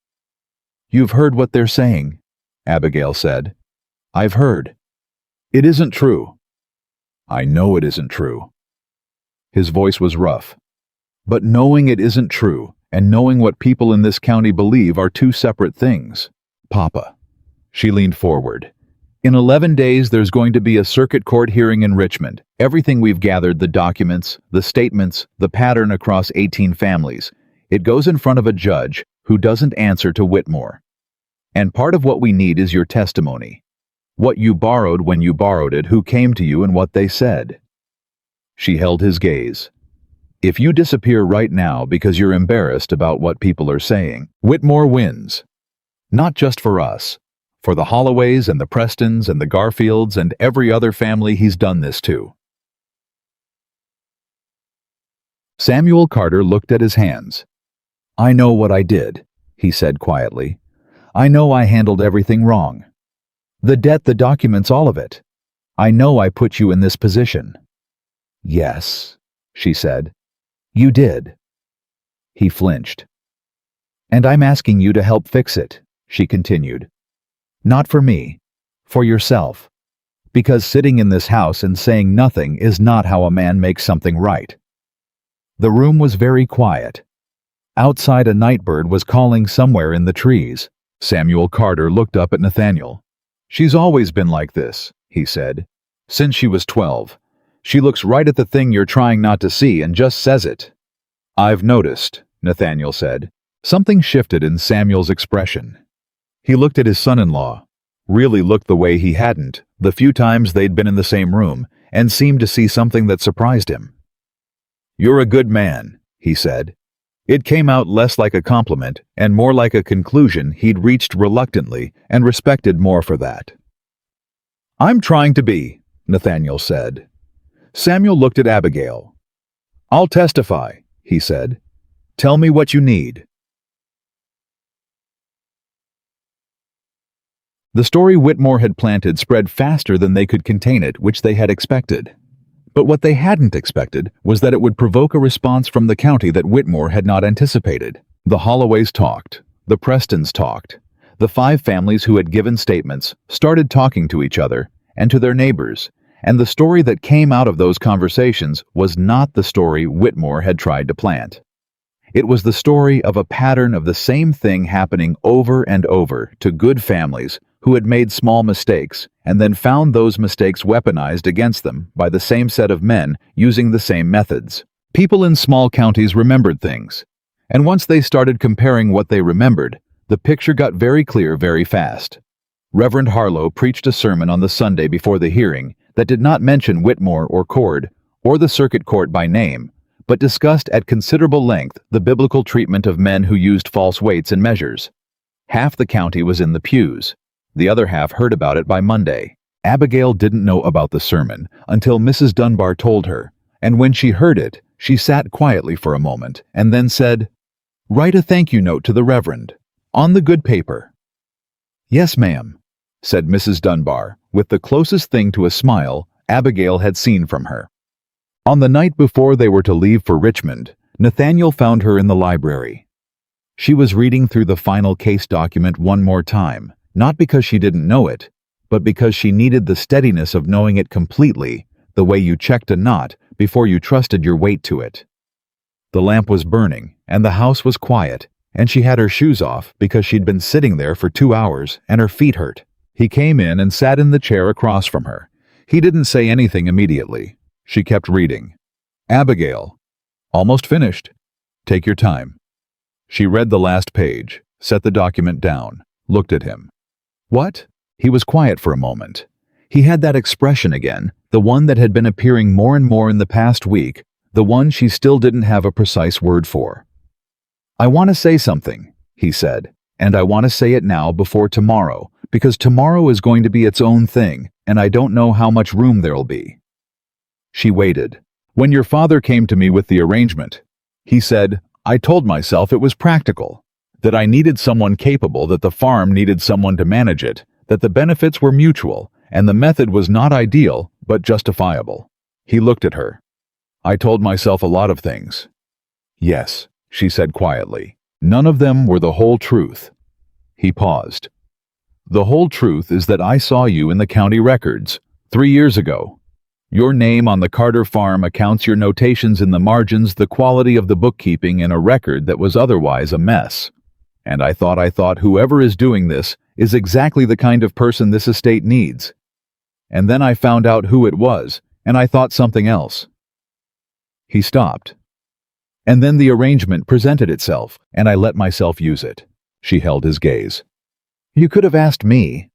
"You've heard what they're saying," Abigail said. "I've heard. It isn't true." "I know it isn't true." His voice was rough. "But knowing it isn't true and knowing what people in this county believe are two separate things. Papa." She leaned forward. "In 11 days there's going to be a circuit court hearing in Richmond. Everything we've gathered, the documents, the statements, the pattern across 18 families, it goes in front of a judge who doesn't answer to Whitmore. And part of what we need is your testimony. What you borrowed when you borrowed it, who came to you and what they said." She held his gaze. "If you disappear right now because you're embarrassed about what people are saying, Whitmore wins. Not just for us, for the Holloways and the Prestons and the Garfields and every other family he's done this to." Samuel Carter looked at his hands. "I know what I did," he said quietly. "I know I handled everything wrong. The debt, the documents, all of it. I know I put you in this position." "Yes," she said. "You did." He flinched. "And I'm asking you to help fix it," she continued. "Not for me, for yourself. Because sitting in this house and saying nothing is not how a man makes something right." The room was very quiet. Outside, a nightbird was calling somewhere in the trees. Samuel Carter looked up at Nathaniel. "She's always been like this," he said. "Since she was 12. She looks right at the thing you're trying not to see and just says it." "I've noticed," Nathaniel said. Something shifted in Samuel's expression. He looked at his son-in-law, really looked the way he hadn't the few times they'd been in the same room, and seemed to see something that surprised him. "You're a good man," he said. It came out less like a compliment and more like a conclusion he'd reached reluctantly and respected more for that. "I'm trying to be," Nathaniel said. Samuel looked at Abigail. "I'll testify," he said. "Tell me what you need." The story Whitmore had planted spread faster than they could contain it, which they had expected. But what they hadn't expected was that it would provoke a response from the county that Whitmore had not anticipated. The Holloways talked. The Prestons talked. The 5 families who had given statements started talking to each other and to their neighbors, and the story that came out of those conversations was not the story Whitmore had tried to plant. It was the story of a pattern of the same thing happening over and over to good families who had made small mistakes and then found those mistakes weaponized against them by the same set of men using the same methods. People in small counties remembered things, and once they started comparing what they remembered, the picture got very clear very fast. Reverend Harlow preached a sermon on the Sunday before the hearing that did not mention Whitmore or Cord or the circuit court by name, but discussed at considerable length the biblical treatment of men who used false weights and measures. Half the county was in the pews. The other half heard about it by Monday. Abigail didn't know about the sermon until Mrs. Dunbar told her, and when she heard it, she sat quietly for a moment and then said, "Write a thank you note to the Reverend, on the good paper." "Yes, ma'am," said Mrs. Dunbar, with the closest thing to a smile Abigail had seen from her. On the night before they were to leave for Richmond, Nathaniel found her in the library. She was reading through the final case document one more time, not because she didn't know it, but because she needed the steadiness of knowing it completely, the way you checked a knot before you trusted your weight to it. The lamp was burning, and the house was quiet, and she had her shoes off because she'd been sitting there for 2 hours and her feet hurt. He came in and sat in the chair across from her. He didn't say anything immediately. She kept reading. "Abigail. Almost finished. Take your time." She read the last page, set the document down, looked at him. "What?" He was quiet for a moment. He had that expression again, the one that had been appearing more and more in the past week, the one she still didn't have a precise word for. "I want to say something," he said, "and I want to say it now before tomorrow, because tomorrow is going to be its own thing, and I don't know how much room there'll be." She waited. "When your father came to me with the arrangement, he said, I told myself it was practical, that I needed someone capable, that the farm needed someone to manage it, that the benefits were mutual, and the method was not ideal, but justifiable. He looked at her. I told myself a lot of things. Yes, she said quietly. None of them were the whole truth. He paused. The whole truth is that I saw you in the county records 3 years ago. Your name on the Carter farm accounts, your notations in the margins, the quality of the bookkeeping in a record that was otherwise a mess. And I thought whoever is doing this is exactly the kind of person this estate needs. And then I found out who it was, and I thought something else. He stopped. And then the arrangement presented itself, and I let myself use it. She held his gaze. You could have asked me.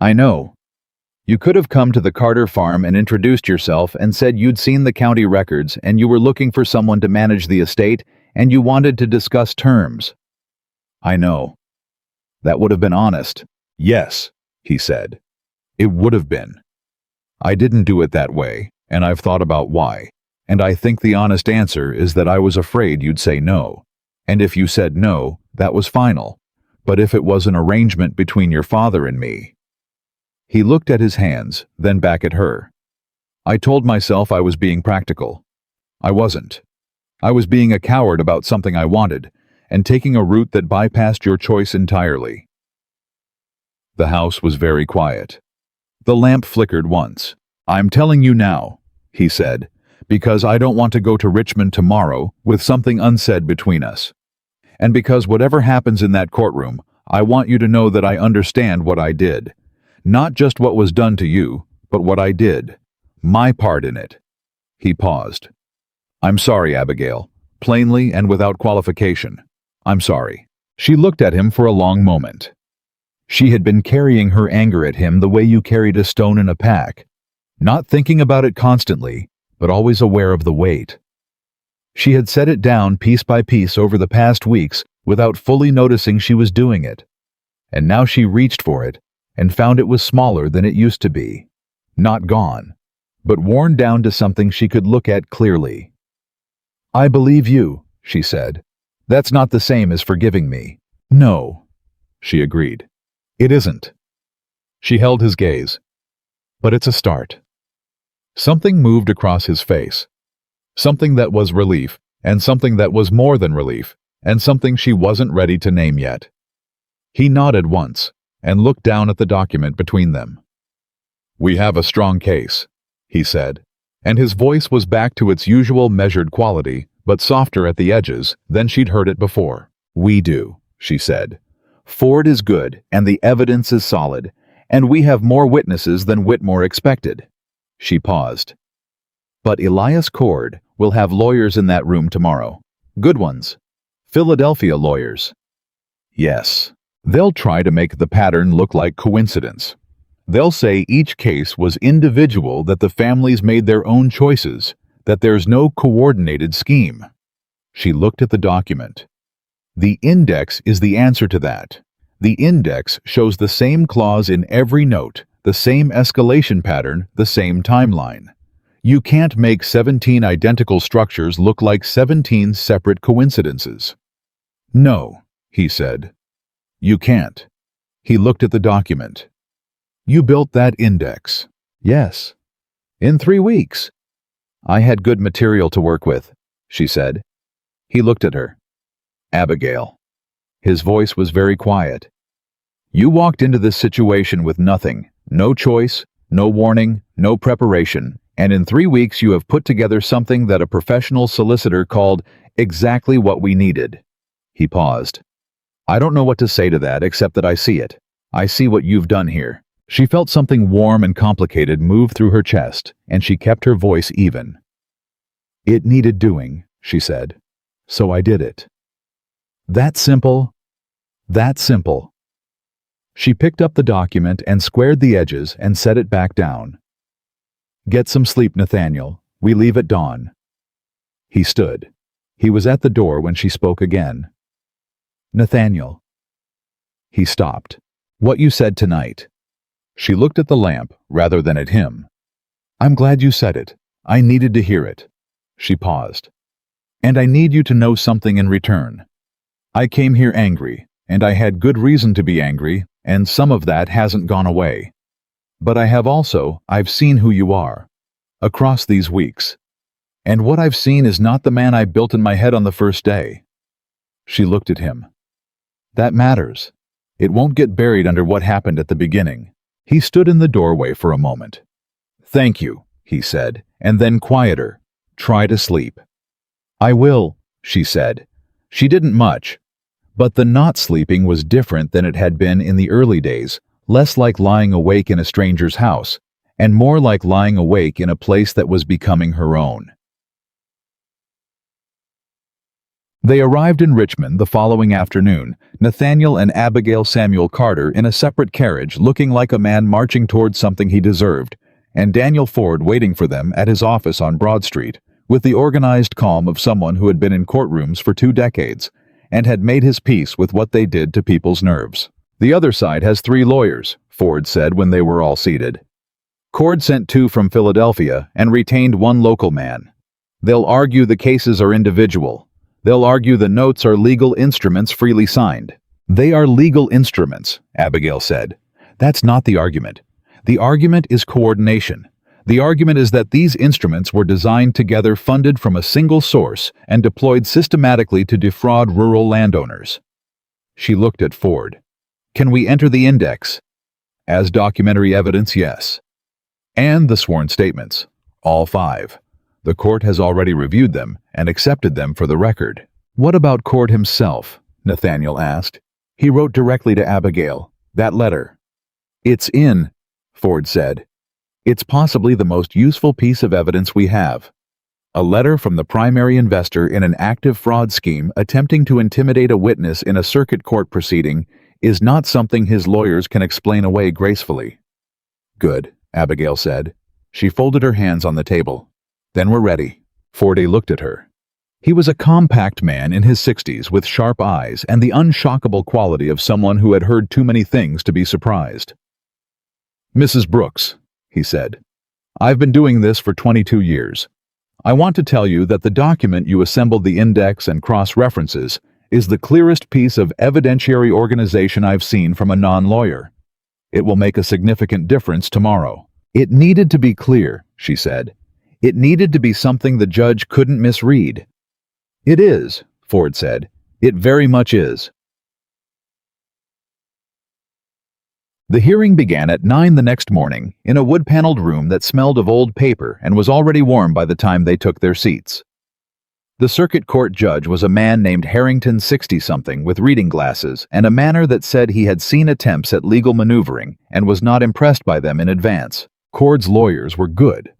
I know. You could have come to the Carter farm and introduced yourself and said you'd seen the county records and you were looking for someone to manage the estate and you wanted to discuss terms. I know. That would have been honest. Yes, he said. It would have been. I didn't do it that way, and I've thought about why. And I think the honest answer is that I was afraid you'd say no. And if you said no, that was final. But if it was an arrangement between your father and me... He looked at his hands, then back at her. I told myself I was being practical. I wasn't. I was being a coward about something I wanted, and taking a route that bypassed your choice entirely. The house was very quiet. The lamp flickered once. I'm telling you now, he said, because I don't want to go to Richmond tomorrow with something unsaid between us. And because whatever happens in that courtroom, I want you to know that I understand what I did. Not just what was done to you, but what I did. My part in it. He paused. I'm sorry, Abigail. Plainly and without qualification. I'm sorry. She looked at him for a long moment. She had been carrying her anger at him the way you carried a stone in a pack. Not thinking about it constantly, but always aware of the weight. She had set it down piece by piece over the past weeks without fully noticing she was doing it. And now she reached for it and found it was smaller than it used to be. Not gone, but worn down to something she could look at clearly. I believe you, she said. That's not the same as forgiving me. No, she agreed. It isn't. She held his gaze. But it's a start. Something moved across his face. Something that was relief, and something that was more than relief, and something she wasn't ready to name yet. He nodded once, and looked down at the document between them. We have a strong case, he said, and his voice was back to its usual measured quality, but softer at the edges than she'd heard it before. We do, she said. Ford is good, and the evidence is solid, and we have more witnesses than Whitmore expected. She paused. But Elias Cord will have lawyers in that room tomorrow. Good ones. Philadelphia lawyers. Yes. They'll try to make the pattern look like coincidence. They'll say each case was individual, that the families made their own choices, that there's no coordinated scheme. She looked at the document. The index is the answer to that. The index shows the same clause in every note, the same escalation pattern, the same timeline. You can't make 17 identical structures look like 17 separate coincidences. No, he said. You can't. He looked at the document. You built that index. Yes. In 3 weeks. I had good material to work with, she said. He looked at her. Abigail. His voice was very quiet. You walked into this situation with nothing, no choice, no warning, no preparation, and in 3 weeks you have put together something that a professional solicitor called exactly what we needed. He paused. I don't know what to say to that except that I see it. I see what you've done here. She felt something warm and complicated move through her chest, and she kept her voice even. It needed doing, she said. So I did it. That simple. That simple. She picked up the document and squared the edges and set it back down. Get some sleep, Nathaniel. We leave at dawn. He stood. He was at the door when she spoke again. Nathaniel. He stopped. What you said tonight. She looked at the lamp rather than at him. I'm glad you said it. I needed to hear it. She paused. And I need you to know something in return. I came here angry, and I had good reason to be angry, and some of that hasn't gone away. But I've seen who you are, across these weeks. And what I've seen is not the man I built in my head on the first day. She looked at him. That matters. It won't get buried under what happened at the beginning. He stood in the doorway for a moment. Thank you, he said, and then quieter. Try to sleep. I will, she said. She didn't much. But the not sleeping was different than it had been in the early days, less like lying awake in a stranger's house, and more like lying awake in a place that was becoming her own. They arrived in Richmond the following afternoon, Nathaniel and Abigail Samuel Carter in a separate carriage looking like a man marching towards something he deserved, and Daniel Ford waiting for them at his office on Broad Street, with the organized calm of someone who had been in courtrooms for 2 decades, and had made his peace with what they did to people's nerves. The other side has 3 lawyers, Ford said when they were all seated. Cord sent 2 from Philadelphia and retained 1 local man. They'll argue the cases are individual. They'll argue the notes are legal instruments freely signed. They are legal instruments, Abigail said. That's not the argument. The argument is coordination. The argument is that these instruments were designed together, funded from a single source, and deployed systematically to defraud rural landowners. She looked at Ford. Can we enter the index? As documentary evidence, yes. And the sworn statements, all 5. The court has already reviewed them and accepted them for the record. What about Cord himself? Nathaniel asked. He wrote directly to Abigail. That letter. It's in, Ford said. It's possibly the most useful piece of evidence we have. A letter from the primary investor in an active fraud scheme attempting to intimidate a witness in a circuit court proceeding is not something his lawyers can explain away gracefully. Good, Abigail said. She folded her hands on the table. Then we're ready. Ford looked at her. He was a compact man in his 60s with sharp eyes and the unshockable quality of someone who had heard too many things to be surprised. Mrs. Brooks, he said, I've been doing this for 22 years. I want to tell you that the document you assembled the index and cross-references is the clearest piece of evidentiary organization I've seen from a non-lawyer. It will make a significant difference tomorrow. It needed to be clear, she said. It needed to be something the judge couldn't misread. It is, Ford said. It very much is. The hearing began at 9 the next morning in a wood-paneled room that smelled of old paper and was already warm by the time they took their seats. The circuit court judge was a man named Harrington, 60-something, with reading glasses and a manner that said he had seen attempts at legal maneuvering and was not impressed by them in advance. Cord's lawyers were good.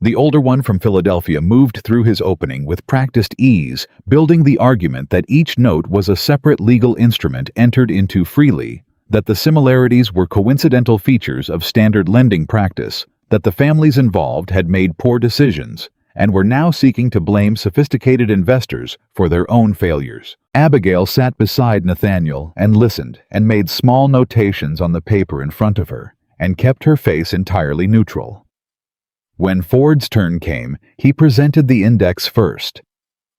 The older one from Philadelphia moved through his opening with practiced ease, building the argument that each note was a separate legal instrument entered into freely, that the similarities were coincidental features of standard lending practice, that the families involved had made poor decisions, and were now seeking to blame sophisticated investors for their own failures. Abigail sat beside Nathaniel and listened and made small notations on the paper in front of her, and kept her face entirely neutral. When Ford's turn came, he presented the index first.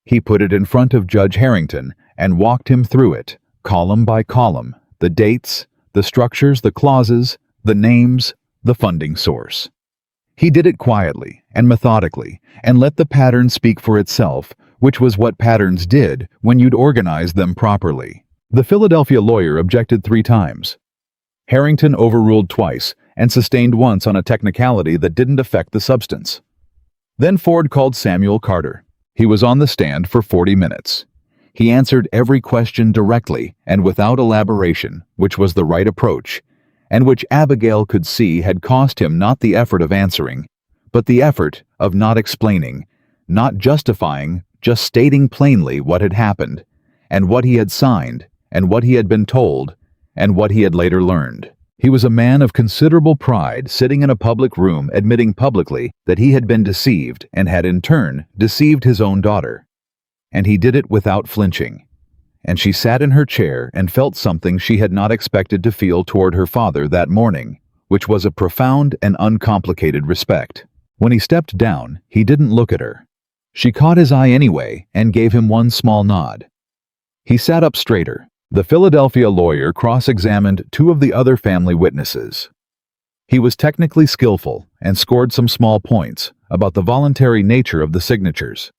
He put it in front of Judge Harrington and walked him through it, column by column, the dates, the structures, the clauses, the names, the funding source. He did it quietly and methodically and let the pattern speak for itself, which was what patterns did when you'd organize them properly. The Philadelphia lawyer objected 3 times. Harrington overruled twice and sustained once on a technicality that didn't affect the substance. Then Ford called Samuel Carter. He was on the stand for 40 minutes. He answered every question directly and without elaboration, which was the right approach, and which Abigail could see had cost him not the effort of answering, but the effort of not explaining, not justifying, just stating plainly what had happened, and what he had signed, and what he had been told, and what he had later learned. He was a man of considerable pride, sitting in a public room admitting publicly that he had been deceived and had in turn deceived his own daughter. And he did it without flinching. And she sat in her chair and felt something she had not expected to feel toward her father that morning, which was a profound and uncomplicated respect. When he stepped down, he didn't look at her. She caught his eye anyway and gave him one small nod. He sat up straighter. The Philadelphia lawyer cross-examined two of the other family witnesses. He was technically skillful and scored some small points about the voluntary nature of the signatures.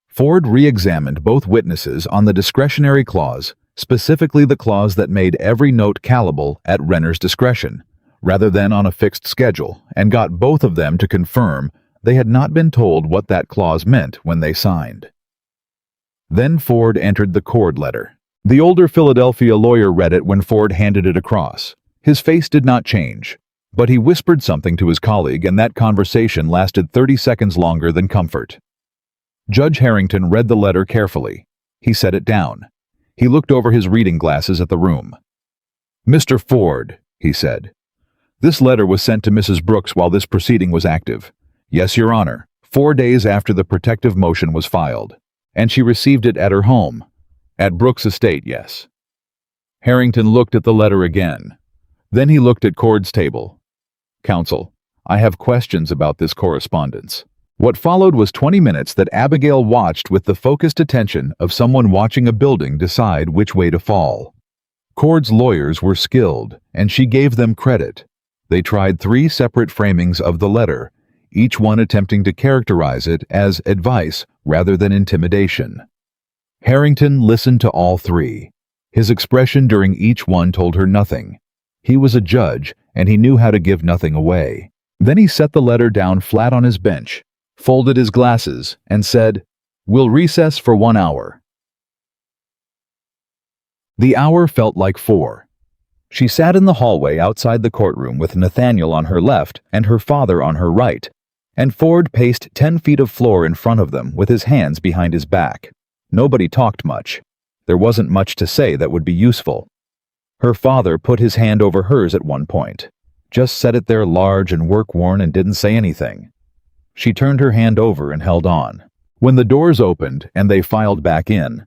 Ford re-examined both witnesses on the discretionary clause, specifically the clause that made every note callable at Renner's discretion, rather than on a fixed schedule, and got both of them to confirm they had not been told what that clause meant when they signed. Then Ford entered the cord letter. The older Philadelphia lawyer read it when Ford handed it across. His face did not change, but he whispered something to his colleague, and that conversation lasted 30 seconds longer than comfort. Judge Harrington read the letter carefully. He set it down. He looked over his reading glasses at the room. "Mr. Ford," he said, "this letter was sent to Mrs. Brooks while this proceeding was active. Yes, Your Honor, 4 days after the protective motion was filed. And she received it at her home. At Brooks' estate, yes." Harrington looked at the letter again. Then he looked at Cord's table. "Counsel, I have questions about this correspondence." What followed was 20 minutes that Abigail watched with the focused attention of someone watching a building decide which way to fall. Cord's lawyers were skilled, and she gave them credit. They tried 3 separate framings of the letter, each one attempting to characterize it as advice rather than intimidation. Harrington listened to all 3. His expression during each one told her nothing. He was a judge, and he knew how to give nothing away. Then he set the letter down flat on his bench, folded his glasses, and said, "We'll recess for 1 hour." The hour felt like 4. She sat in the hallway outside the courtroom with Nathaniel on her left and her father on her right, and Ford paced 10 feet of floor in front of them with his hands behind his back. Nobody talked much. There wasn't much to say that would be useful. Her father put his hand over hers at one point, just set it there large and work-worn and didn't say anything. She turned her hand over and held on. When the doors opened and they filed back in,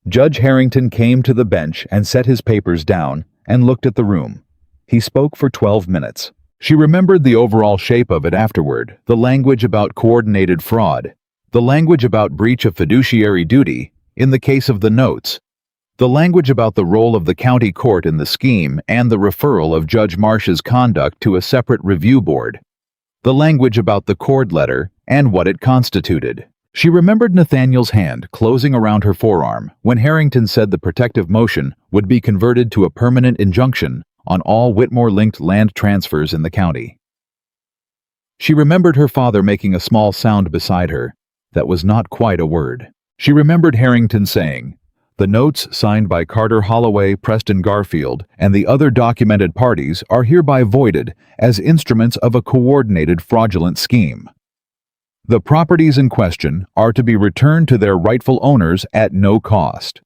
Judge Harrington came to the bench and set his papers down and looked at the room. He spoke for 12 minutes. She remembered the overall shape of it afterward, the language about coordinated fraud, the language about breach of fiduciary duty in the case of the notes, the language about the role of the county court in the scheme and the referral of Judge Marsh's conduct to a separate review board, the language about the cord letter and what it constituted. She remembered Nathaniel's hand closing around her forearm when Harrington said the protective motion would be converted to a permanent injunction on all Whitmore-linked land transfers in the county. She remembered her father making a small sound beside her that was not quite a word. She remembered Harrington saying, "The notes signed by Carter Holloway, Preston Garfield, and the other documented parties are hereby voided as instruments of a coordinated fraudulent scheme. The properties in question are to be returned to their rightful owners at no cost.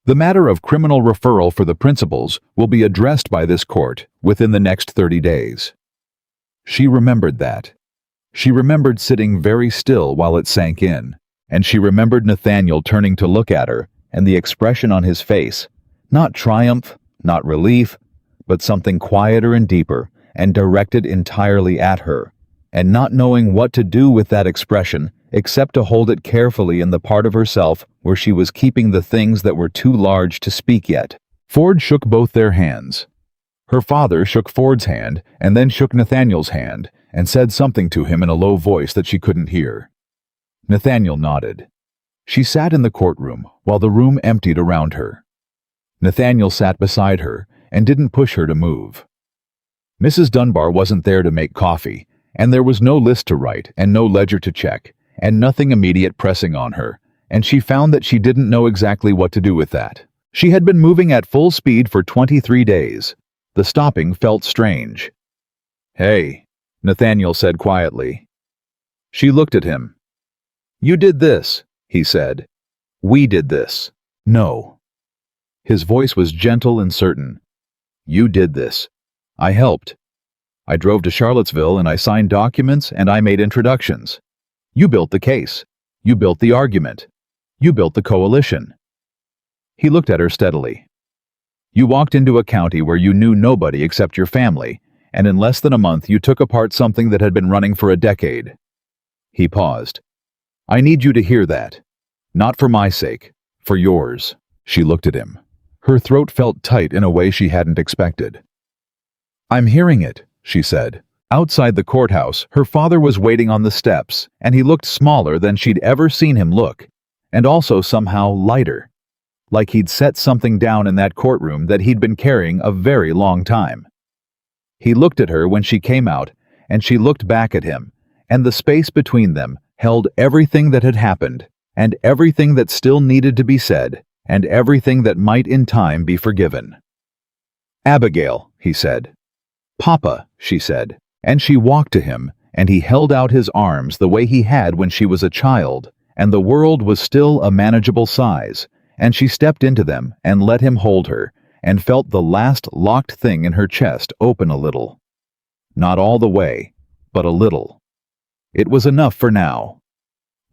The matter of criminal referral for the principals will be addressed by this court within the next 30 days. She remembered that. She remembered sitting very still while it sank in, and she remembered Nathaniel turning to look at her and the expression on his face, not triumph, not relief, but something quieter and deeper and directed entirely at her, and not knowing what to do with that expression except to hold it carefully in the part of herself where she was keeping the things that were too large to speak yet. Ford shook both their hands. Her father shook Ford's hand and then shook Nathaniel's hand and said something to him in a low voice that she couldn't hear. Nathaniel nodded. She sat in the courtroom while the room emptied around her. Nathaniel sat beside her and didn't push her to move. Mrs. Dunbar wasn't there to make coffee, and there was no list to write and no ledger to check, and nothing immediate pressing on her, and she found that she didn't know exactly what to do with that. She had been moving at full speed for 23 days. The stopping felt strange. "Hey," Nathaniel said quietly. She looked at him. "You did this," he said. "We did this." "No." His voice was gentle and certain. "You did this. I helped. I drove to Charlottesville and I signed documents and I made introductions. You built the case. You built the argument. You built the coalition." He looked at her steadily. "You walked into a county where you knew nobody except your family, and in less than a month you took apart something that had been running for a decade." He paused. I need you to hear that. Not for my sake, for yours." She looked at him. Her throat felt tight in a way she hadn't expected. "I'm hearing it," she said. Outside the courthouse, her father was waiting on the steps, and he looked smaller than she'd ever seen him look, and also somehow lighter, like he'd set something down in that courtroom that he'd been carrying a very long time. He looked at her when she came out, and she looked back at him, and the space between them held everything that had happened, and everything that still needed to be said, and everything that might in time be forgiven. "Abigail," he said. "Papa," she said, and she walked to him, and he held out his arms the way he had when she was a child, and the world was still a manageable size, and she stepped into them and let him hold her, and felt the last locked thing in her chest open a little. Not all the way, but a little. It was enough for now.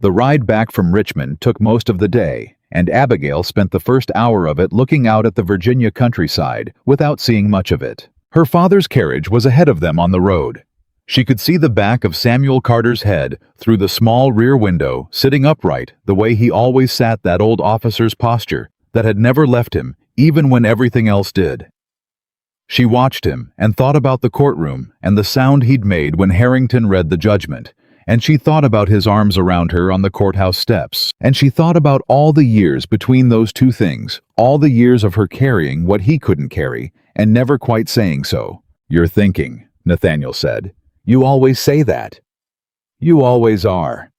The ride back from Richmond took most of the day, and Abigail spent the first hour of it looking out at the Virginia countryside without seeing much of it. Her father's carriage was ahead of them on the road. She could see the back of Samuel Carter's head through the small rear window, sitting upright the way he always sat, that old officer's posture that had never left him, even when everything else did. She watched him and thought about the courtroom and the sound he'd made when Harrington read the judgment, and she thought about his arms around her on the courthouse steps, and she thought about all the years between those two things, all the years of her carrying what he couldn't carry, and never quite saying so. "You're thinking," Nathaniel said. "You always say that." "You always are."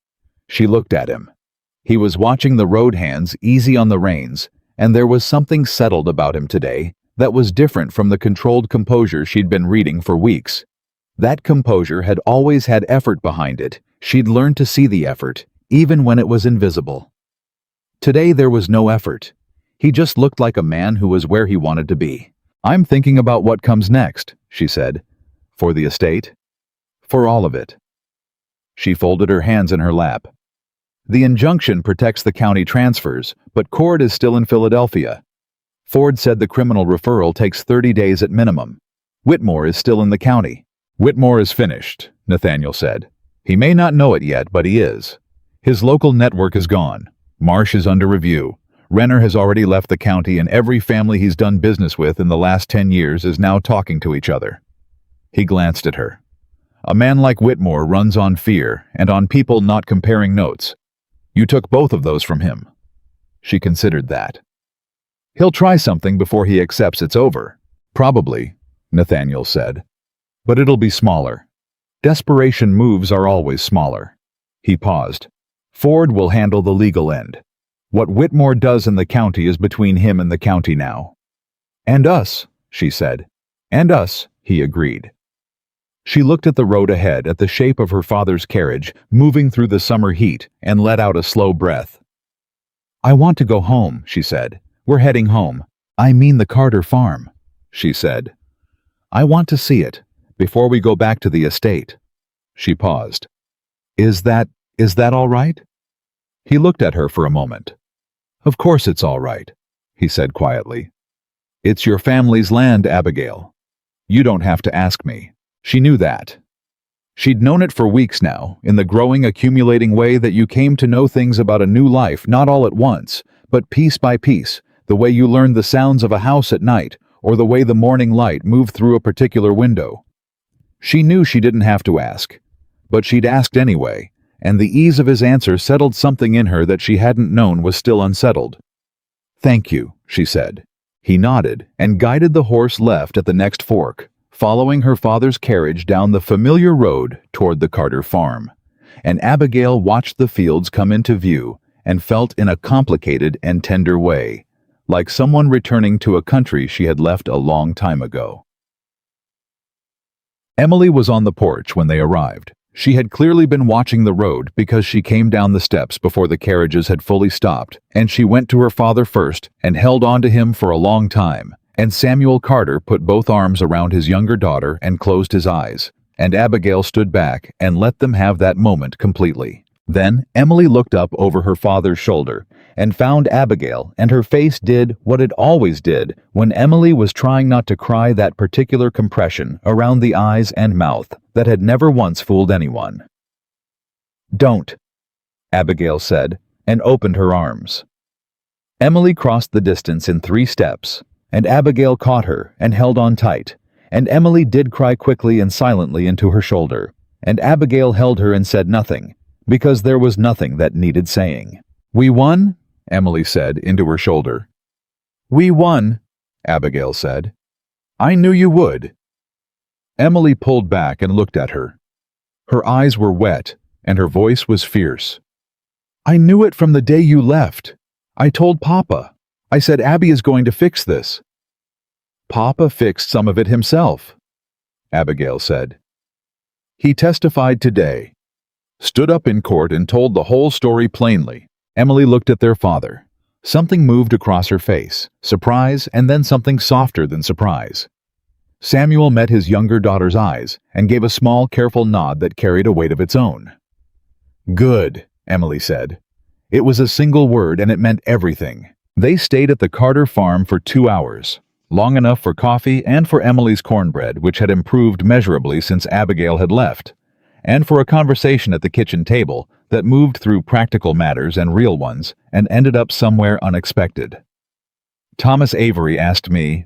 She looked at him. He was watching the road hands easy on the reins, and there was something settled about him today that was different from the controlled composure she'd been reading for weeks. That composure had always had effort behind it. She'd learned to see the effort, even when it was invisible. Today there was no effort. He just looked like a man who was where he wanted to be. "I'm thinking about what comes next," she said. "For the estate?" "For all of it." She folded her hands in her lap. "The injunction protects the county transfers, but Cord is still in Philadelphia. Ford said the criminal referral takes 30 days at minimum. Whitmore is still in the county." "Whitmore is finished," Nathaniel said. "He may not know it yet, but he is. His local network is gone. Marsh is under review. Renner has already left the county, and every family he's done business with in the last 10 years is now talking to each other." He glanced at her. "A man like Whitmore runs on fear and on people not comparing notes. You took both of those from him." She considered that. "He'll try something before he accepts it's over." "Probably," Nathaniel said. "But it'll be smaller. Desperation moves are always smaller." He paused. "Ford will handle the legal end. What Whitmore does in the county is between him and the county now." "And us," she said. "And us," he agreed. She looked at the road ahead, at the shape of her father's carriage moving through the summer heat, and let out a slow breath. "I want to go home," she said. "We're heading home. I mean the Carter farm," she said. "I want to see it before we go back to the estate." She paused. Is that all right?" He looked at her for a moment. "Of course it's all right," he said quietly. "It's your family's land, Abigail. You don't have to ask me." She knew that. She'd known it for weeks now, in the growing, accumulating way that you came to know things about a new life, not all at once, but piece by piece, the way you learned the sounds of a house at night, or the way the morning light moved through a particular window. She knew she didn't have to ask, but she'd asked anyway, and the ease of his answer settled something in her that she hadn't known was still unsettled. "Thank you," she said. He nodded and guided the horse left at the next fork, following her father's carriage down the familiar road toward the Carter farm. And Abigail watched the fields come into view and felt in a complicated and tender way, like someone returning to a country she had left a long time ago. Emily was on the porch when they arrived. She had clearly been watching the road because she came down the steps before the carriages had fully stopped, and she went to her father first and held on to him for a long time, and Samuel Carter put both arms around his younger daughter and closed his eyes, and Abigail stood back and let them have that moment completely. Then Emily looked up over her father's shoulder and found Abigail, and her face did what it always did when Emily was trying not to cry, that particular compression around the eyes and mouth that had never once fooled anyone. "Don't." Abigail said, and opened her arms. Emily crossed the distance in 3 steps, and Abigail caught her and held on tight, and Emily did cry quickly and silently into her shoulder, and Abigail held her and said nothing, because there was nothing that needed saying. "We won?" Emily said into her shoulder. "We won," Abigail said. "I knew you would." Emily pulled back and looked at her. Her eyes were wet, and her voice was fierce. "I knew it from the day you left. I told Papa. I said Abby is going to fix this." "Papa fixed some of it himself," Abigail said. "He testified today. Stood up in court and told the whole story plainly." Emily looked at their father. Something moved across her face, surprise and then something softer than surprise. Samuel met his younger daughter's eyes and gave a small, careful nod that carried a weight of its own. "Good," Emily said. It was a single word and it meant everything. They stayed at the Carter farm for 2 hours, long enough for coffee and for Emily's cornbread, which had improved measurably since Abigail had left, and for a conversation at the kitchen table that moved through practical matters and real ones and ended up somewhere unexpected. "Thomas Avery asked me,"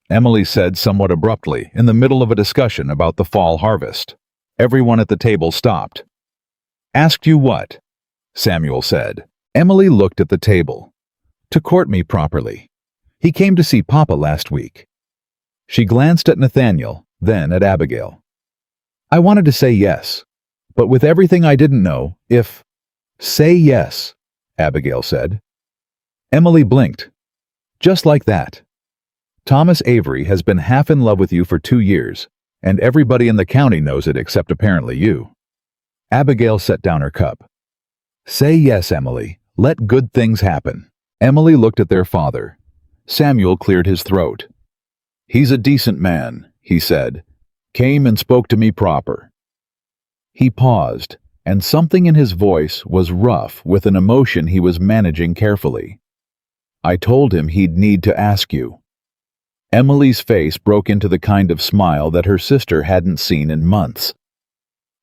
Emily said somewhat abruptly in the middle of a discussion about the fall harvest. Everyone at the table stopped. "Asked you what?" Samuel said. Emily looked at the table. "To court me properly. He came to see Papa last week." She glanced at Nathaniel, then at Abigail. "I wanted to say yes, but with everything I didn't know, if—" "Say yes," Abigail said. Emily blinked. "Just like that. Thomas Avery has been half in love with you for 2 years, and everybody in the county knows it except apparently you." Abigail set down her cup. "Say yes, Emily. Let good things happen." Emily looked at their father. Samuel cleared his throat. "He's a decent man," he said. "Came and spoke to me proper." He paused, and something in his voice was rough with an emotion he was managing carefully. "I told him he'd need to ask you." Emily's face broke into the kind of smile that her sister hadn't seen in months.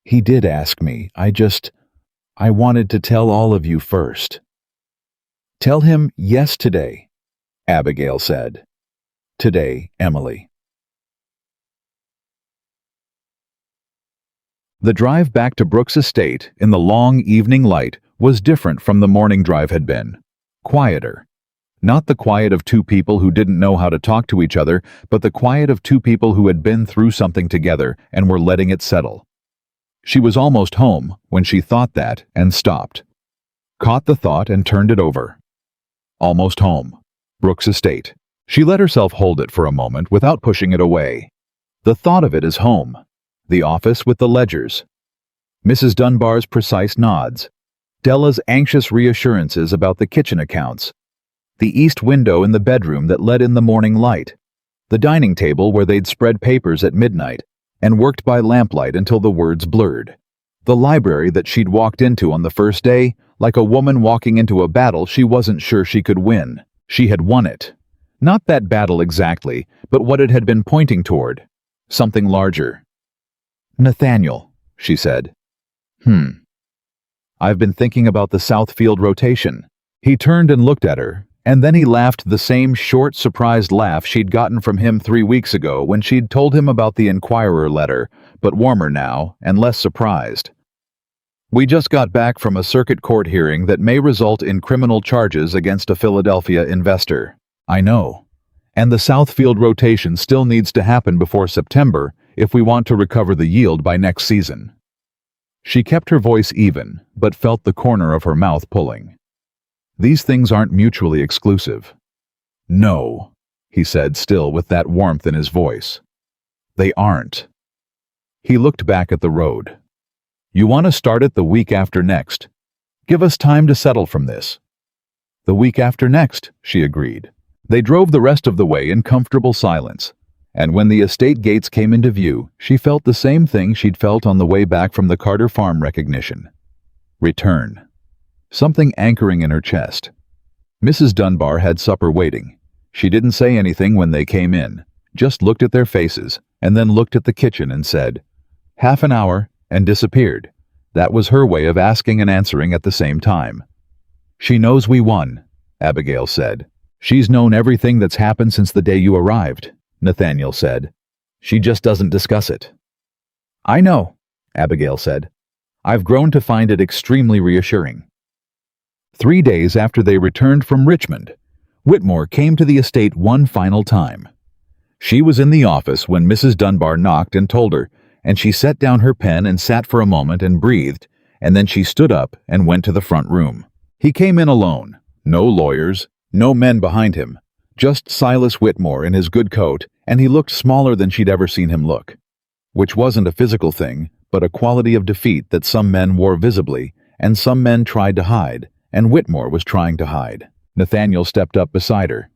"He did ask me. I wanted to tell all of you first." "Tell him yes today," Abigail said. "Today, Emily." The drive back to Brooks Estate in the long evening light was different from the morning drive had been. Quieter. Not the quiet of 2 people who didn't know how to talk to each other, but the quiet of 2 people who had been through something together and were letting it settle. She was almost home when she thought that and stopped. Caught the thought and turned it over. Almost home. Brooks Estate. She let herself hold it for a moment without pushing it away. The thought of it is home. The office with the ledgers. Mrs. Dunbar's precise nods. Della's anxious reassurances about the kitchen accounts. The east window in the bedroom that let in the morning light. The dining table where they'd spread papers at midnight and worked by lamplight until the words blurred. The library that she'd walked into on the first day, like a woman walking into a battle she wasn't sure she could win. She had won it. Not that battle exactly, but what it had been pointing toward. Something larger. "Nathaniel," she said. I've been thinking about the Southfield rotation." He turned and looked at her, and then he laughed the same short, surprised laugh she'd gotten from him 3 weeks ago when she'd told him about the Enquirer letter, but warmer now and less surprised. "We just got back from a circuit court hearing that may result in criminal charges against a Philadelphia investor." "I know. And the Southfield rotation still needs to happen before September if we want to recover the yield by next season." She kept her voice even, but felt the corner of her mouth pulling. "These things aren't mutually exclusive." "No," he said, still with that warmth in his voice. "They aren't." He looked back at the road. "You want to start it the week after next. Give us time to settle from this." "The week after next," she agreed. They drove the rest of the way in comfortable silence, and when the estate gates came into view, she felt the same thing she'd felt on the way back from the Carter farm recognition. Return. Something anchoring in her chest. Mrs. Dunbar had supper waiting. She didn't say anything when they came in, just looked at their faces, and then looked at the kitchen and said, "Half an hour," and disappeared. That was her way of asking and answering at the same time. "She knows we won," Abigail said. "She's known everything that's happened since the day you arrived," Nathaniel said. "She just doesn't discuss it." "I know," Abigail said. "I've grown to find it extremely reassuring." 3 days after they returned from Richmond, Whitmore came to the estate one final time. She was in the office when Mrs. Dunbar knocked and told her, and she set down her pen and sat for a moment and breathed, and then she stood up and went to the front room. He came in alone. No lawyers, no men behind him, just Silas Whitmore in his good coat, and he looked smaller than she'd ever seen him look. Which wasn't a physical thing, but a quality of defeat that some men wore visibly, and some men tried to hide, and Whitmore was trying to hide. Nathaniel stepped up beside her.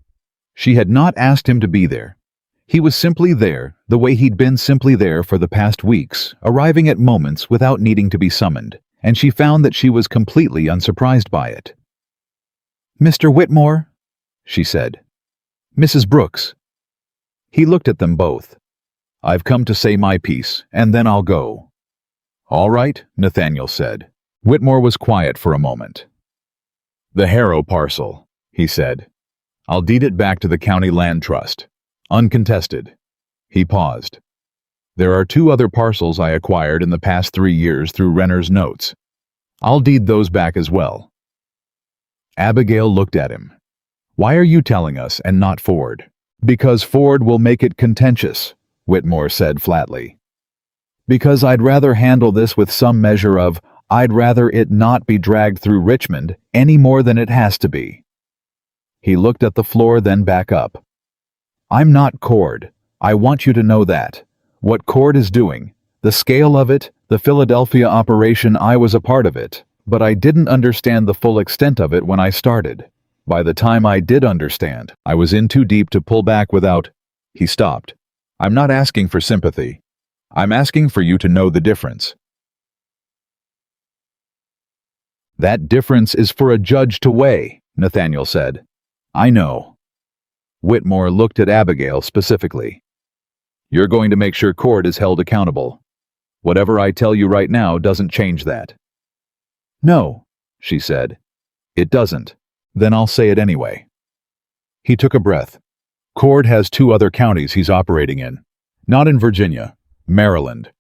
She had not asked him to be there. He was simply there, the way he'd been simply there for the past weeks, arriving at moments without needing to be summoned, and she found that she was completely unsurprised by it. "Mr. Whitmore," she said. "Mrs. Brooks." He looked at them both. "I've come to say my piece, and then I'll go." "All right," Nathaniel said. Whitmore was quiet for a moment. "The Harrow parcel," he said. "I'll deed it back to the county land trust. Uncontested." He paused. "There are 2 other parcels I acquired in the past 3 years through Renner's notes. I'll deed those back as well." Abigail looked at him. "Why are you telling us and not Ford?" "Because Ford will make it contentious," Whitmore said flatly. "Because I'd rather handle this with some measure of, I'd rather it not be dragged through Richmond any more than it has to be." He looked at the floor, then back up. "I'm not Cord. I want you to know that. What Cord is doing, the scale of it, the Philadelphia operation, I was a part of it, but I didn't understand the full extent of it when I started. By the time I did understand, I was in too deep to pull back without—" He stopped. "I'm not asking for sympathy. I'm asking for you to know the difference. That difference is for a judge to weigh," Nathaniel said. "I know." Whitmore looked at Abigail specifically. "You're going to make sure Cord is held accountable. Whatever I tell you right now doesn't change that." "No," she said. "It doesn't. Then I'll say it anyway." He took a breath. "Cord has 2 other counties he's operating in. Not in Virginia, Maryland.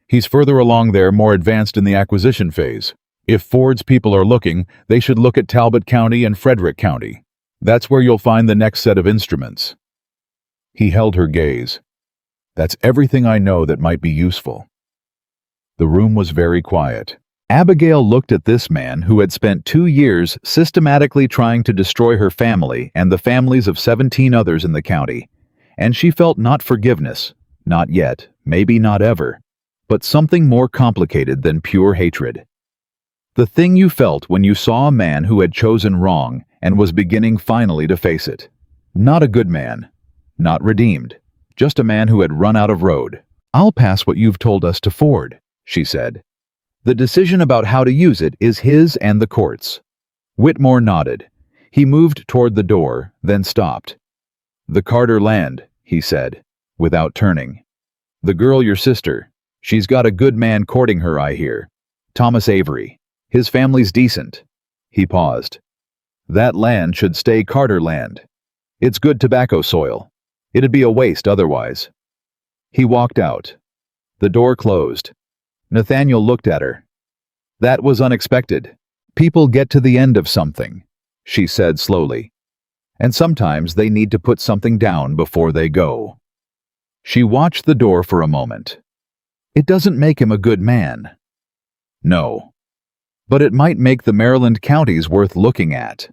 He's further along there, more advanced in the acquisition phase. If Ford's people are looking, they should look at Talbot County and Frederick County. That's where you'll find the next set of instruments." He held her gaze. "That's everything I know that might be useful." The room was very quiet. Abigail looked at this man who had spent 2 years systematically trying to destroy her family and the families of 17 others in the county, and she felt not forgiveness, not yet, maybe not ever, but something more complicated than pure hatred. The thing you felt when you saw a man who had chosen wrong and was beginning finally to face it. Not a good man, not redeemed, just a man who had run out of road. "I'll pass what you've told us to Ford," she said. "The decision about how to use it is his and the court's." Whitmore nodded. He moved toward the door, then stopped. "The Carter land," he said, without turning. "The girl your sister. She's got a good man courting her, I hear. Thomas Avery. His family's decent." He paused. "That land should stay Carter land. It's good tobacco soil. It'd be a waste otherwise." He walked out. The door closed. Nathaniel looked at her. "That was unexpected. People get to the end of something," she said slowly. "And sometimes they need to put something down before they go." She watched the door for a moment. "It doesn't make him a good man." "No. But it might make the Maryland counties worth looking at."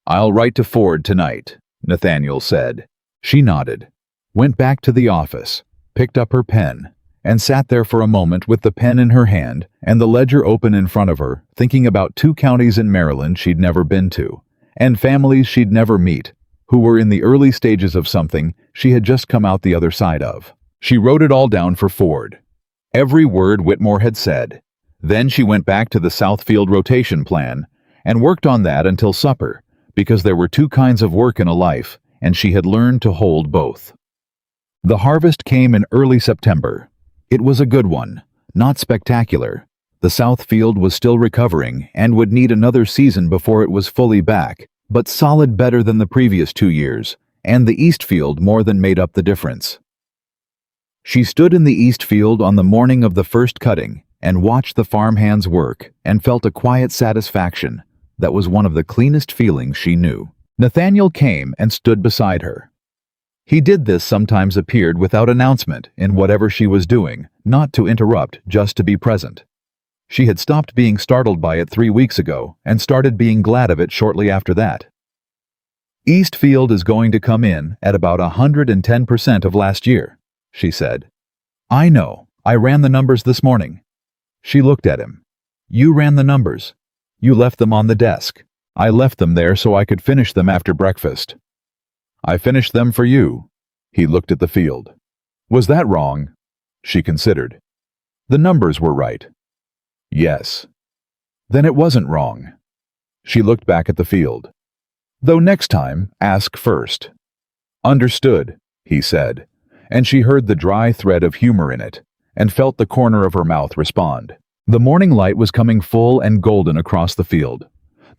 "I'll write to Ford tonight," Nathaniel said. She nodded, went back to the office, picked up her pen, and sat there for a moment with the pen in her hand and the ledger open in front of her, thinking about 2 counties in Maryland she'd never been to, and families she'd never meet, who were in the early stages of something she had just come out the other side of. She wrote it all down for Ford. Every word Whitmore had said. Then she went back to the Southfield rotation plan and worked on that until supper, because there were 2 kinds of work in a life, and she had learned to hold both. The harvest came in early September. It was a good one, not spectacular. The south field was still recovering and would need another season before it was fully back, but solid better than the previous 2 years, and the east field more than made up the difference. She stood in the east field on the morning of the first cutting and watched the farmhands work and felt a quiet satisfaction that was one of the cleanest feelings she knew. Nathaniel came and stood beside her. He did this sometimes appeared without announcement in whatever she was doing, not to interrupt, just to be present. She had stopped being startled by it 3 weeks ago and started being glad of it shortly after that. Eastfield is going to come in at about 110% of last year, she said. I know. I ran the numbers this morning. She looked at him. You ran the numbers. You left them on the desk. I left them there so I could finish them after breakfast. I finished them for you. He looked at the field. Was that wrong? She considered. The numbers were right. Yes. Then it wasn't wrong. She looked back at the field. Though next time, ask first. Understood, he said, and she heard the dry thread of humor in it, and felt the corner of her mouth respond. The morning light was coming full and golden across the field,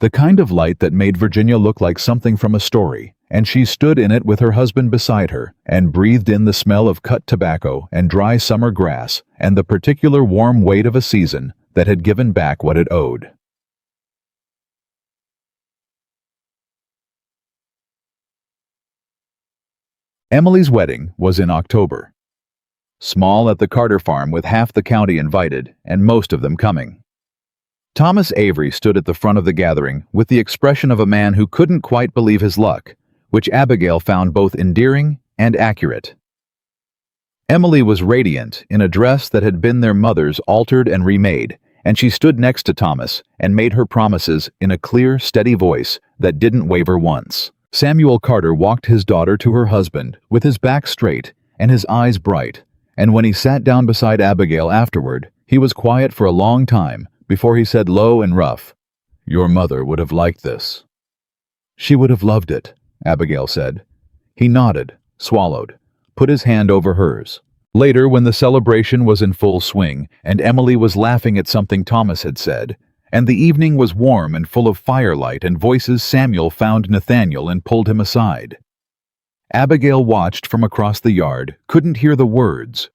the kind of light that made Virginia look like something from a story, and she stood in it with her husband beside her and breathed in the smell of cut tobacco and dry summer grass and the particular warm weight of a season that had given back what it owed. Emily's wedding was in October. Small at the Carter farm with half the county invited and most of them coming. Thomas Avery stood at the front of the gathering with the expression of a man who couldn't quite believe his luck, which Abigail found both endearing and accurate. Emily was radiant in a dress that had been their mother's altered and remade, and she stood next to Thomas and made her promises in a clear, steady voice that didn't waver once. Samuel Carter walked his daughter to her husband with his back straight and his eyes bright, and when he sat down beside Abigail afterward, he was quiet for a long time before he said low and rough, "Your mother would have liked this." "She would have loved it," Abigail said. He nodded, swallowed, put his hand over hers. Later, when the celebration was in full swing and Emily was laughing at something Thomas had said, and the evening was warm and full of firelight and voices, Samuel found Nathaniel and pulled him aside. Abigail watched from across the yard, couldn't hear the words,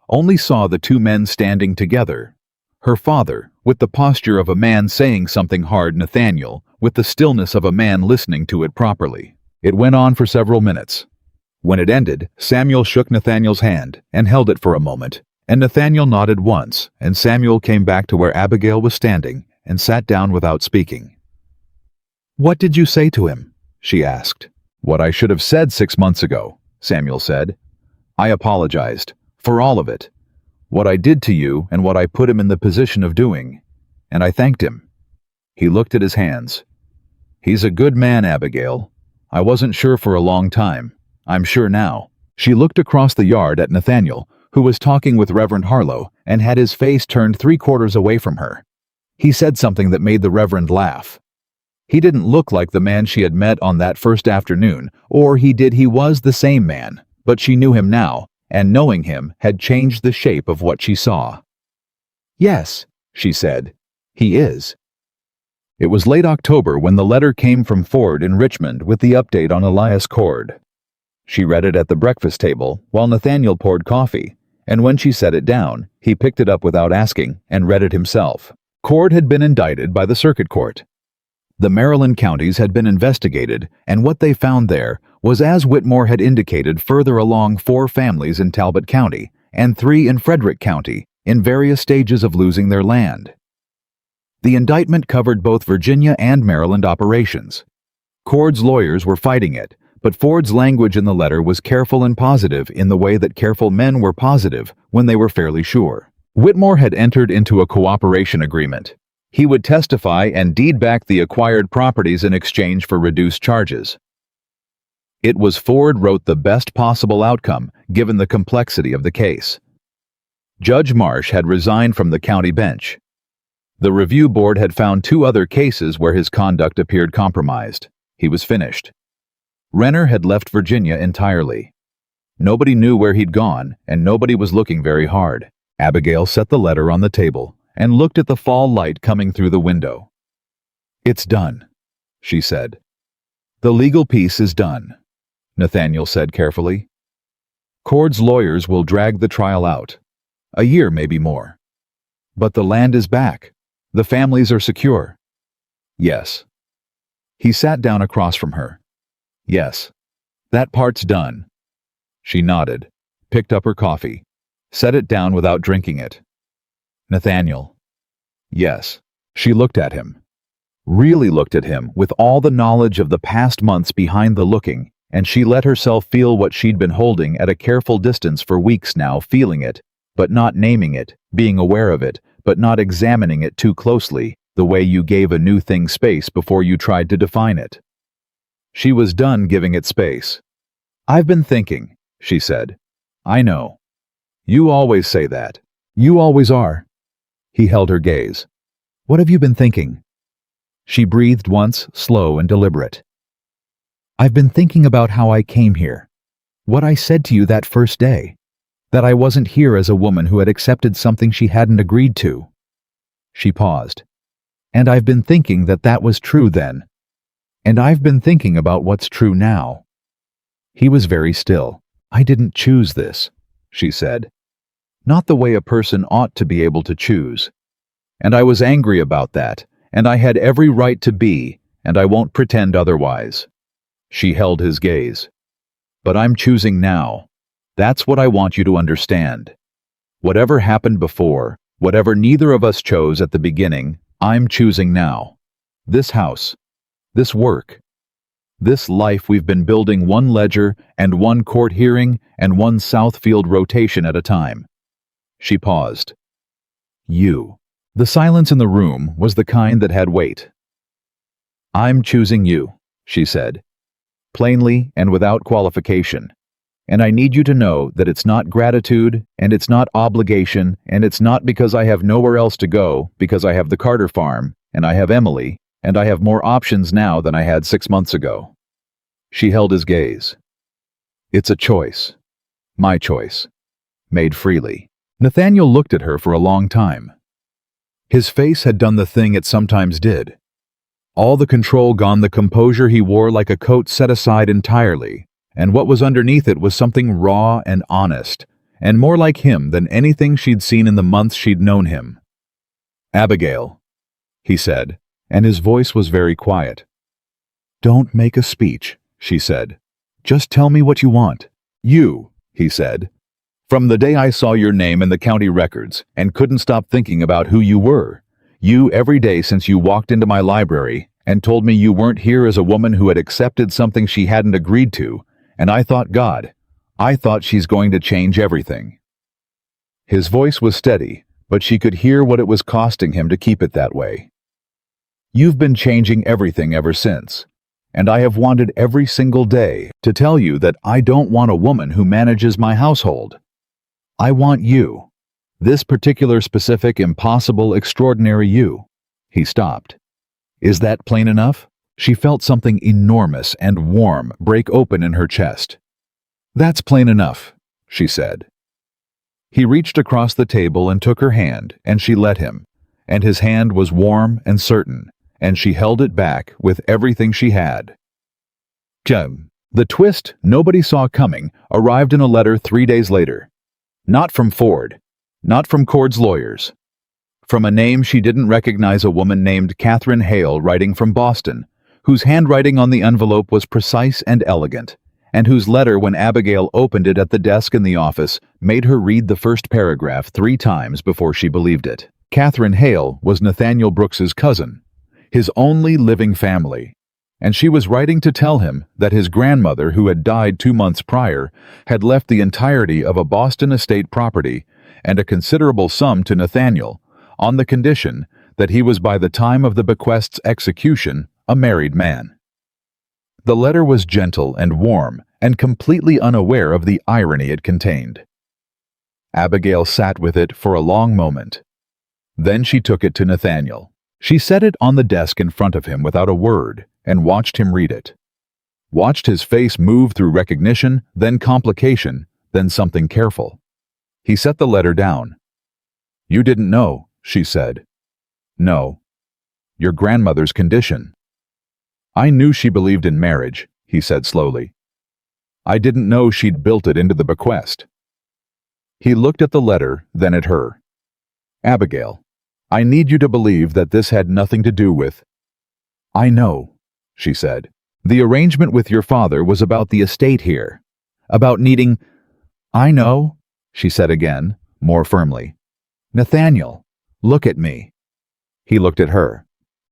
only saw the two men standing together. Her father, with the posture of a man saying something hard, Nathaniel, with the stillness of a man listening to it properly. It went on for several minutes. When it ended, Samuel shook Nathaniel's hand and held it for a moment, and Nathaniel nodded once, and Samuel came back to where Abigail was standing and sat down without speaking. "What did you say to him?" she asked. "What I should have said 6 months ago," Samuel said. "I apologized, for all of it. What I did to you and what I put him in the position of doing, and I thanked him." He looked at his hands. "He's a good man, Abigail. I wasn't sure for a long time. I'm sure now." She looked across the yard at Nathaniel, who was talking with Reverend Harlow and had his face turned 3/4 away from her. He said something that made the Reverend laugh. He didn't look like the man she had met on that first afternoon, or he was the same man, but she knew him now, and knowing him had changed the shape of what she saw. "Yes," she said, "he is." It was late October when the letter came from Ford in Richmond with the update on Elias Cord. She read it at the breakfast table while Nathaniel poured coffee, and when she set it down, he picked it up without asking and read it himself. Cord had been indicted by the circuit court. The Maryland counties had been investigated, and what they found there was, as Whitmore had indicated, further along 4 families in Talbot County and 3 in Frederick County in various stages of losing their land. The indictment covered both Virginia and Maryland operations. Cord's lawyers were fighting it, but Ford's language in the letter was careful and positive in the way that careful men were positive when they were fairly sure. Whitmore had entered into a cooperation agreement. He would testify and deed back the acquired properties in exchange for reduced charges. It was Ford wrote the best possible outcome given the complexity of the case. Judge Marsh had resigned from the county bench. The review board had found 2 other cases where his conduct appeared compromised. He was finished. Renner had left Virginia entirely. Nobody knew where he'd gone, and nobody was looking very hard. Abigail set the letter on the table and looked at the fall light coming through the window. "It's done," she said. "The legal piece is done," Nathaniel said carefully. "Cord's lawyers will drag the trial out. A year, maybe more. But the land is back. The families are secure." "Yes." He sat down across from her. "Yes. That part's done." She nodded, picked up her coffee, set it down without drinking it. "Nathaniel." "Yes." She looked at him. Really looked at him with all the knowledge of the past months behind the looking, and she let herself feel what she'd been holding at a careful distance for weeks now, feeling it, but not naming it, being aware of it, but not examining it too closely, the way you gave a new thing space before you tried to define it. She was done giving it space. "I've been thinking," she said. "I know. You always say that. You always are." He held her gaze. "What have you been thinking?" She breathed once, slow and deliberate. "I've been thinking about how I came here. What I said to you that first day. That I wasn't here as a woman who had accepted something she hadn't agreed to." She paused. "And I've been thinking that that was true then. And I've been thinking about what's true now." He was very still. "I didn't choose this," she said. "Not the way a person ought to be able to choose. And I was angry about that, and I had every right to be, and I won't pretend otherwise." She held his gaze. "But I'm choosing now. That's what I want you to understand. Whatever happened before, whatever neither of us chose at the beginning, I'm choosing now. This house, this work, this life we've been building one ledger and one court hearing and one Southfield rotation at a time." She paused. "You." The silence in the room was the kind that had weight. "I'm choosing you," she said, plainly and without qualification. "And I need you to know that it's not gratitude, and it's not obligation, and it's not because I have nowhere else to go, because I have the Carter farm, and I have Emily, and I have more options now than I had 6 months ago." She held his gaze. "It's a choice. My choice. Made freely." Nathaniel looked at her for a long time. His face had done the thing it sometimes did. All the control gone, the composure he wore like a coat set aside entirely, and what was underneath it was something raw and honest, and more like him than anything she'd seen in the months she'd known him. "Abigail," he said, and his voice was very quiet. "Don't make a speech," she said. "Just tell me what you want." "You," he said. "From the day I saw your name in the county records and couldn't stop thinking about who you were. You every day since you walked into my library and told me you weren't here as a woman who had accepted something she hadn't agreed to, and I thought, God, I thought she's going to change everything." His voice was steady, but she could hear what it was costing him to keep it that way. "You've been changing everything ever since. And I have wanted every single day to tell you that I don't want a woman who manages my household. I want you. This particular, specific, impossible, extraordinary you." He stopped. "Is that plain enough?" She felt something enormous and warm break open in her chest. "That's plain enough," she said. He reached across the table and took her hand, and she let him, and his hand was warm and certain, and she held it back with everything she had. The twist nobody saw coming arrived in a letter 3 days later. Not from Ford, not from Cord's lawyers. From a name she didn't recognize, a woman named Catherine Hale writing from Boston, whose handwriting on the envelope was precise and elegant, and whose letter, when Abigail opened it at the desk in the office, made her read the first paragraph 3 times before she believed it. Catherine Hale was Nathaniel Brooks's cousin, his only living family, and she was writing to tell him that his grandmother, who had died 2 months prior, had left the entirety of a Boston estate property and a considerable sum to Nathaniel, on the condition that he was by the time of the bequest's execution a married man. The letter was gentle and warm and completely unaware of the irony it contained. Abigail sat with it for a long moment. Then she took it to Nathaniel. She set it on the desk in front of him without a word and watched him read it. Watched his face move through recognition, then complication, then something careful. He set the letter down. "You didn't know," she said. No. Your grandmother's condition. I knew she believed in marriage, he said slowly. I didn't know she'd built it into the bequest. He looked at the letter, then at her. Abigail, I need you to believe that this had nothing to do with— I know, she said. The arrangement with your father was about the estate here. About needing— I know, she said again, more firmly. Nathaniel, look at me. He looked at her.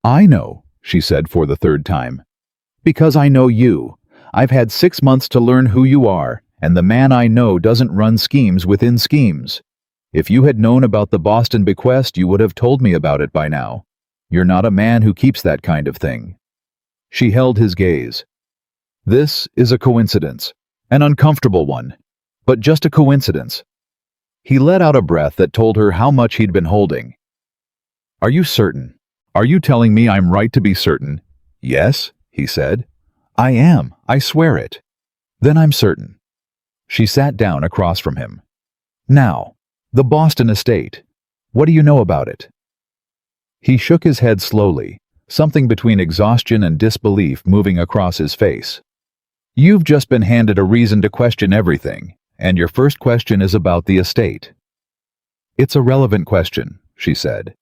I know, she said for the third time. Because I know you. I've had 6 months to learn who you are, and the man I know doesn't run schemes within schemes. If you had known about the Boston bequest, you would have told me about it by now. You're not a man who keeps that kind of thing. She held his gaze. This is a coincidence, an uncomfortable one, but just a coincidence. He let out a breath that told her how much he'd been holding. Are you certain? Are you telling me I'm right to be certain? Yes, he said. I am, I swear it. Then I'm certain. She sat down across from him. Now, the Boston estate. What do you know about it? He shook his head slowly, something between exhaustion and disbelief moving across his face. You've just been handed a reason to question everything, and your first question is about the estate. It's a relevant question, she said.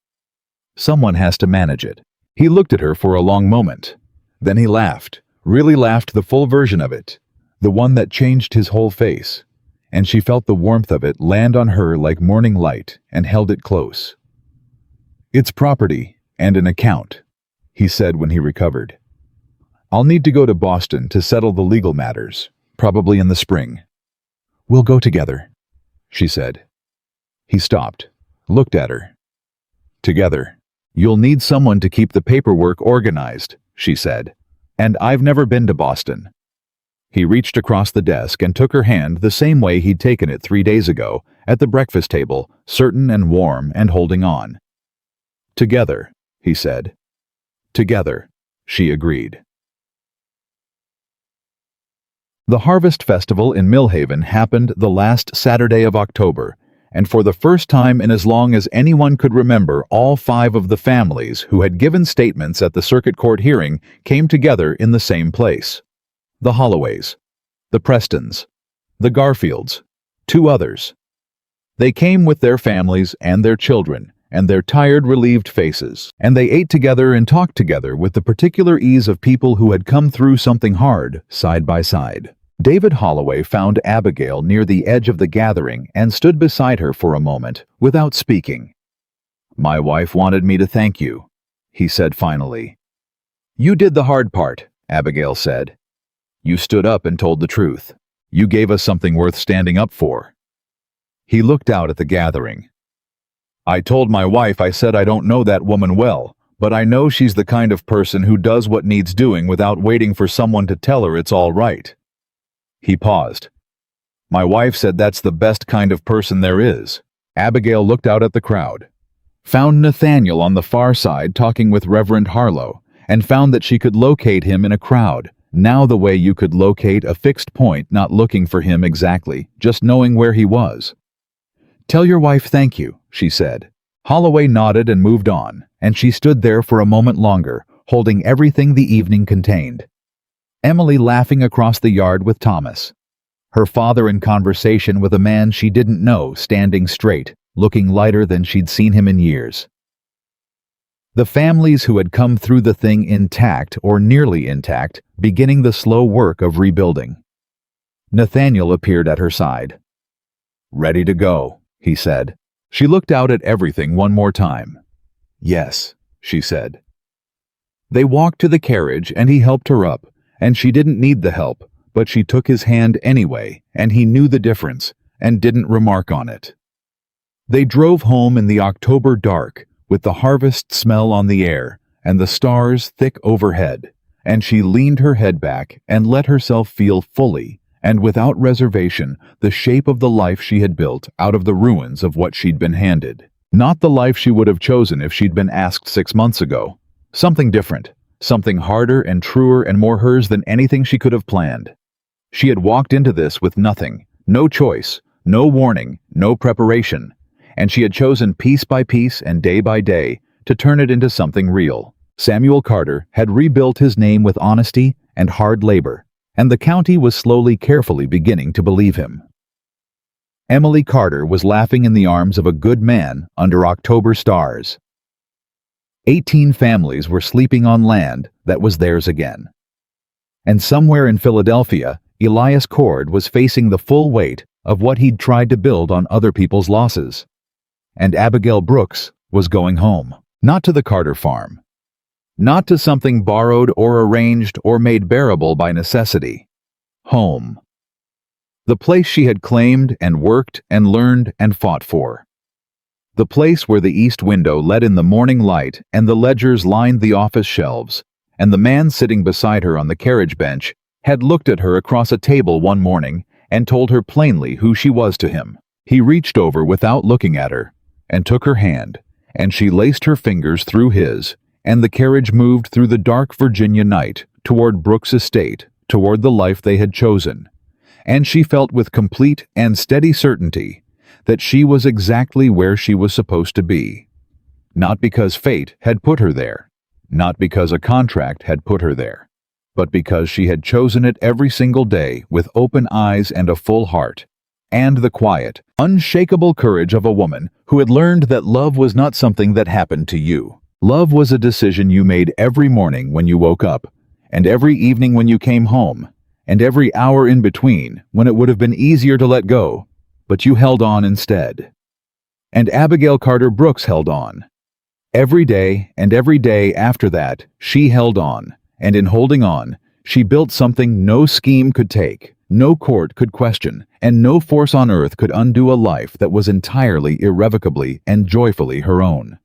Someone has to manage it. He looked at her for a long moment. Then he laughed, really laughed, the full version of it, the one that changed his whole face, and she felt the warmth of it land on her like morning light and held it close. It's property and an account, he said when he recovered. I'll need to go to Boston to settle the legal matters, probably in the spring. We'll go together, she said. He stopped, looked at her. Together. You'll need someone to keep the paperwork organized, she said. And I've never been to Boston. He reached across the desk and took her hand the same way he'd taken it 3 days ago, at the breakfast table, certain and warm and holding on. Together, he said. Together, she agreed. The Harvest Festival in Millhaven happened the last Saturday of October, and for the first time in as long as anyone could remember, all 5 of the families who had given statements at the circuit court hearing came together in the same place. The Holloways, the Prestons, the Garfields, 2 others. They came with their families and their children, and their tired, relieved faces, and they ate together and talked together with the particular ease of people who had come through something hard, side by side. David Holloway found Abigail near the edge of the gathering and stood beside her for a moment, without speaking. My wife wanted me to thank you, he said finally. You did the hard part, Abigail said. You stood up and told the truth. You gave us something worth standing up for. He looked out at the gathering. I told my wife, I said I don't know that woman well, but I know she's the kind of person who does what needs doing without waiting for someone to tell her it's all right. He paused. My wife said that's the best kind of person there is. Abigail looked out at the crowd, found Nathaniel on the far side talking with Reverend Harlow, and found that she could locate him in a crowd, now the way you could locate a fixed point, not looking for him exactly, just knowing where he was. Tell your wife thank you, she said. Holloway nodded and moved on, and she stood there for a moment longer, holding everything the evening contained. Emily laughing across the yard with Thomas. Her father in conversation with a man she didn't know, standing straight, looking lighter than she'd seen him in years. The families who had come through the thing intact or nearly intact, beginning the slow work of rebuilding. Nathaniel appeared at her side. Ready to go, he said. She looked out at everything one more time. Yes, she said. They walked to the carriage and he helped her up, and she didn't need the help, but she took his hand anyway, and he knew the difference, and didn't remark on it. They drove home in the October dark, with the harvest smell on the air, and the stars thick overhead, and she leaned her head back and let herself feel fully, and without reservation, the shape of the life she had built out of the ruins of what she'd been handed. Not the life she would have chosen if she'd been asked 6 months ago. Something different. Something harder and truer and more hers than anything she could have planned. She had walked into this with nothing, no choice, no warning, no preparation, and she had chosen piece by piece and day by day to turn it into something real. Samuel Carter had rebuilt his name with honesty and hard labor, and the county was slowly, carefully beginning to believe him. Emily Carter was laughing in the arms of a good man under October stars. 18 families were sleeping on land that was theirs again. And somewhere in Philadelphia, Elias Cord was facing the full weight of what he'd tried to build on other people's losses. And Abigail Brooks was going home, not to the Carter farm, not to something borrowed or arranged or made bearable by necessity. Home. The place she had claimed and worked and learned and fought for. The place where the east window let in the morning light and the ledgers lined the office shelves, and the man sitting beside her on the carriage bench had looked at her across a table one morning and told her plainly who she was to him. He reached over without looking at her and took her hand, and she laced her fingers through his, and the carriage moved through the dark Virginia night toward Brooks' estate, toward the life they had chosen. And she felt with complete and steady certainty that she was exactly where she was supposed to be. Not because fate had put her there, not because a contract had put her there, but because she had chosen it every single day with open eyes and a full heart, and the quiet, unshakable courage of a woman who had learned that love was not something that happened to you. Love was a decision you made every morning when you woke up, and every evening when you came home, and every hour in between when it would have been easier to let go, but you held on instead. And Abigail Carter Brooks held on. Every day and every day after that, she held on, and in holding on, she built something no scheme could take, no court could question, and no force on earth could undo a life that was entirely, irrevocably, and joyfully her own.